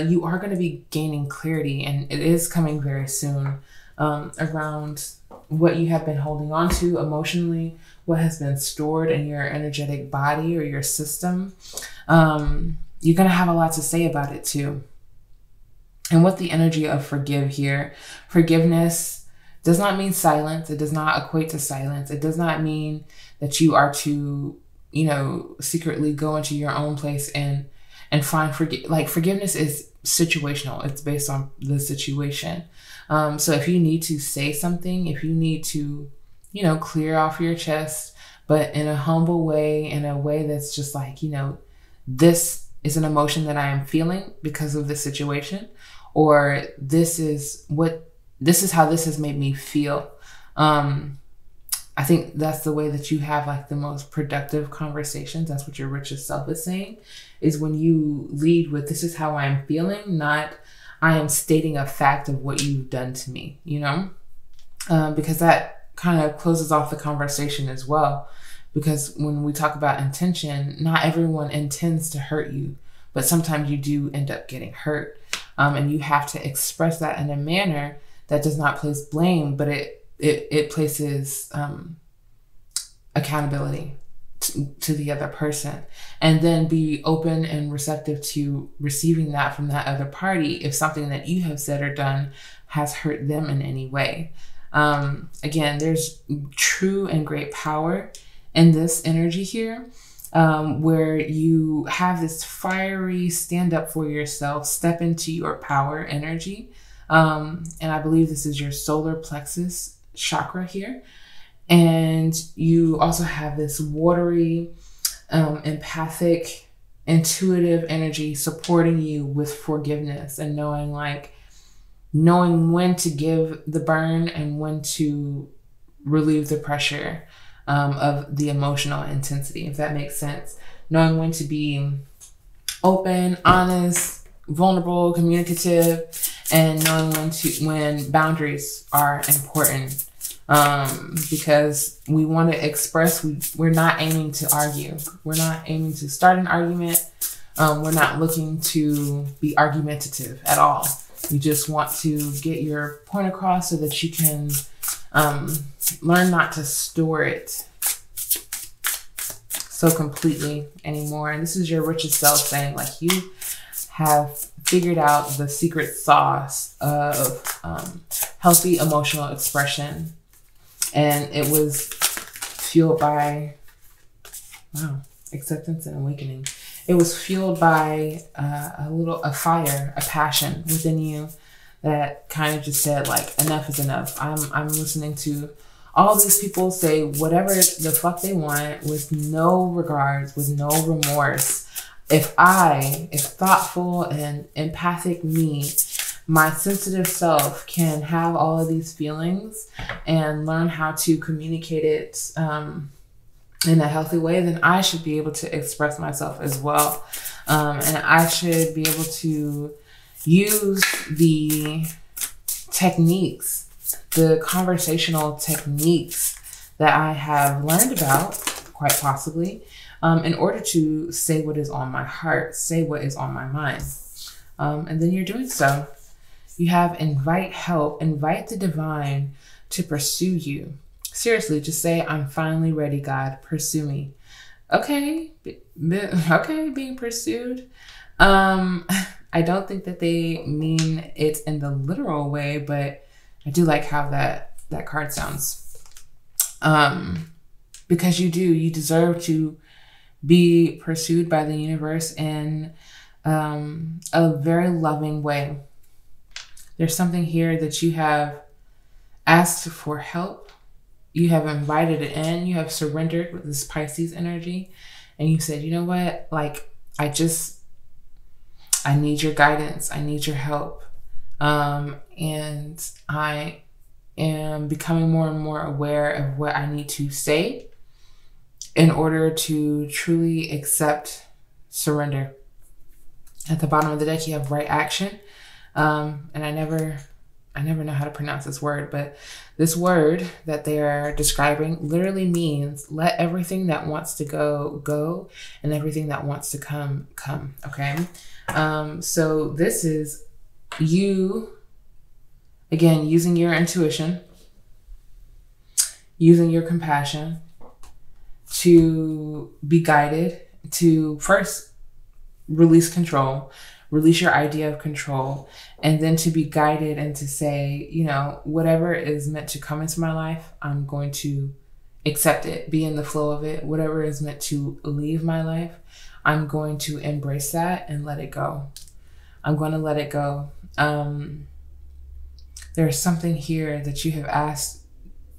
you are going to be gaining clarity, and it is coming very soon, around what you have been holding on to emotionally, what has been stored in your energetic body or your system. You're going to have a lot to say about it too. And what the energy of forgive here, forgiveness does not mean silence. It does not equate to silence. It does not mean that you are to, secretly go into your own place and find forgiveness is situational. It's based on the situation. So if you need to say something, if you need to, clear off your chest, but in a humble way, in a way that's just like, this is an emotion that I am feeling because of this situation, or this is how this has made me feel. I think that's the way that you have like the most productive conversations. That's what your richest self is saying, is when you lead with, this is how I'm feeling, not I am stating a fact of what you've done to me, because that kind of closes off the conversation as well. Because when we talk about intention, not everyone intends to hurt you, but sometimes you do end up getting hurt. And you have to express that in a manner that does not place blame, but it places accountability to the other person, and then be open and receptive to receiving that from that other party if something that you have said or done has hurt them in any way. Again, there's true and great power in this energy here, where you have this fiery stand up for yourself, step into your power energy. And I believe this is your solar plexus chakra here. And you also have this watery, empathic, intuitive energy supporting you with forgiveness, and knowing when to give the burn and when to relieve the pressure of the emotional intensity, if that makes sense. Knowing when to be open, honest, vulnerable, communicative, and knowing when boundaries are important. Because we want to express, we're not aiming to argue. We're not aiming to start an argument. We're not looking to be argumentative at all. You just want to get your point across so that you can learn not to store it so completely anymore. And this is your richest self saying, like, you have figured out the secret sauce of healthy emotional expression. And it was fueled by Wow. Acceptance and awakening. It was fueled by a fire, a passion within you that kind of just said, like, enough is enough. I'm listening to all these people say whatever the fuck they want with no regards, with no remorse. If thoughtful and empathic me, my sensitive self, can have all of these feelings and learn how to communicate it in a healthy way, then I should be able to express myself as well. And I should be able to use the techniques, the conversational techniques that I have learned about, quite possibly, in order to say what is on my heart, say what is on my mind. And then you're doing so. You have invite help, invite the divine to pursue you. Seriously, just say, I'm finally ready, God, pursue me. Okay, being pursued. I don't think that they mean it in the literal way, but I do like how that card sounds. Because you deserve to be pursued by the universe in a very loving way. There's something here that you have asked for help. You have invited it in. You have surrendered with this Pisces energy. And you said, you know what? Like, I need your guidance. I need your help. And I am becoming more and more aware of what I need to say in order to truly accept surrender. At the bottom of the deck, you have right action. And I never know how to pronounce this word, but this word that they are describing literally means let everything that wants to go, go, and everything that wants to come, come. Okay. So this is you, again, using your intuition, using your compassion to be guided to first release control, release your idea of control, and then to be guided and to say, you know, whatever is meant to come into my life, I'm going to accept it, be in the flow of it. Whatever is meant to leave my life, I'm going to embrace that and let it go. I'm going to let it go. There's something here that you have asked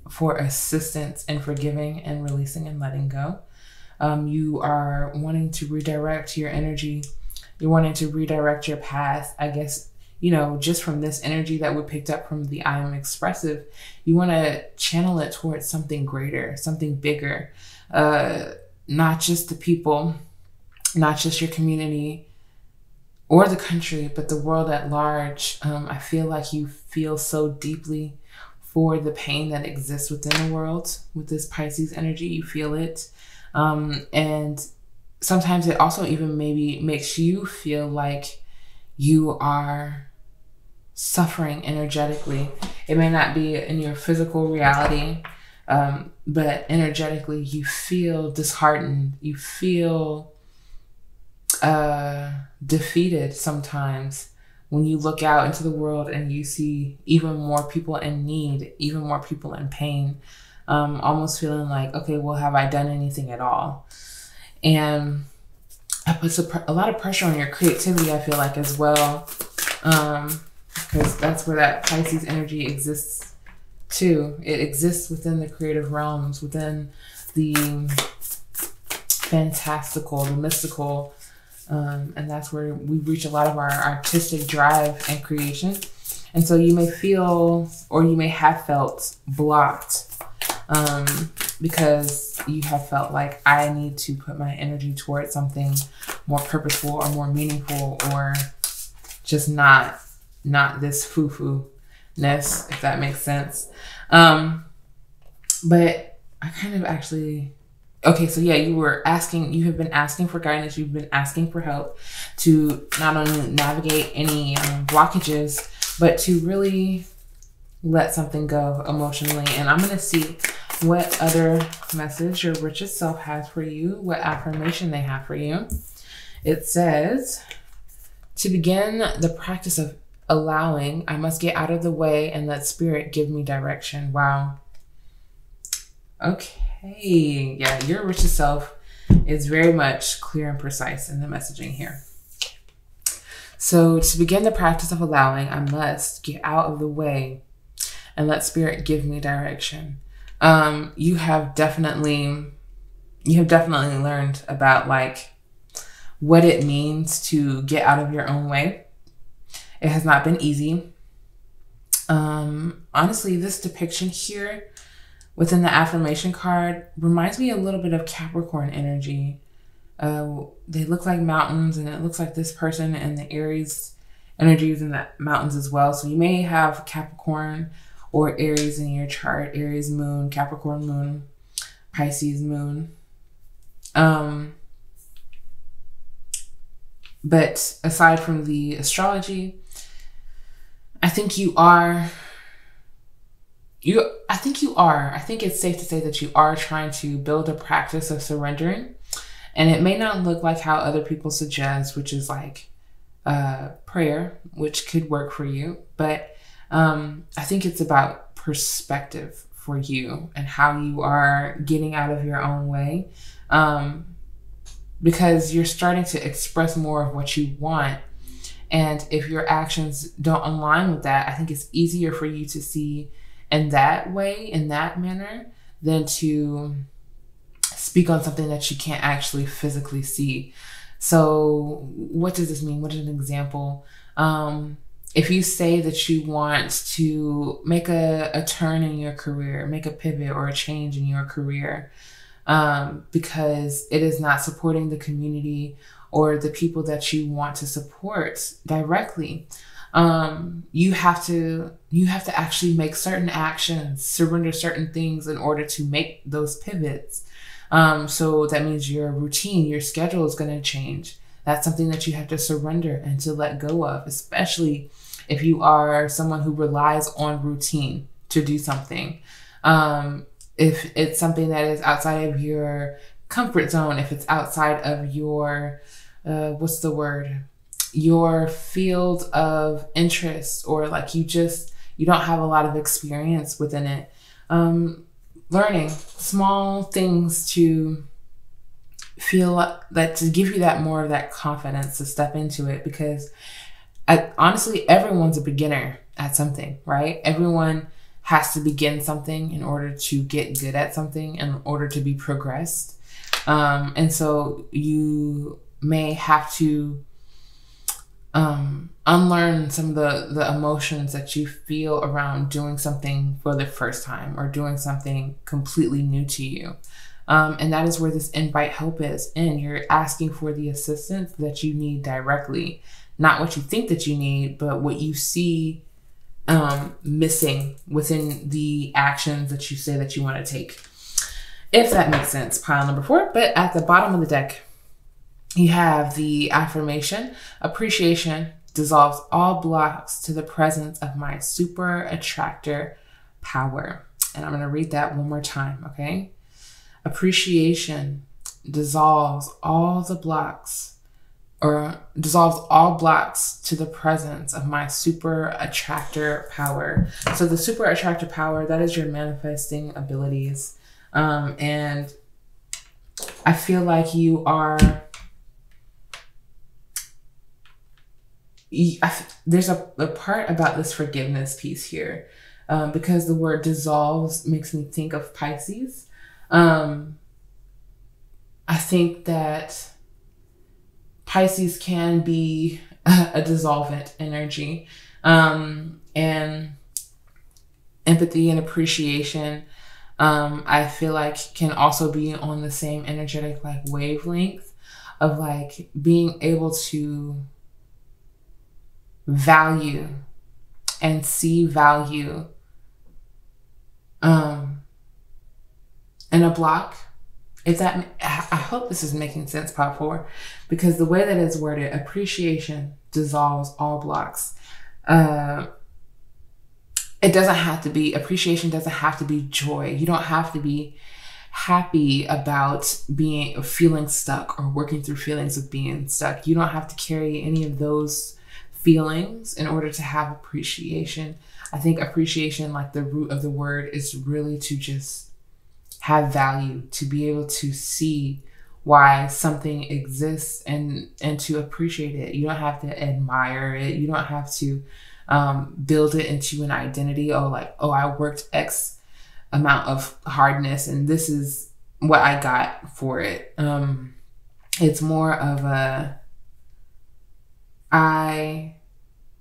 for assistance in forgiving and releasing and letting go. You are wanting to redirect your energy. You're wanting to redirect your path. I guess, you know, just from this energy that we picked up from the I am expressive, you want to channel it towards something greater, something bigger. Not just the people, not just your community or the country, but the world at large. I feel like you feel so deeply for the pain that exists within the world. With this Pisces energy, you feel it. And sometimes it also even maybe makes you feel like you are suffering energetically. It may not be in your physical reality, but energetically you feel disheartened. You feel defeated sometimes when you look out into the world and you see even more people in need, even more people in pain, almost feeling like, okay, well, have I done anything at all? And it puts a lot of pressure on your creativity, I feel like, as well, because that's where that Pisces energy exists too. It exists within the creative realms, within the fantastical, the mystical, and that's where we reach a lot of our artistic drive and creation. And so you may feel, or you may have felt, blocked because you have felt like, I need to put my energy towards something more purposeful or more meaningful, or just not this foo-foo-ness, if that makes sense. But I kind of actually... Okay, so yeah, you have been asking for guidance, you've been asking for help to not only navigate any blockages, but to really let something go emotionally. And I'm going to see what other message your richest self has for you, what affirmation they have for you. It says, to begin the practice of allowing, I must get out of the way and let spirit give me direction. Wow. Okay. Hey, yeah, your richest self is very much clear and precise in the messaging here. So to begin the practice of allowing, I must get out of the way and let spirit give me direction. You have definitely learned about like what it means to get out of your own way. It has not been easy. Honestly, this depiction here within the affirmation card reminds me a little bit of Capricorn energy. They look like mountains, and it looks like this person and the Aries energy is in the mountains as well. So you may have Capricorn or Aries in your chart. Aries moon, Capricorn moon, Pisces moon. But aside from the astrology, I think it's safe to say that you are trying to build a practice of surrendering. And it may not look like how other people suggest, which is like prayer, which could work for you. But I think it's about perspective for you and how you are getting out of your own way. Because you're starting to express more of what you want. And if your actions don't align with that, I think it's easier for you to see in that way, in that manner, than to speak on something that you can't actually physically see. So what does this mean? What is an example? If you say that you want to make a turn in your career, make a pivot or a change in your career, because it is not supporting the community or the people that you want to support directly, you have to actually make certain actions, surrender certain things in order to make those pivots. So that means your routine, your schedule is going to change. That's something that you have to surrender and to let go of, especially if you are someone who relies on routine to do something. If it's something that is outside of your comfort zone, if it's outside of your, your field of interest, or like you don't have a lot of experience within it. Learning small things to feel that, to give you that more of that confidence to step into it, because honestly, everyone's a beginner at something, right? Everyone has to begin something in order to get good at something, in order to be progressed. And so you may have to unlearn some of the emotions that you feel around doing something for the first time or doing something completely new to you. And that is where this invite help is. And you're asking for the assistance that you need directly, not what you think that you need, but what you see missing within the actions that you say that you want to take. If that makes sense, pile number 4. But at the bottom of the deck, you have the affirmation: appreciation dissolves all blocks to the presence of my super attractor power. And I'm going to read that one more time, okay? Appreciation dissolves all blocks to the presence of my super attractor power. So the super attractor power, that is your manifesting abilities. And I feel like there's a part about this forgiveness piece here, because the word dissolves makes me think of Pisces. I think that Pisces can be a dissolvent energy, and empathy and appreciation, I feel like can also be on the same energetic like wavelength of like being able to value and see value in a block. I hope this is making sense, Pop 4, because the way that it's worded, appreciation dissolves all blocks. Appreciation doesn't have to be joy. You don't have to be happy about feeling stuck or working through feelings of being stuck. You don't have to carry any of those feelings in order to have appreciation. I think appreciation, like the root of the word, is really to just have value, to be able to see why something exists and to appreciate it. You don't have to admire it. You don't have to build it into an identity. Oh, like, oh, I worked X amount of hardness and this is what I got for it. It's more of a, I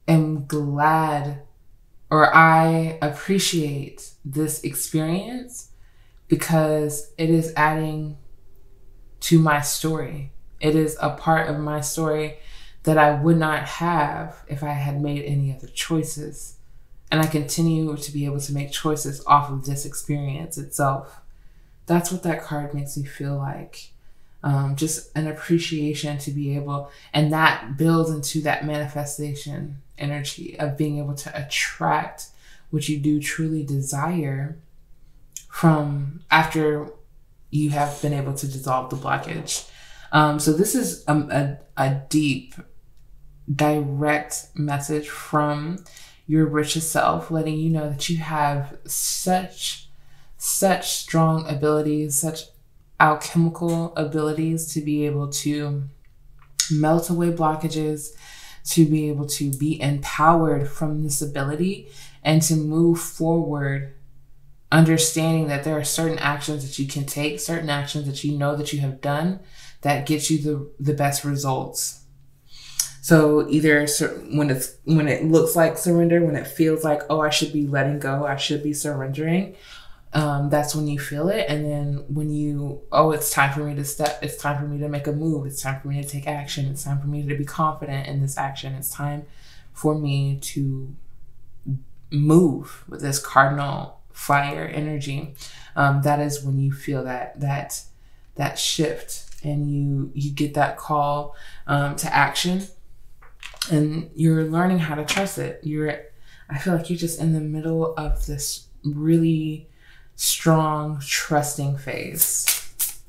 am glad, or I appreciate this experience because it is adding to my story. It is a part of my story that I would not have if I had made any other choices. And I continue to be able to make choices off of this experience itself. That's what that card makes me feel like. Just an appreciation to be able, and that builds into that manifestation energy of being able to attract what you do truly desire from after you have been able to dissolve the blockage. So this is a deep, direct message from your richest self, letting you know that you have such strong abilities, such alchemical abilities to be able to melt away blockages, to be able to be empowered from this ability and to move forward, understanding that there are certain actions that you can take, certain actions that you know that you have done that get you the best results. So either when it looks like surrender, when it feels like, oh, I should be letting go, I should be surrendering, that's when you feel it. And then when you, oh, it's time for me to step, it's time for me to make a move, it's time for me to take action, it's time for me to be confident in this action, it's time for me to move with this cardinal fire energy. That is when you feel that shift and you get that call to action, and you're learning how to trust it. I feel like you're just in the middle of this really strong trusting phase.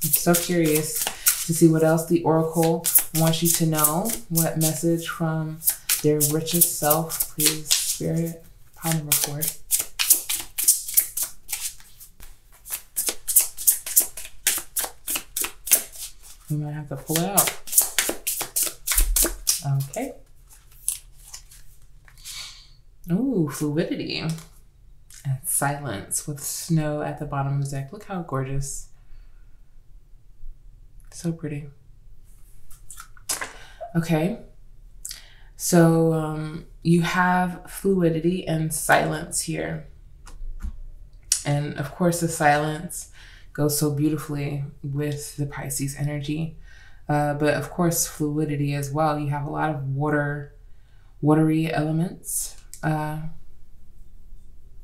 I'm so curious to see what else the Oracle wants you to know. What message from their richest self, please, Spirit, pile number 4. We might have to pull it out. Okay. Ooh, fluidity and silence with snow at the bottom of the deck. Look how gorgeous. So pretty. Okay. So you have fluidity and silence here. And of course the silence goes so beautifully with the Pisces energy. But of course fluidity as well. You have a lot of watery elements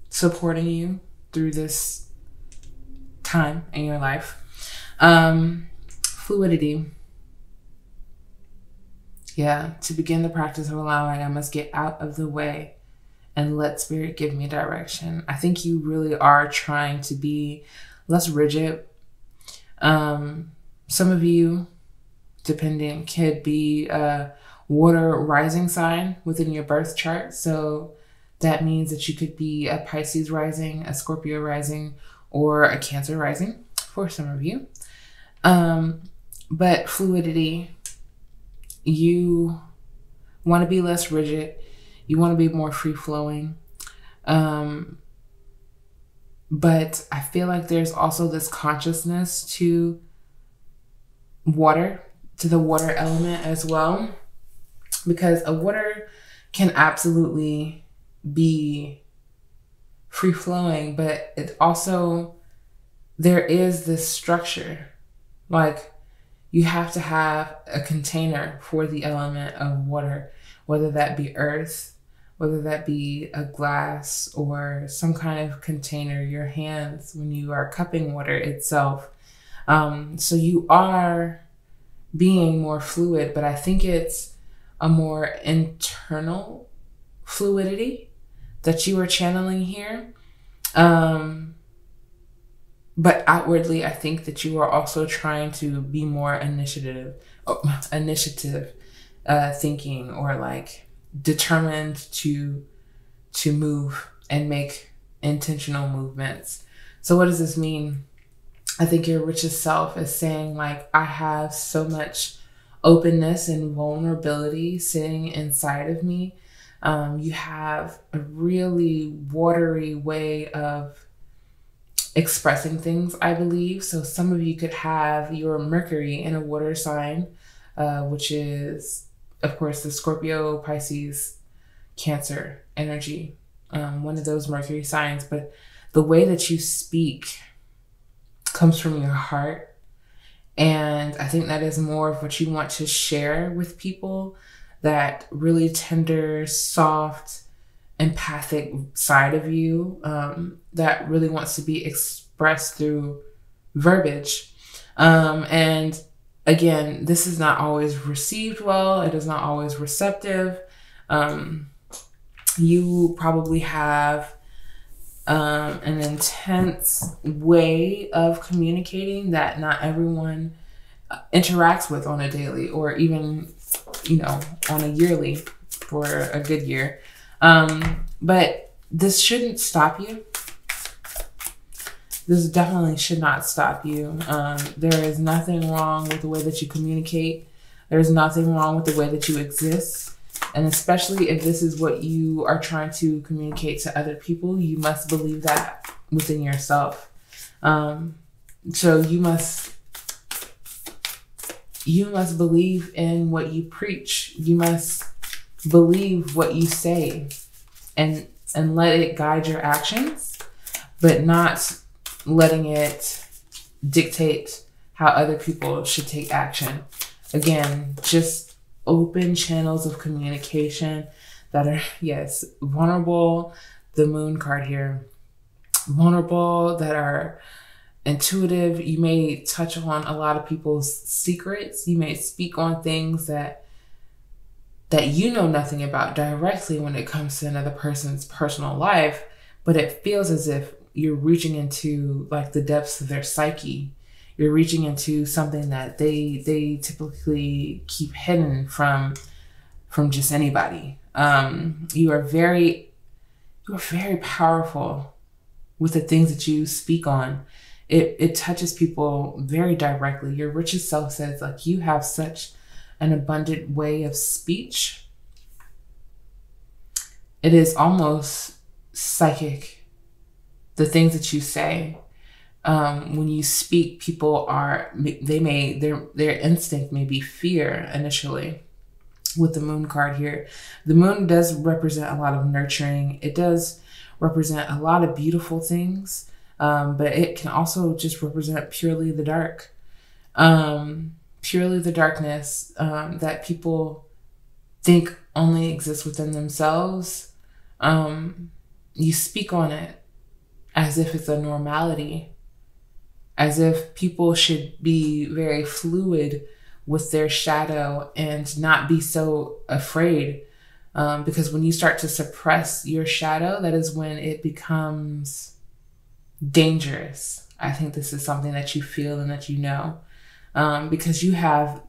supporting you through this time in your life. Fluidity. Yeah, to begin the practice of allowing, I must get out of the way and let spirit give me direction. I think you really are trying to be less rigid. Some of you, depending, could be a water rising sign within your birth chart. So that means that you could be a Pisces rising, a Scorpio rising, or a Cancer rising for some of you. But fluidity, you want to be less rigid. You want to be more free-flowing. But I feel like there's also this consciousness to water, to the water element as well. Because a water can absolutely be free-flowing, but it also, there is this structure. Like, you have to have a container for the element of water, whether that be earth, whether that be a glass or some kind of container, your hands when you are cupping water itself. So you are being more fluid, but I think it's a more internal fluidity that you are channeling here. But outwardly, I think that you are also trying to be more initiative thinking, or like determined to move and make intentional movements. So what does this mean? I think your richest self is saying, like, I have so much openness and vulnerability sitting inside of me. You have a really watery way of expressing things, I believe. So some of you could have your Mercury in a water sign, which is, of course, the Scorpio, Pisces, Cancer energy, one of those Mercury signs. But the way that you speak comes from your heart. And I think that is more of what you want to share with people, that really tender, soft, empathic side of you that really wants to be expressed through verbiage. And again, this is not always received well. It is not always receptive. You probably have an intense way of communicating that not everyone interacts with on a daily, or even, on a yearly for a good year. But this shouldn't stop you. This definitely should not stop you. There is nothing wrong with the way that you communicate. There's nothing wrong with the way that you exist. And especially if this is what you are trying to communicate to other people, you must believe that within yourself. So you must believe in what you preach. You must believe what you say and let it guide your actions, but not letting it dictate how other people should take action. Again, just open channels of communication that are, yes, vulnerable. The moon card here, vulnerable, that are intuitive. You may touch on a lot of people's secrets. You may speak on things that you know nothing about directly when it comes to another person's personal life, but it feels as if you're reaching into like the depths of their psyche. You're reaching into something that they typically keep hidden from just anybody. You are very powerful with the things that you speak on. It touches people very directly. Your richest self says, like, you have such an abundant way of speech. It is almost psychic, the things that you say. When you speak, people their instinct may be fear initially. With the moon card here, the moon does represent a lot of nurturing. It does represent a lot of beautiful things, but it can also just represent purely the dark, purely the darkness that people think only exists within themselves. You speak on it as if it's a normality, as if people should be very fluid with their shadow and not be so afraid. Because when you start to suppress your shadow, that is when it becomes dangerous. I think this is something that you feel and that you know, because you have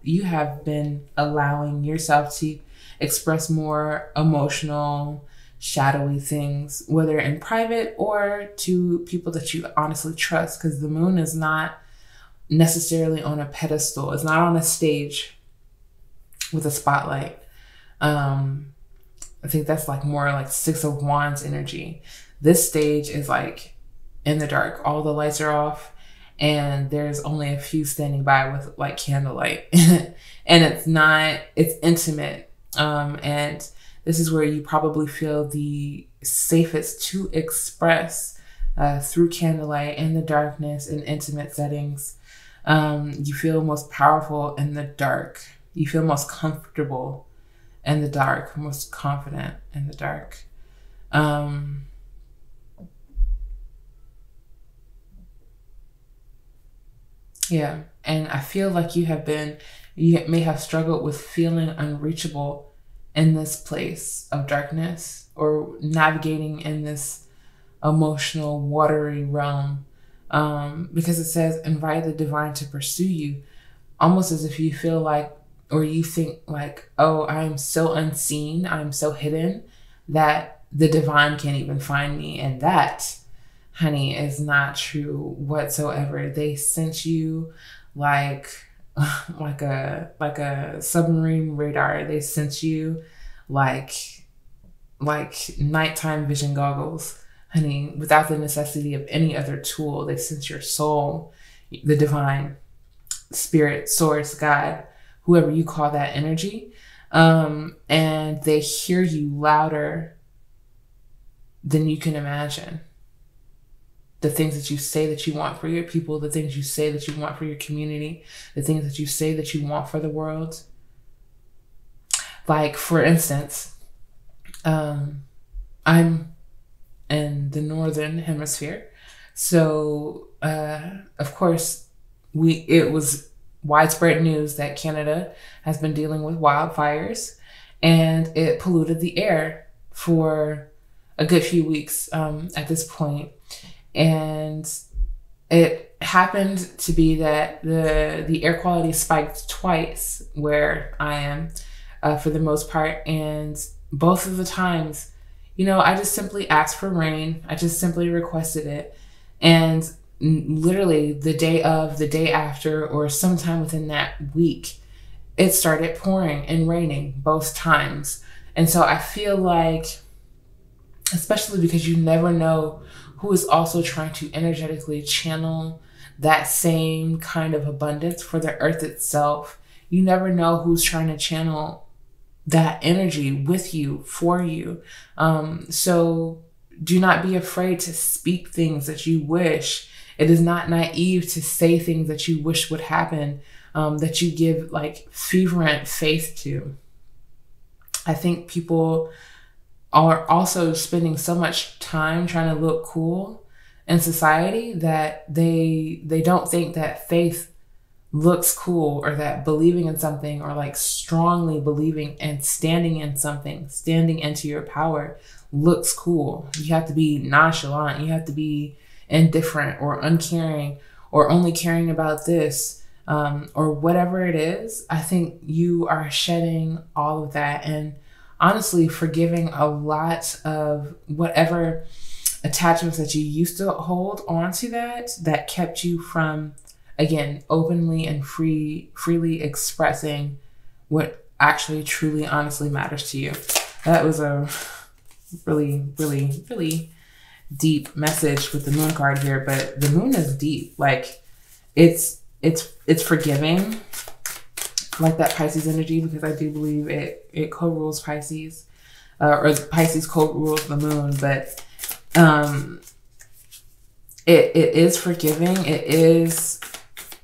been allowing yourself to express more emotional, shadowy things, whether in private or to people that you honestly trust, because the moon is not necessarily on a pedestal. It's not on a stage with a spotlight. I think that's like more like Six of Wands energy. This stage is like in the dark. All the lights are off and there's only a few standing by with like candlelight. And it's intimate. And this is where you probably feel the safest to express through candlelight in the darkness in intimate settings. You feel most powerful in the dark. You feel most comfortable in the dark, most confident in the dark. Yeah. And I feel like you may have struggled with feeling unreachable in this place of darkness, or navigating in this emotional, watery realm. Because it says, invite the divine to pursue you, almost as if you feel like, or you think like, oh, I am so unseen, I'm so hidden that the divine can't even find me. And that honey, is not true whatsoever. They sense you like a submarine radar. They sense you like nighttime vision goggles, honey, without the necessity of any other tool. They sense your soul, the divine, spirit, source, God, whoever you call that energy. And they hear you louder than you can imagine. The things that you say that you want for your people, the things you say that you want for your community, the things that you say that you want for the world. Like, for instance, I'm in the northern hemisphere. So, of course, it was widespread news that Canada has been dealing with wildfires, and it polluted the air for a good few weeks at this point. And it happened to be that the air quality spiked twice where I am, for the most part. And both of the times, I just simply asked for rain. I just simply requested it. And literally the day of, the day after, or sometime within that week, it started pouring and raining both times. And so I feel like, especially because you never know who is also trying to energetically channel that same kind of abundance for the earth itself. You never know who's trying to channel that energy with you, for you. So do not be afraid to speak things that you wish. It is not naive to say things that you wish would happen, that you give like fervent faith to. I think people are also spending so much time trying to look cool in society that they don't think that faith looks cool, or that believing in something, or like strongly believing and standing in something, standing into your power, looks cool. You have to be nonchalant. You have to be indifferent or uncaring, or only caring about this, or whatever it is. I think you are shedding all of that, and honestly forgiving a lot of whatever attachments that you used to hold on to that kept you from, again, openly and freely expressing what actually truly honestly matters to you. That was a really, really, really deep message with the moon card here, but the moon is deep. Like, it's forgiving, like that Pisces energy, because I do believe it co-rules Pisces, or Pisces co-rules the moon. But it is forgiving. It is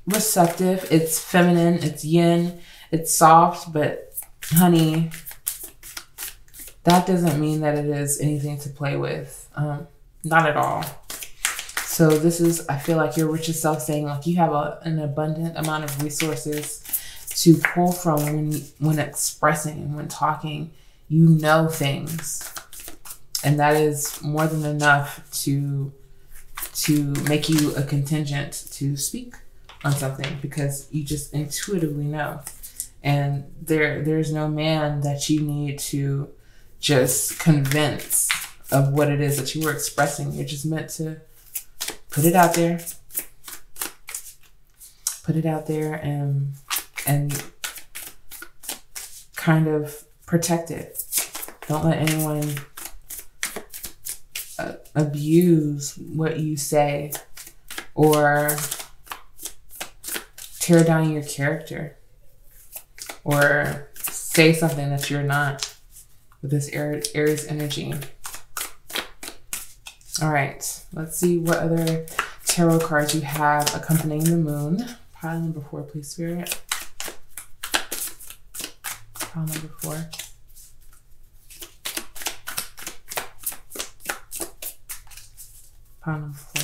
receptive. It's feminine. It's yin. It's soft. But honey, that doesn't mean that it is anything to play with. Not at all. So this is, I feel like, your richest self saying, like, you have an abundant amount of resources to pull from when expressing and when talking. You know things, and that is more than enough to make you a contingent to speak on something, because you just intuitively know. And there's no man that you need to just convince of what it is that you were expressing. You're just meant to put it out there, and kind of protect it. Don't let anyone abuse what you say or tear down your character or say something that you're not with this Aries energy. All right, let's see what other tarot cards you have accompanying the moon. Pile number 4, please, Spirit. Pile number 4. Pile number 4.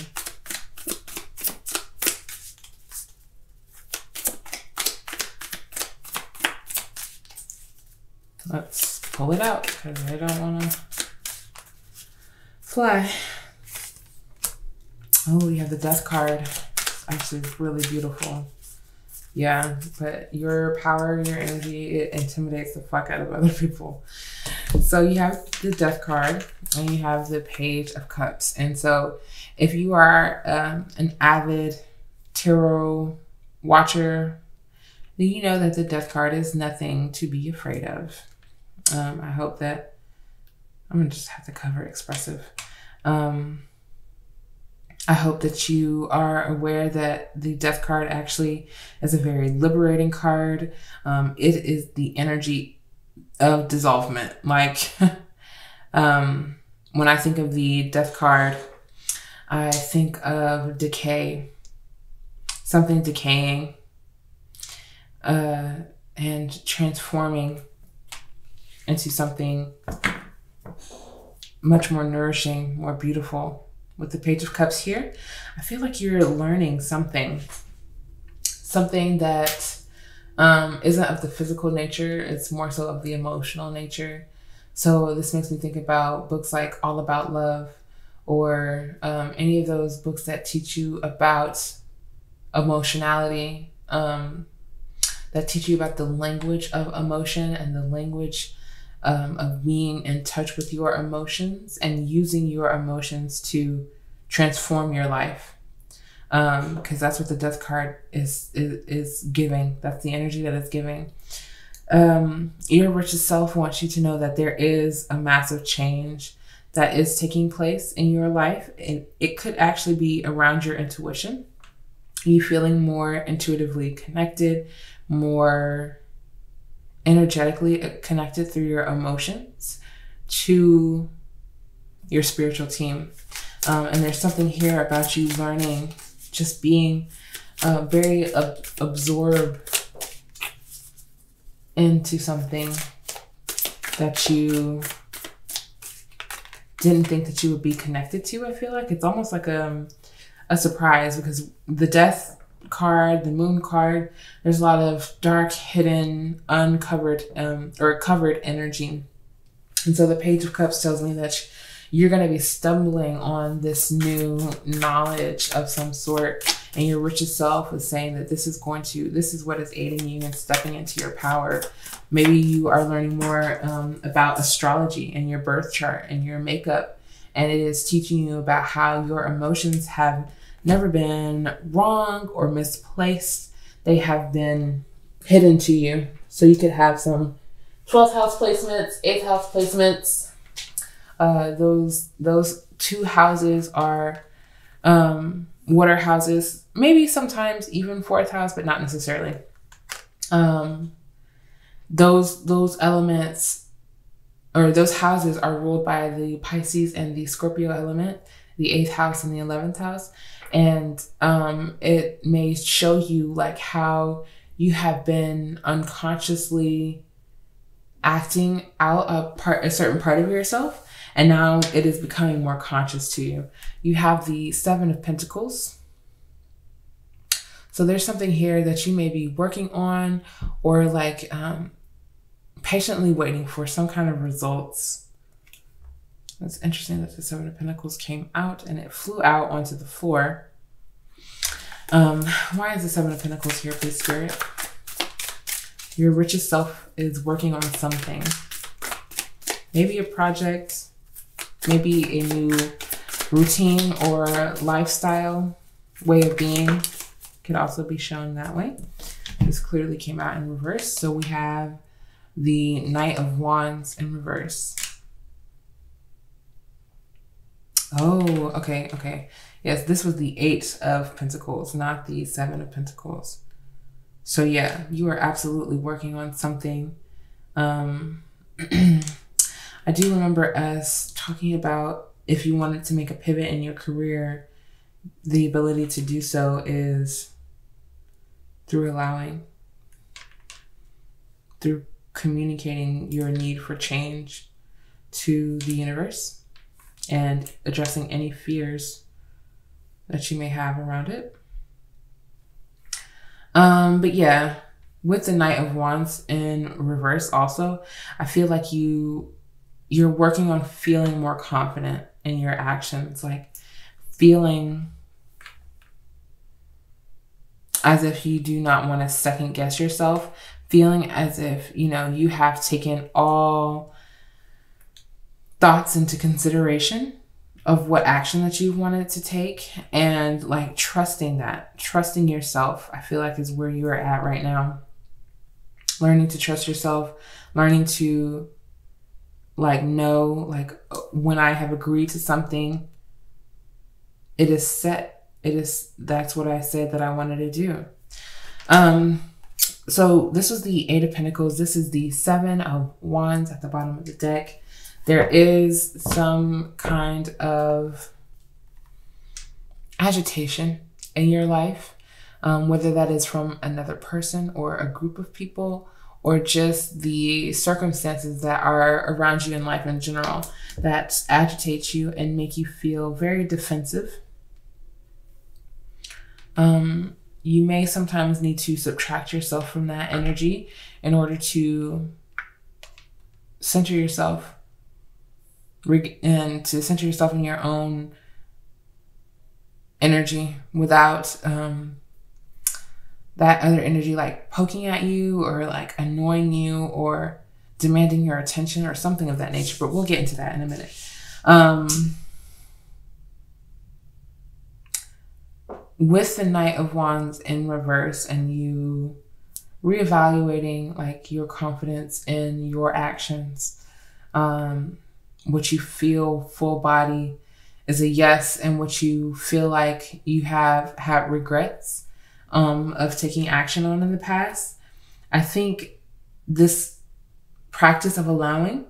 Let's pull it out because I don't want to fly. Oh, we have the Death card. It's actually really beautiful. Yeah, but your power, your energy, it intimidates the fuck out of other people. So you have the Death card and you have the Page of Cups. And so if you are an avid tarot watcher, then you know that the Death card is nothing to be afraid of. I hope that I'm going to just have to cover expressive. I hope that you are aware that the Death card actually is a very liberating card. It is the energy of dissolvement. Like, when I think of the Death card, I think of decay, something decaying, and transforming into something much more nourishing, more beautiful. With the Page of Cups here, I feel like you're learning something that isn't of the physical nature. It's more so of the emotional nature. So this makes me think about books like All About Love, or any of those books that teach you about emotionality, that teach you about the language of emotion and the language of being in touch with your emotions and using your emotions to transform your life. Because that's what the Death card is giving. That's the energy that it's giving. Your richest self wants you to know that there is a massive change that is taking place in your life. And it could actually be around your intuition. You feeling more intuitively connected, more energetically connected through your emotions to your spiritual team. And there's something here about you learning, just being very absorbed into something that you didn't think that you would be connected to. I feel like it's almost like a surprise, because the Death card, the Moon card, there's a lot of dark, hidden, uncovered, or covered energy. And so the Page of Cups tells me that you're going to be stumbling on this new knowledge of some sort, and your richest self is saying that this is what is aiding you in stepping into your power. Maybe you are learning more about astrology and your birth chart and your makeup, and it is teaching you about how your emotions have never been wrong or misplaced. They have been hidden to you. So you could have some 12th house placements, 8th house placements. Those two houses are water houses, maybe sometimes even 4th house, but not necessarily. Those elements, or those houses, are ruled by the Pisces and the Scorpio element, the 8th house and the 11th house. And it may show you like how you have been unconsciously acting out a certain part of yourself, and now it is becoming more conscious to you. You have the 7 of Pentacles. So there's something here that you may be working on, or like patiently waiting for some kind of results. It's interesting that the 7 of Pentacles came out and it flew out onto the floor. Why is the 7 of Pentacles here, please, Spirit? Your richest self is working on something. Maybe a project, maybe a new routine or lifestyle, way of being could also be shown that way. This clearly came out in reverse. So we have the Knight of Wands in reverse. Oh, okay. Yes, this was the 8 of Pentacles, not the 7 of Pentacles. So yeah, you are absolutely working on something. I do remember us talking about, if you wanted to make a pivot in your career, the ability to do so is through allowing, through communicating your need for change to the universe and addressing any fears that you may have around it. But yeah, with the Knight of Wands in reverse also, I feel like you're working on feeling more confident in your actions, like feeling as if you do not want to second guess yourself, feeling as if, you know, you have taken all thoughts into consideration of what action that you wanted to take, and like trusting yourself, I feel like is where you're at right now. Learning to trust yourself, learning to like know, like when I have agreed to something, it is set. That's what I said that I wanted to do. So this was the Eight of Pentacles. This is the Seven of Wands at the bottom of the deck. There is some kind of agitation in your life, whether that is from another person or a group of people, or just the circumstances that are around you in life in general that agitate you and make you feel very defensive. You may sometimes need to subtract yourself from that energy in order to center yourself and to center yourself in your own energy without that other energy like poking at you or like annoying you or demanding your attention or something of that nature. But we'll get into that in a minute. With the Knight of Wands in reverse and you reevaluating like your confidence in your actions, what you feel full body is a yes, and what you feel like you have had regrets of taking action on in the past. I think this practice of allowing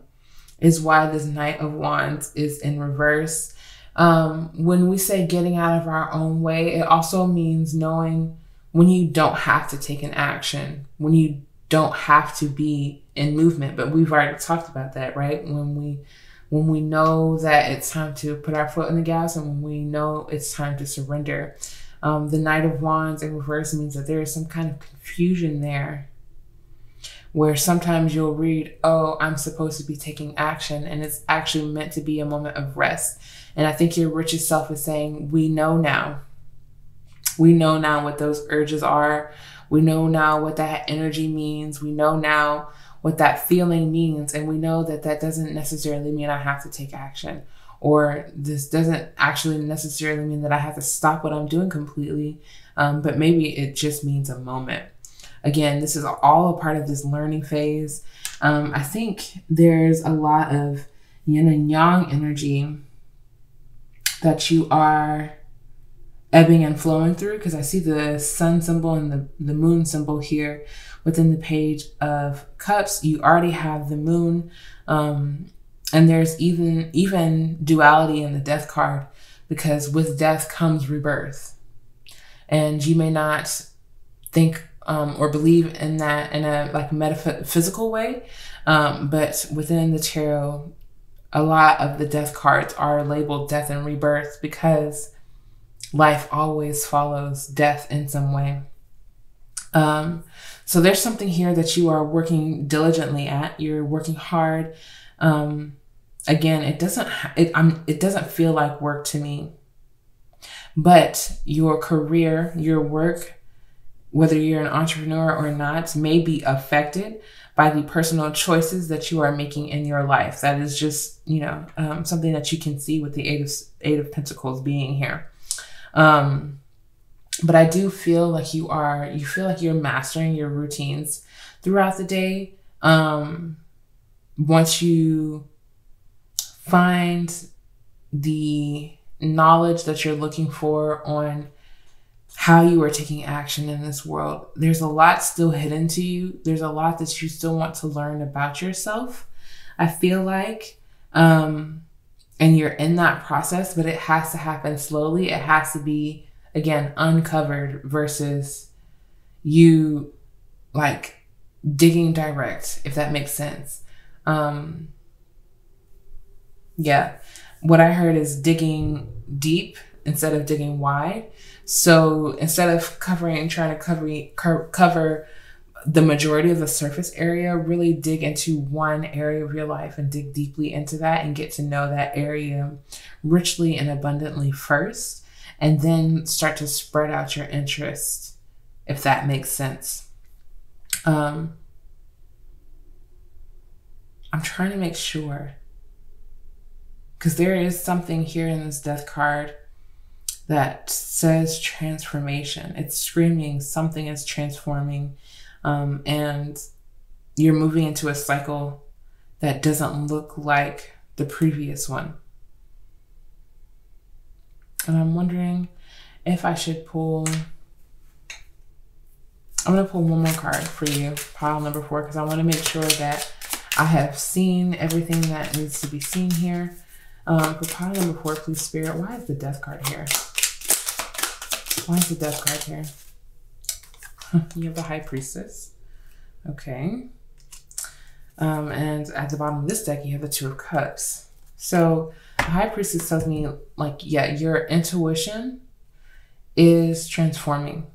is why this Knight of Wands is in reverse. When we say getting out of our own way, it also means knowing when you don't have to take an action, when you don't have to be in movement. But we've already talked about that, right? When we know that it's time to put our foot in the gas, and when we know it's time to surrender. The Knight of Wands in reverse means that there is some kind of confusion there, where sometimes you'll read, oh, I'm supposed to be taking action, and it's actually meant to be a moment of rest. And I think your richest self is saying, we know now. We know now what those urges are. We know now what that energy means. We know now what that feeling means. And we know that that doesn't necessarily mean I have to take action, or this doesn't actually necessarily mean that I have to stop what I'm doing completely. But maybe it just means a moment. Again, this is all a part of this learning phase. I think there's a lot of yin and yang energy that you are ebbing and flowing through, because I see the sun symbol and the moon symbol here within the Page of Cups. You already have the moon, and there's even duality in the Death card, because with death comes rebirth. And you may not think or believe in that in a like metaphysical way, but within the tarot, a lot of the death cards are labeled death and rebirth, because life always follows death in some way. So there's something here that you are working diligently at. You're working hard. Again, it doesn't feel like work to me, but your career, your work, whether you're an entrepreneur or not, may be affected by the personal choices that you are making in your life. That is just, something that you can see with the Eight of Pentacles being here. But I do feel like you feel like you're mastering your routines throughout the day. Once you find the knowledge that you're looking for on how you are taking action in this world, there's a lot still hidden to you. There's a lot that you still want to learn about yourself, I feel like. And you're in that process, but it has to happen slowly. It has to be, again, uncovered versus you like digging direct, if that makes sense. Yeah. What I heard is digging deep instead of digging wide. So instead of trying to cover the majority of the surface area, really dig into one area of your life and dig deeply into that and get to know that area richly and abundantly first, and then start to spread out your interests, if that makes sense. I'm trying to make sure because there is something here in this death card that says transformation. It's screaming something is transforming, and you're moving into a cycle that doesn't look like the previous one. And I'm wondering if I should pull, I'm going to pull one more card for you, pile number 4, because I want to make sure that I have seen everything that needs to be seen here. For pile number 4, please, Spirit, why is the death card here? Why is the death card here? You have the High Priestess. Okay. And at the bottom of this deck, you have the Two of Cups. So the High Priestess tells me, like, yeah, your intuition is transforming.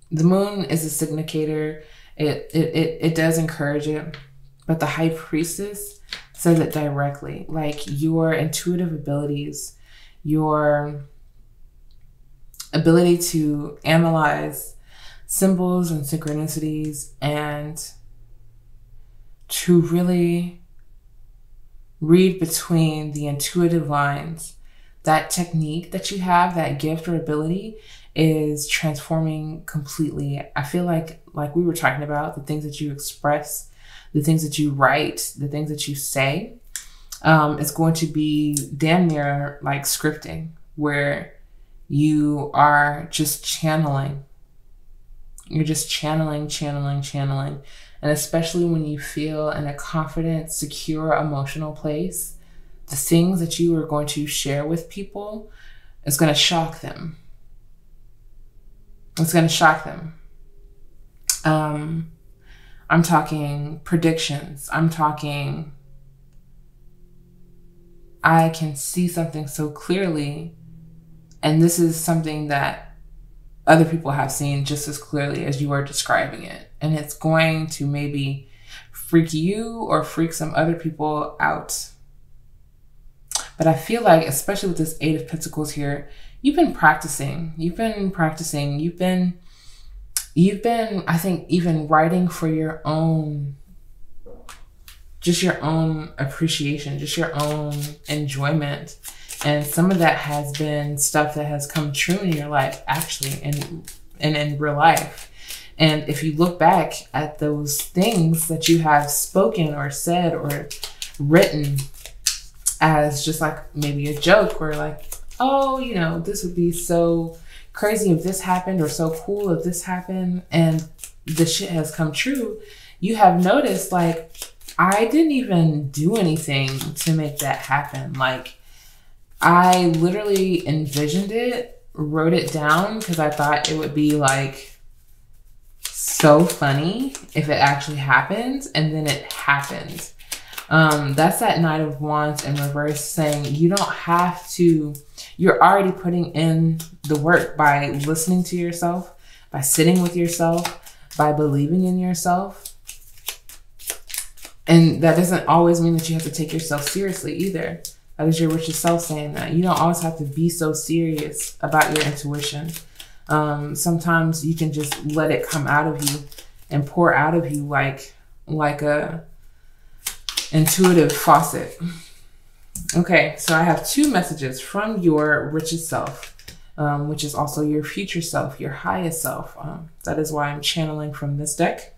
The moon is a significator. It does encourage it. But the High Priestess says it directly. Like, your intuitive abilities, your ability to analyze symbols and synchronicities, and to really read between the intuitive lines, that technique that you have, that gift or ability, is transforming completely. I feel like we were talking about, the things that you express, the things that you write, the things that you say, it's going to be damn near like scripting, where you are just channeling. You're just channeling. And especially when you feel in a confident, secure, emotional place, the things that you are going to share with people is going to shock them. It's going to shock them. I'm talking predictions. I'm talking, I can see something so clearly, and this is something that other people have seen just as clearly as you are describing it. And it's going to maybe freak you or freak some other people out. But I feel like, especially with this Eight of Pentacles here, you've been practicing. You've been, I think, even writing for your own, just your own appreciation, just your own enjoyment. And some of that has been stuff that has come true in your life, actually, and in real life. And if you look back at those things that you have spoken or said or written as just like maybe a joke, or like, oh, you know, this would be so crazy if this happened, or so cool if this happened, and the shit has come true, you have noticed, like, I didn't even do anything to make that happen. Like, I literally envisioned it, wrote it down, because I thought it would be like so funny if it actually happened, and then it happened. That's that Knight of Wands in reverse, saying you don't have to, you're already putting in the work by listening to yourself, by sitting with yourself, by believing in yourself. And that doesn't always mean that you have to take yourself seriously either. That is your richest self saying that. You don't always have to be so serious about your intuition. Sometimes you can just let it come out of you and pour out of you like a intuitive faucet. Okay, so I have 2 messages from your richest self, which is also your future self, your highest self. That is why I'm channeling from this deck.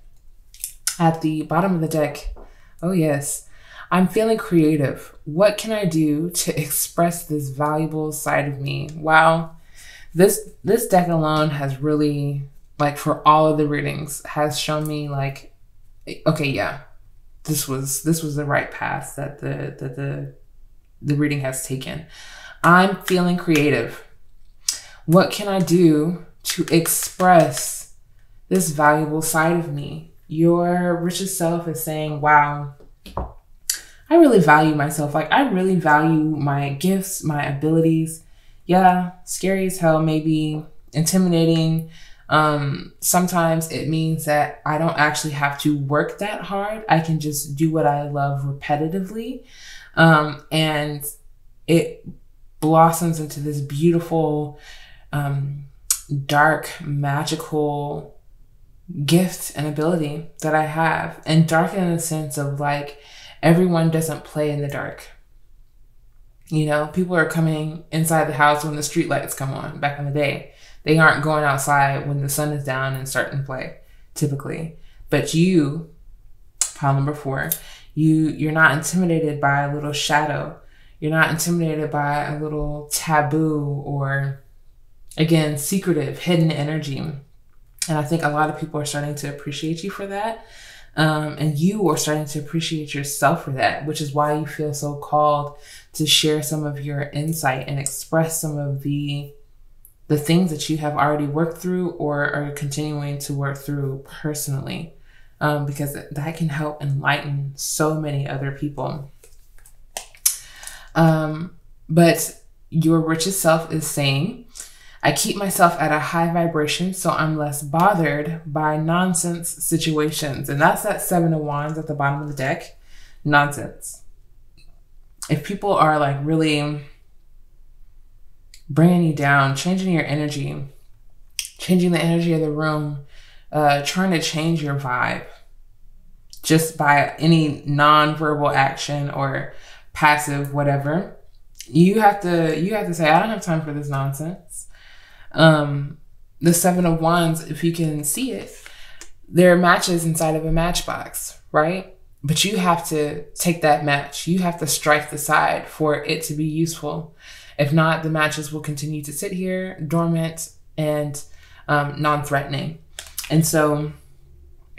At the bottom of the deck, oh yes, I'm feeling creative. What can I do to express this valuable side of me? Wow. This deck alone has really, like, for all of the readings, has shown me, like, okay, yeah, this was the right path that the reading has taken. I'm feeling creative. What can I do to express this valuable side of me? Your richest self is saying, wow, I really value myself. Like, I really value my gifts, my abilities. Yeah, scary as hell, maybe intimidating. Sometimes it means that I don't actually have to work that hard. I can just do what I love repetitively. And it blossoms into this beautiful, dark, magical gift and ability that I have. And dark in the sense of, like, everyone doesn't play in the dark. You know, people are coming inside the house when the street lights come on back in the day. They aren't going outside when the sun is down and starting to play, typically. But you, pile number 4, you're not intimidated by a little shadow. You're not intimidated by a little taboo or, again, secretive, hidden energy. And I think a lot of people are starting to appreciate you for that. And you are starting to appreciate yourself for that, which is why you feel so called to share some of your insight and express some of the things that you have already worked through or are continuing to work through personally, because that can help enlighten so many other people. But your richest self is saying, I keep myself at a high vibration so I'm less bothered by nonsense situations. And that's that 7 of Wands at the bottom of the deck. Nonsense. If people are like really bringing you down, changing your energy, changing the energy of the room, trying to change your vibe just by any non-verbal action or passive whatever, you have to say, I don't have time for this nonsense. The 7 of Wands, if you can see it, there are matches inside of a matchbox, right? But you have to take that match. You have to strike the side for it to be useful. If not, the matches will continue to sit here dormant and non-threatening. And so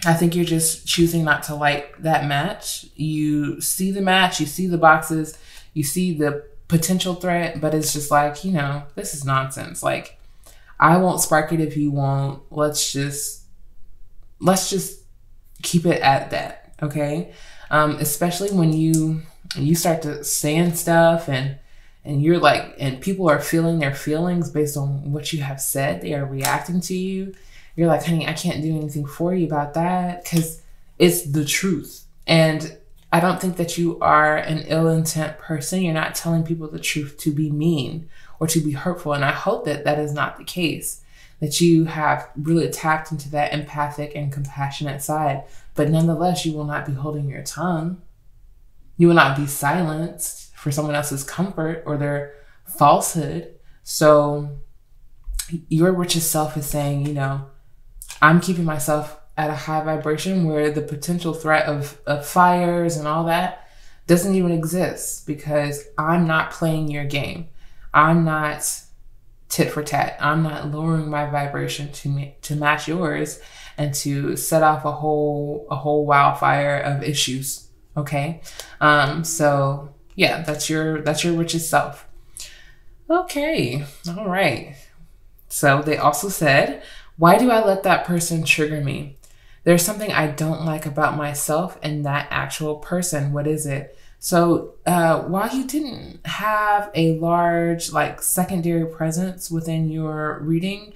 I think you're just choosing not to light that match. You see the match, you see the boxes, you see the potential threat, but it's just like, you know, this is nonsense. Like, I won't spark it if you won't. Let's just keep it at that, okay? Especially when you start to saying stuff and you're like, and people are feeling their feelings based on what you have said. They are reacting to you. You're like, honey, I can't do anything for you about that because it's the truth. And I don't think that you are an ill intent person. You're not telling people the truth to be mean or to be hurtful. And I hope that that is not the case, that you have really tapped into that empathic and compassionate side. But nonetheless, you will not be holding your tongue. You will not be silenced for someone else's comfort or their falsehood. So your richest self is saying, you know, I'm keeping myself at a high vibration where the potential threat of fires and all that doesn't even exist because I'm not playing your game. I'm not tit for tat. I'm not lowering my vibration to match yours and to set off a whole wildfire of issues. Okay. So yeah, that's your richest self. Okay. All right. So they also said, why do I let that person trigger me? There's something I don't like about myself and that actual person. What is it? So while you didn't have a large like secondary presence within your reading,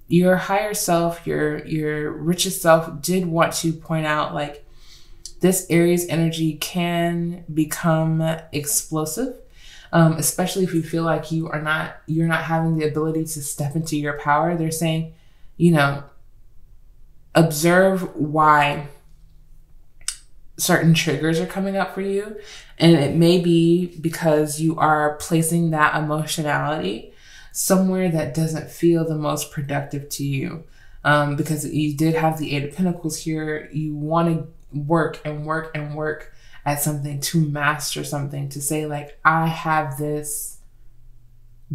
your higher self, your richest self did want to point out like this Aries energy can become explosive, especially if you feel like you're not having the ability to step into your power. They're saying, you know, observe why certain triggers are coming up for you. And it may be because you are placing that emotionality somewhere that doesn't feel the most productive to you. Because you did have the 8 of Pentacles here. You want to work and work and work at something to master something, to say like, I have this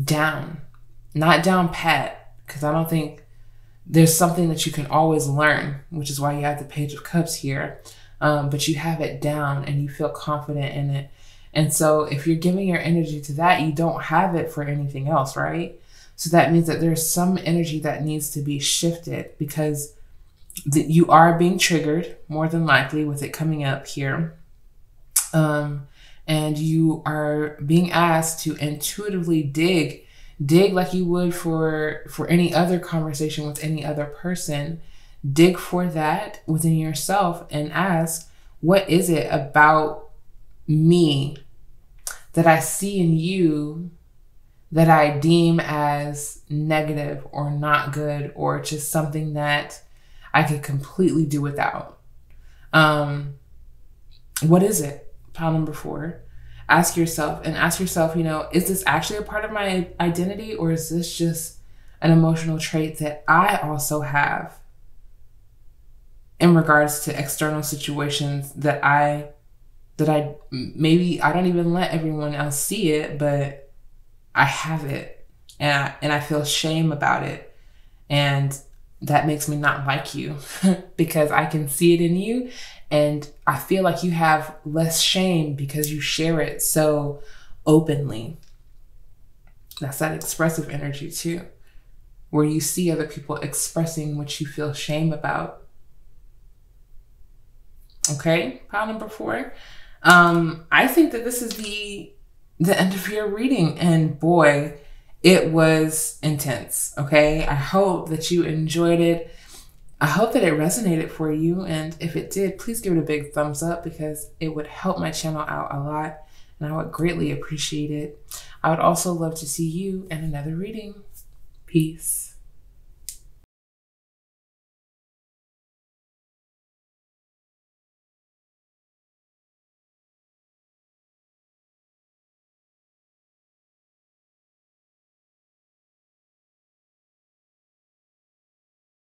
down, not down pat, because I don't think there's something that you can always learn, which is why you have the Page of Cups here. But you have it down and you feel confident in it. And so if you're giving your energy to that, you don't have it for anything else, right? So that means that there's some energy that needs to be shifted because you are being triggered more than likely with it coming up here. And you are being asked to intuitively dig like you would for any other conversation with any other person. Dig for that within yourself and ask, what is it about me that I see in you that I deem as negative or not good or just something that I could completely do without? What is it? Pile number 4. ask yourself, you know, is this actually a part of my identity, or is this just an emotional trait that I also have in regards to external situations that I maybe I don't even let everyone else see it, but I have it, and I feel shame about it. And that makes me not like you because I can see it in you, and I feel like you have less shame because you share it so openly. That's that expressive energy too, where you see other people expressing what you feel shame about. Okay, pile number 4. I think that this is the end of your reading, and boy, it was intense. Okay, I hope that you enjoyed it. I hope that it resonated for you, and if it did, please give it a big thumbs up because it would help my channel out a lot, and I would greatly appreciate it. I would also love to see you in another reading. Peace.